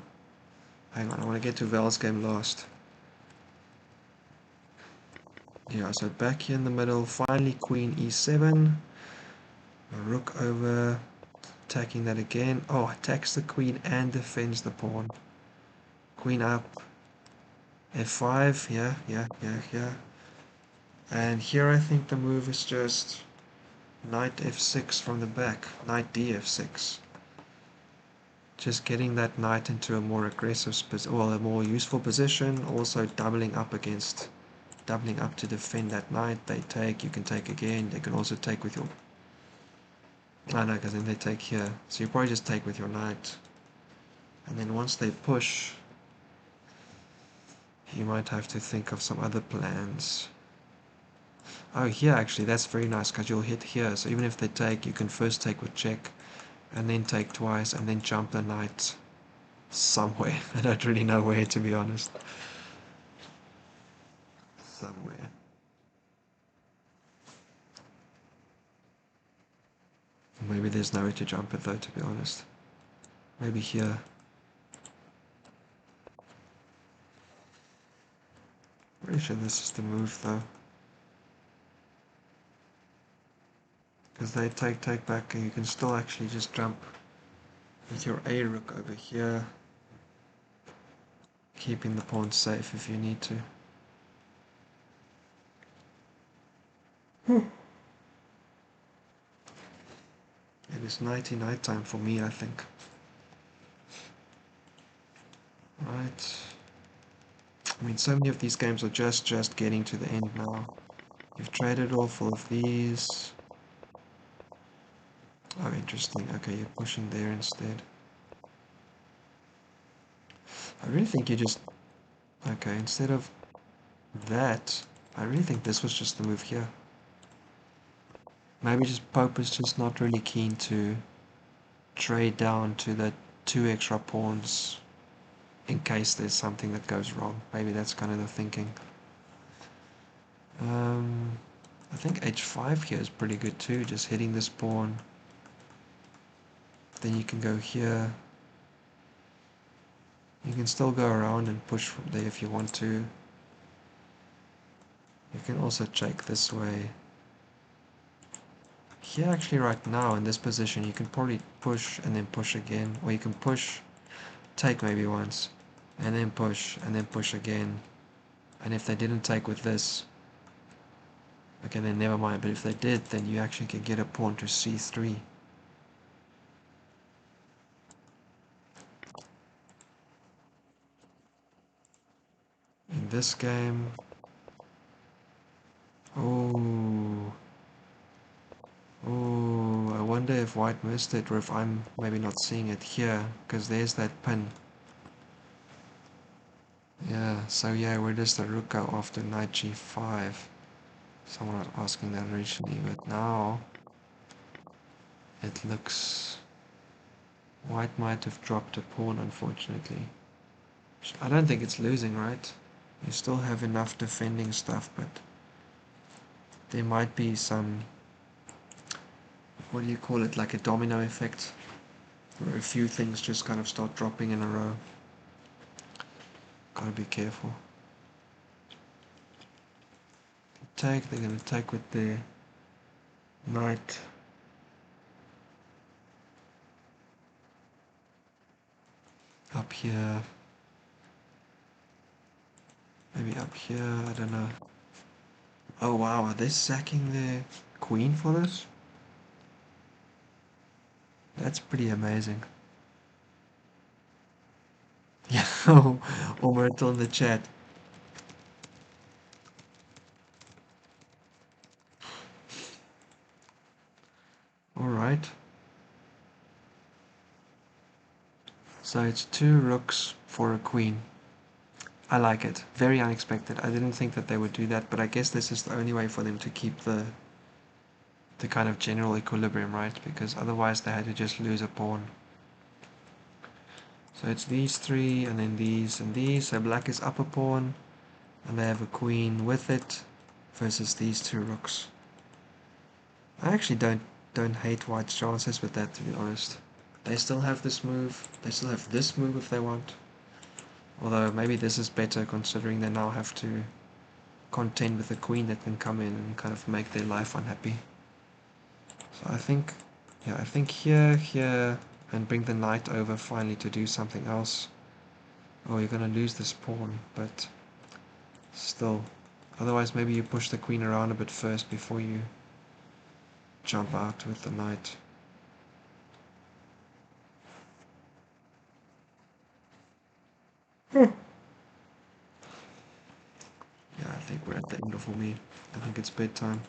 Hang on, I want to get to Val's game last. Yeah, so back here in the middle, finally queen e7. Rook over, attacking that again. Oh, attacks the queen and defends the pawn. Queen up, f5, yeah. And here I think the move is just knight f6 from the back, knight df6. just getting that knight into a more aggressive, well, a more useful position, also doubling up to defend that knight. They take, you can take again, they can also take with your, oh no, because then they take here, so you probably just take with your knight, and then once they push, you might have to think of some other plans. Oh, here actually, that's very nice, because you'll hit here, so even if they take, you can first take with check, and then take twice, and then jump the knight somewhere. I don't really know where, to be honest. Somewhere. Maybe there's nowhere to jump it though, to be honest. Maybe here. Pretty sure this is the move though. Because they take back, and you can still actually just jump with your A rook over here, keeping the pawn safe if you need to. It is nighty-night time for me, I think. Right. I mean, so many of these games are just getting to the end now. You've traded off all of these. Oh, interesting. Okay, you're pushing there instead. I really think you just... Okay, instead of that, I really think this was just the move here. Maybe just Pope is just not really keen to trade down to the 2 extra pawns in case there's something that goes wrong. Maybe that's kind of the thinking. I think h5 here is pretty good too, just hitting this pawn. Then you can go here. You can still go around and push from there if you want to. You can also check this way. Here actually right now in this position you can probably push and then push again, or you can push, take maybe once, and then push again. And if they didn't take with this, okay, then never mind, but if they did, then you actually can get a pawn to c3. In this game, oh, I wonder if white missed it, or if I'm maybe not seeing it here, because there's that pin. Yeah, so yeah, where does the rook go after knight g5? Someone was asking that originally, but now it looks... White might have dropped a pawn, unfortunately. I don't think it's losing, right? You still have enough defending stuff, but there might be some... What do you call it? Like a domino effect, where a few things just kind of start dropping in a row. Gotta be careful. Take, they're gonna take with their knight. Up here. Maybe up here, I don't know. Oh wow, are they sacking their queen for this? That's pretty amazing. Yeah, Omert on the chat. Alright. So it's 2 rooks for a queen. I like it. Very unexpected. I didn't think that they would do that, but I guess this is the only way for them to keep the kind of general equilibrium, right? Because otherwise they had to just lose a pawn. So it's these 3, and then these and these. So black is up a pawn, and they have a queen with it, versus these 2 rooks. I actually don't hate white's chances with that, to be honest. They still have this move. They still have this move if they want. Although maybe this is better considering they now have to contend with a queen that can come in and kind of make their life unhappy. So I think, yeah, I think here, and bring the knight over finally to do something else. Oh, you're gonna lose this pawn, but still. Otherwise maybe you push the queen around a bit first before you jump out with the knight. wonderful me. I think it's bedtime.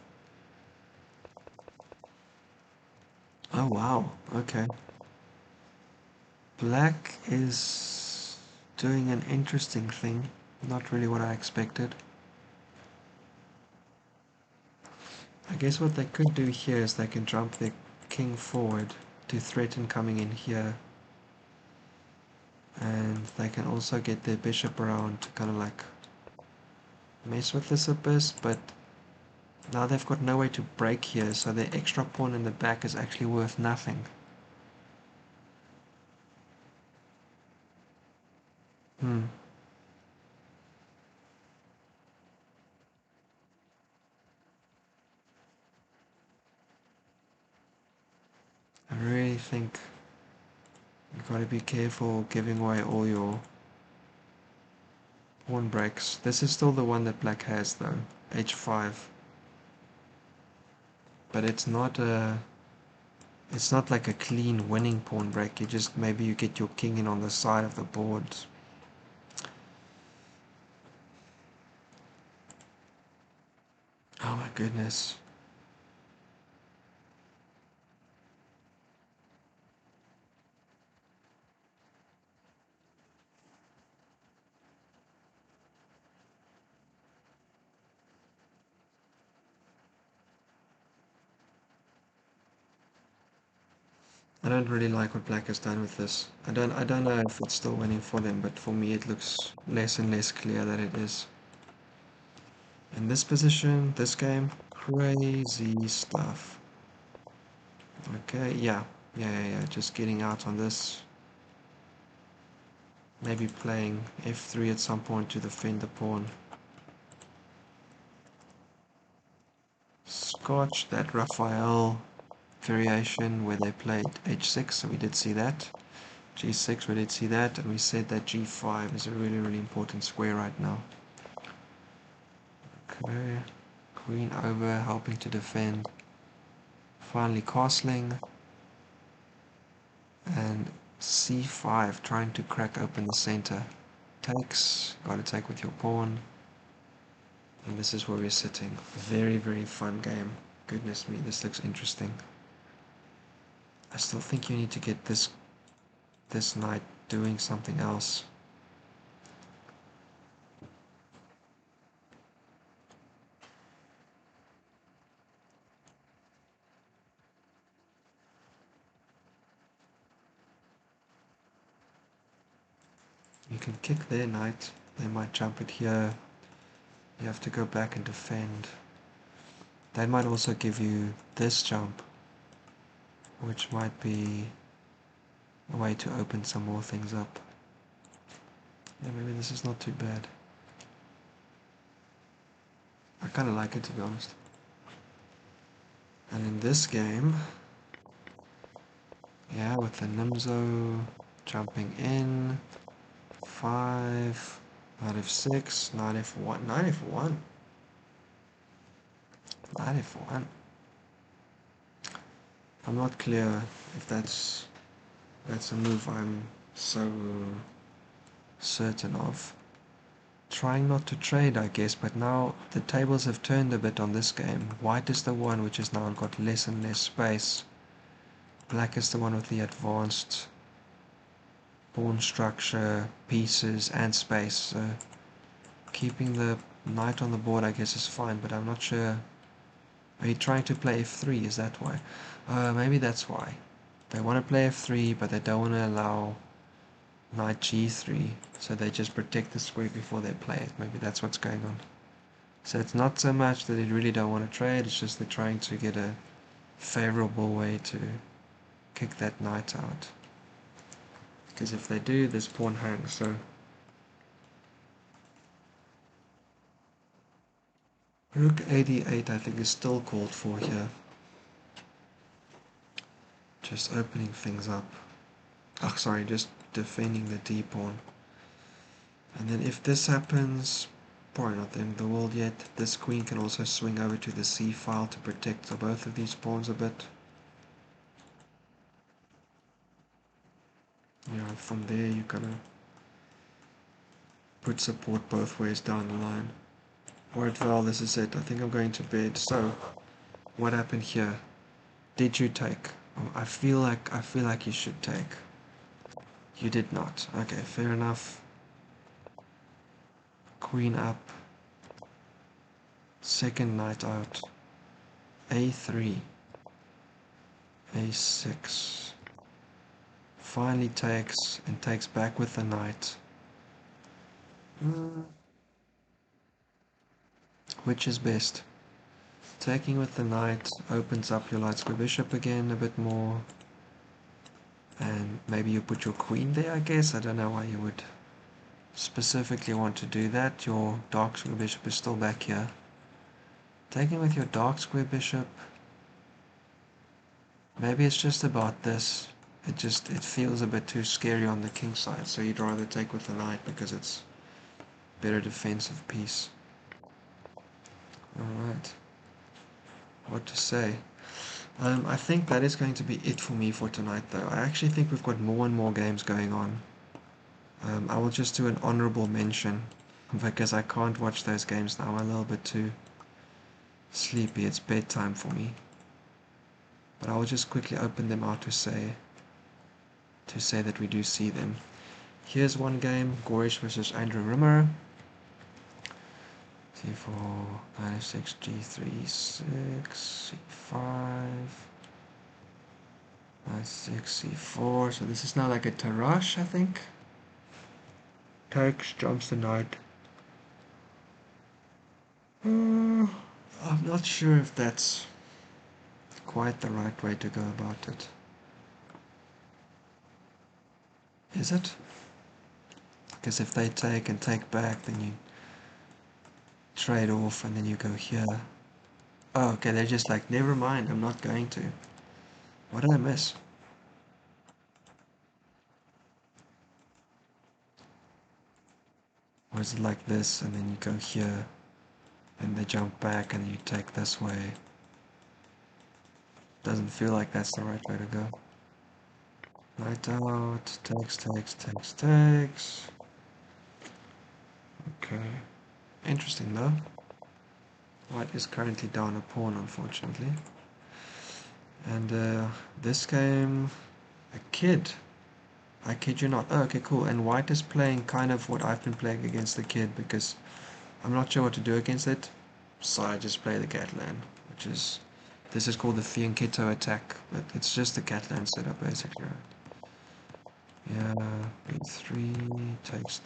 Oh wow, okay. Black is doing an interesting thing. Not really what I expected. I guess what they could do here is they can jump their king forward to threaten coming in here. And they can also get their bishop around to kind of like mess with this a bit, but now they've got no way to break here, so their extra pawn in the back is actually worth nothing. Hmm. I really think you gotta be careful giving away all your pawn breaks. This is still the one that black has though, h5. But it's not like a clean winning pawn break. You just, maybe you get your king in on the side of the board. Oh my goodness. I don't really like what black has done with this. I don't know if it's still winning for them, but for me it looks less and less clear that it is. In this position, this game, crazy stuff. Okay, yeah, just getting out on this. Maybe playing f3 at some point to defend the pawn. Scotch, that Raphael variation where they played h6, so we did see that. g6, we did see that, and we said that g5 is a really important square right now. Okay, queen over, helping to defend. Finally castling, and c5, trying to crack open the center. Takes, gotta take with your pawn. And this is where we're sitting. Very fun game. Goodness me, this looks interesting. I still think you need to get this knight doing something else. You can kick their knight. They might jump it here. You have to go back and defend. They might also give you this jump, which might be a way to open some more things up. Yeah, maybe this is not too bad. I kind of like it, to be honest. And in this game, yeah, with the Nimzo jumping in, 5, knight f6, knight f1, knight f1, knight f1. I'm not clear if that's a move I'm so certain of. Trying not to trade, I guess, but now the tables have turned a bit on this game. White is the one which has now got less and less space. Black is the one with the advanced pawn structure, pieces, and space. So keeping the knight on the board, I guess, is fine, but I'm not sure. Are you trying to play f3? Is that why? Maybe that's why. They want to play f3, but they don't want to allow knight g3, so they just protect the square before they play it. Maybe that's what's going on. So it's not so much that they really don't want to trade, it's just they're trying to get a favorable way to kick that knight out. Because if they do, this pawn hangs, so... Rook 88 I think is still called for here. Just opening things up. Oh, sorry, just defending the d-pawn. And then if this happens, probably not the end of the world yet. This queen can also swing over to the c file to protect both of these pawns a bit. Yeah, from there you gotta put support both ways down the line. Alright, Val, this is it. I think I'm going to bed. So, what happened here? Did you take? Oh, I feel like you should take. You did not. Okay, fair enough. Queen up. Second knight out. A3. A6. Finally takes, and takes back with the knight. Which is best? Taking with the knight opens up your light square bishop again a bit more. And maybe you put your queen there, I guess. I don't know why you would specifically want to do that. Your dark square bishop is still back here. Taking with your dark square bishop. Maybe it's just about this. It feels a bit too scary on the king side, so you'd rather take with the knight because it's better defensive piece. Alright. What to say? I think that is going to be it for me for tonight, though. I actually think we've got more and more games going on. I will just do an honourable mention because I can't watch those games now. I'm a little bit too sleepy. It's bedtime for me. But I will just quickly open them out to say that we do see them. Here's one game: Goirish versus andrewrimmer. C4, knight f6, g3, 6, c5, knight 6, c4. So this is now like a Tarrasch, I think. Takes, jumps the knight. I'm not sure if that's quite the right way to go about it. Is it? Because if they take and take back, then you trade off and then you go here. Oh, okay, they're just like, never mind, I'm not going to. What did I miss? Or is it like this and then you go here and they jump back and you take this way? Doesn't feel like that's the right way to go. Knight out, takes. Okay. Interesting though. White is currently down a pawn, unfortunately. And this game, a kid. I kid you not. Oh, okay, cool. And white is playing kind of what I've been playing against the kid because I'm not sure what to do against it. So I just play the Catalan, which is, this is called the Fianchetto attack, but it's just the Catalan setup basically, right? Yeah, b3, takes.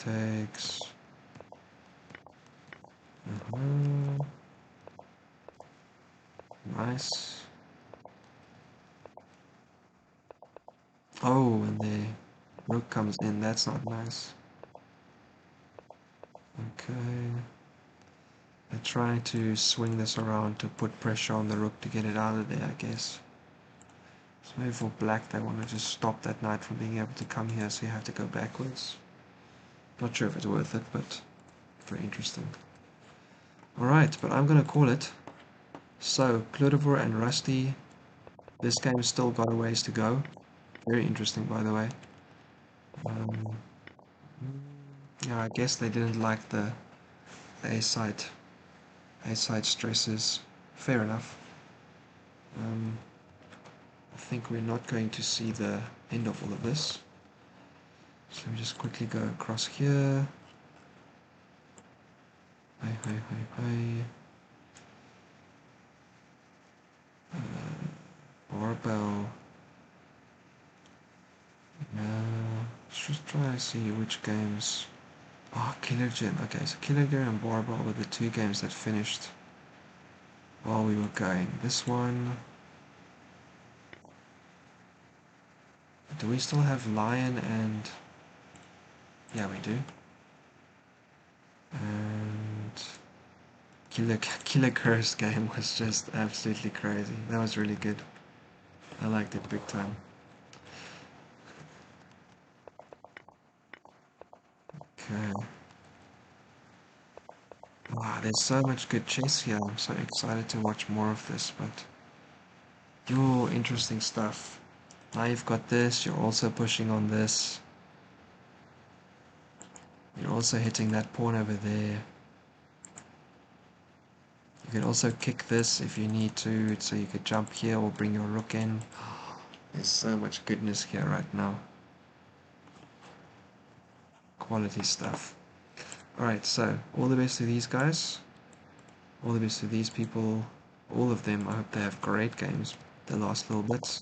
Nice. Oh, and the rook comes in, that's not nice. Okay. They're trying to swing this around to put pressure on the rook to get it out of there, I guess. So maybe for black they want to just stop that knight from being able to come here, so you have to go backwards. Not sure if it's worth it, but very interesting. Alright, but I'm gonna call it. So, Kluddiron and Rusty, this game's still got a ways to go. Very interesting, by the way. Yeah, I guess they didn't like the A-side stresses. Fair enough. I think we're not going to see the end of all of this. So let me just quickly go across here. Hi. Baberle. Let's just try to see which games. Oh, Kluddiron. Okay, so Kluddiron and Baberle were the two games that finished while we were going. This one. Do we still have Lion and... Yeah, we do. And... Killer Curse game was just absolutely crazy. That was really good. I liked it big time. Okay. Wow, there's so much good chess here. I'm so excited to watch more of this, but... Yo, interesting stuff. Now you've got this, you're also pushing on this. You're also hitting that pawn over there. You can also kick this if you need to, so you could jump here or bring your rook in. There's so much goodness here right now. Quality stuff. Alright, so all the best to these guys. All the best to these people. All of them. I hope they have great games. The last little bits.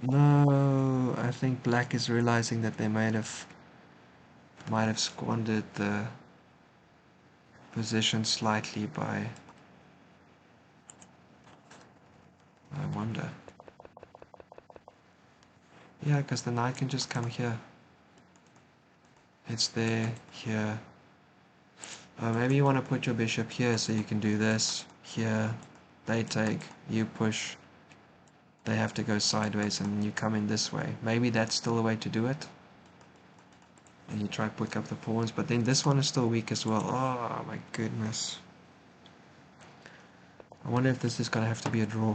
No, I think black is realizing that they might have squandered the position slightly by... I wonder. Yeah, because the knight can just come here. It's there, here. Maybe you want to put your bishop here so you can do this. Here, they take, you push. They have to go sideways and you come in this way. Maybe that's still a way to do it. And you try to pick up the pawns, but then this one is still weak as well. Oh my goodness. I wonder if this is going to have to be a draw.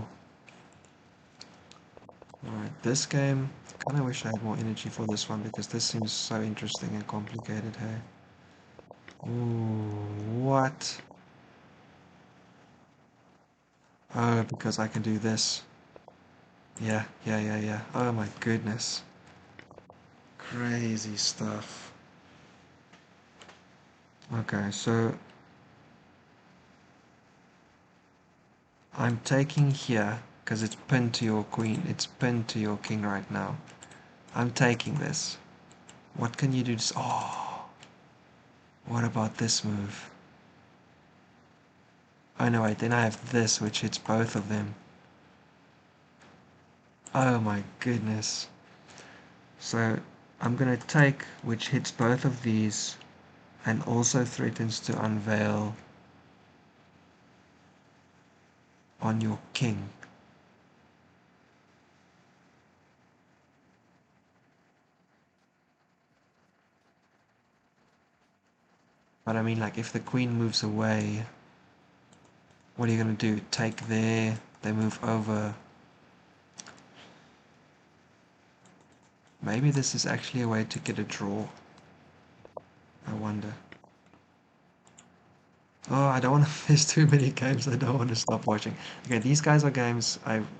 Alright, this game, I kind of wish I had more energy for this one because this seems so interesting and complicated, hey? Ooh, what? Oh, because I can do this. Yeah. Oh my goodness. Crazy stuff. Okay, so I'm taking here because it's pinned to your queen. It's pinned to your king right now. I'm taking this. What can you do? Oh, what about this move? Oh no, wait, then I have this which hits both of them. Oh my goodness. So I'm gonna take which hits both of these and also threatens to unveil on your king. But I mean, like, if the queen moves away, what are you going to do? Take there, they move over. Maybe this is actually a way to get a draw. I wonder. Oh, I don't want to... There's too many games, I don't want to stop watching. Okay, these guys are games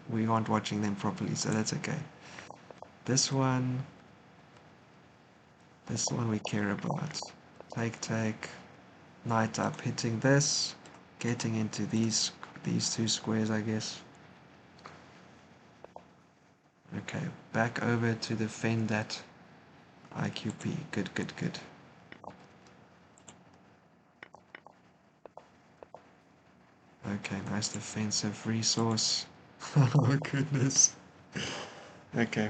we aren't watching them properly, so that's okay. This one we care about. Take, knight up, hitting this, getting into these two squares, I guess. Okay, back over to defend that IQP. Good. Okay, nice defensive resource. Oh goodness. Okay.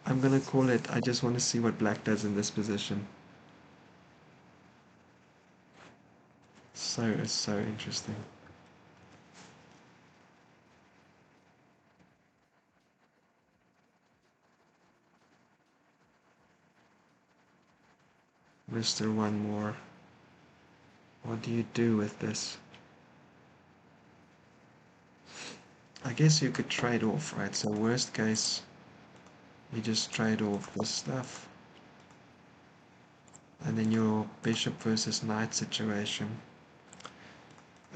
I'm gonna call it. I just want to see what black does in this position. It's so interesting. Mr. One More. What do you do with this? I guess you could trade off, right? So worst case, you just trade off this stuff. And then your bishop versus knight situation.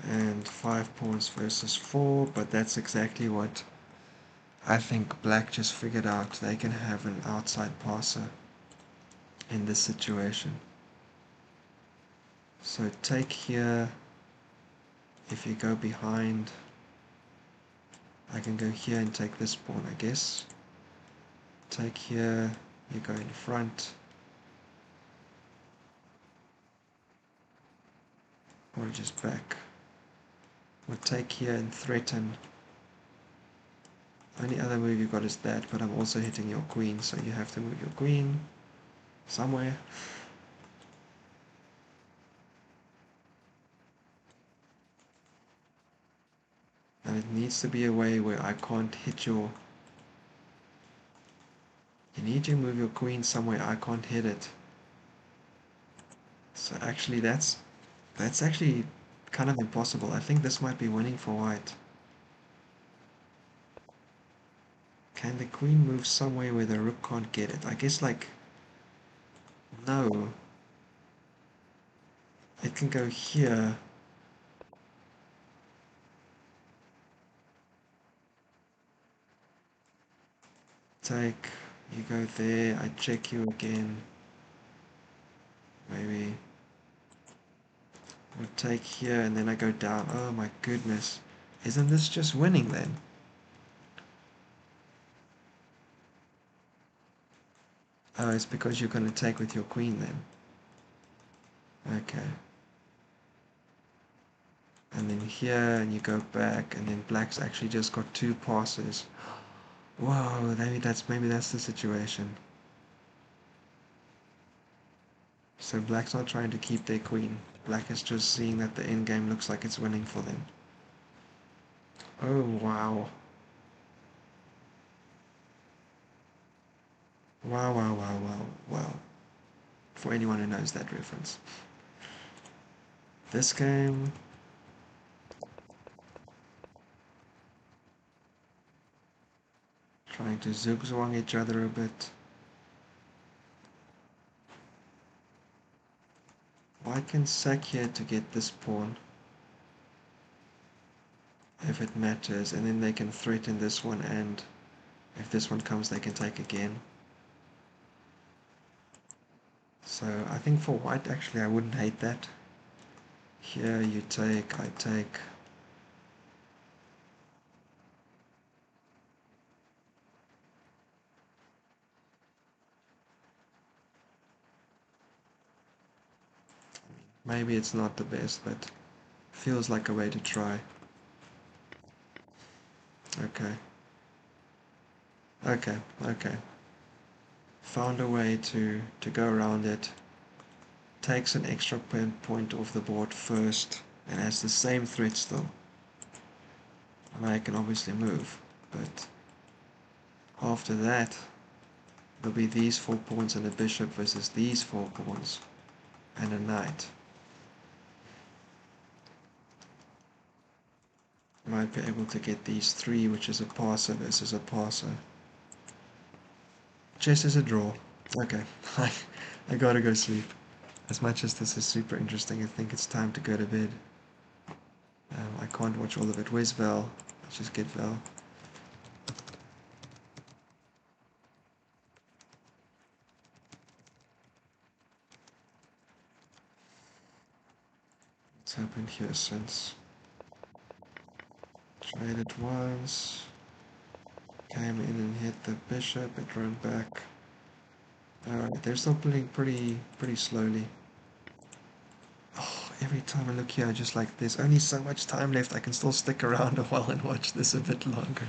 And 5 pawns versus 4, but that's exactly what I think black just figured out. They can have an outside passer in this situation. So take here. If you go behind, I can go here and take this pawn, I guess. Take here, you go in front. Or just back. Or take here and threaten. Only other move you got is that, but I'm also hitting your queen, so you have to move your queen somewhere. And it needs to be a way where I can't hit your... You need to move your queen somewhere I can't hit it. So actually that's actually kind of impossible. I think this might be winning for white. Can the queen move somewhere where the rook can't get it? I guess, like, no. it can go here. Take, you go there, I check you again. Maybe I'll take here and then I go down. Oh my goodness. Isn't this just winning then? Oh, it's because you're going to take with your queen then. Okay. And then here, and you go back, and then black's actually just got 2 passes. Whoa, maybe that's the situation. So black's not trying to keep their queen. Black is just seeing that the endgame looks like it's winning for them. Oh, wow. Wow, wow, wow, wow, wow. For anyone who knows that reference. This game... trying to zugzwang each other a bit. White can sack here to get this pawn. If it matters, and then they can threaten this one, and if this one comes they can take again. So I think for white actually I wouldn't hate that. Here you take, I take. Maybe it's not the best, but feels like a way to try. Okay. Okay, okay. Found a way to go around it. Takes an extra point off the board first and has the same threat still. And I can obviously move, but after that there'll be these 4 pawns and a bishop versus these 4 pawns and a knight. Might be able to get these 3, which is a passer versus a passer. Chess is a draw. Okay, I gotta go sleep. As much as this is super interesting, I think it's time to go to bed. I can't watch all of it. Where's Val? Let's just get Val. What's happened here since? Tried it once. Came in and hit the bishop. It ran back. Alright, they're still playing pretty slowly. Oh, every time I look here, I just like, there's only so much time left. I can still stick around a while and watch this a bit longer.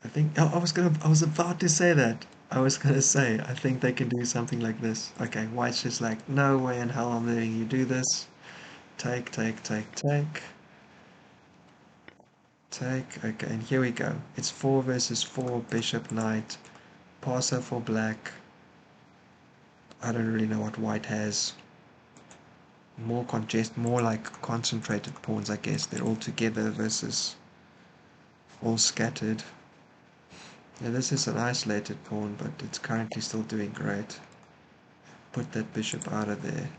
I think I was about to say that. I was gonna say I think they can do something like this. Okay, White's just like, no way in hell I'm letting you do this. Take, take, take, take. Take. Okay, and here we go. It's 4 versus 4, bishop, knight, passer for black. I don't really know what white has. More like concentrated pawns, I guess. They're all together versus all scattered. Yeah, this is an isolated pawn, but it's currently still doing great. Put that bishop out of there.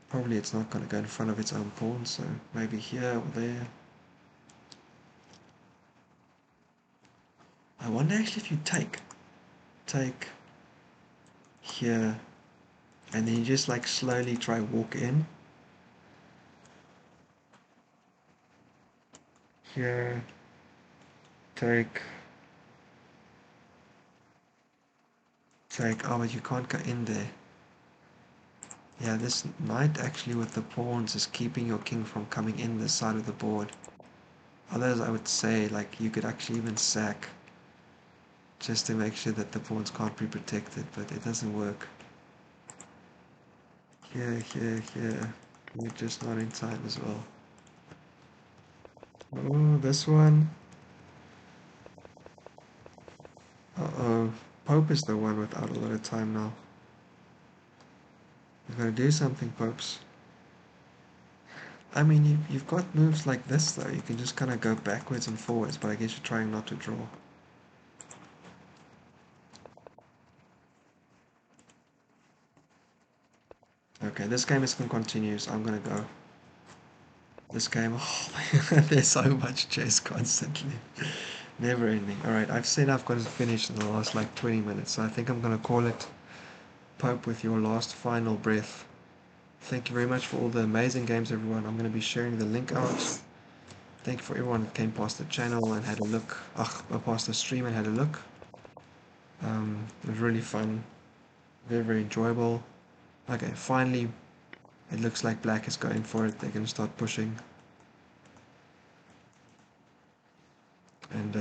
Probably it's not going to go in front of its own pawn, so maybe here or there. I wonder actually if you take here, and then you just like slowly try walk in. Here, take, oh, but you can't go in there. Yeah, this knight actually with the pawns is keeping your king from coming in this side of the board. Others I would say like you could actually even sack just to make sure that the pawns can't be protected, but it doesn't work. Here, here, here. You're just not in time as well. Oh, this one. Uh-oh. Pope is the one without a lot of time now. I've got to do something, Popes. I mean, you've got moves like this, though. You can just kind of go backwards and forwards, but I guess you're trying not to draw. Okay, this game is going to continue, so I'm going to go. This game, oh my god, there's so much chess constantly. Never ending. Alright, I've said I've got to finish in the last like 20 minutes, so I think I'm going to call it Pope with your last final breath. Thank you very much for all the amazing games, everyone. I'm going to be sharing the link out. Thank you for everyone that came past the channel and had a look. Past the stream and had a look. It was really fun. Very, very enjoyable. Okay, finally, it looks like black is going for it. They're going to start pushing. And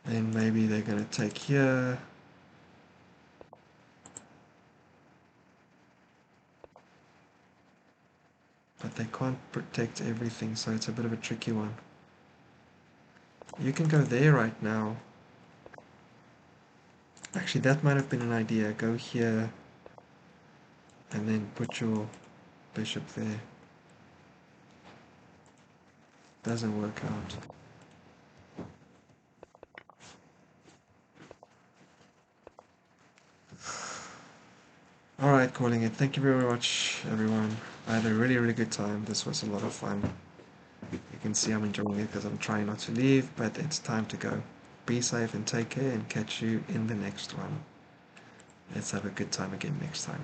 then maybe they're going to take here. But they can't protect everything, so it's a bit of a tricky one. You can go there right now. Actually, that might have been an idea. Go here and then put your bishop there. Doesn't work out. Alright, calling it. Thank you very much, everyone. I had a really, really good time. This was a lot of fun. You can see I'm enjoying it because I'm trying not to leave, but it's time to go. Be safe and take care, and catch you in the next one. Let's have a good time again next time.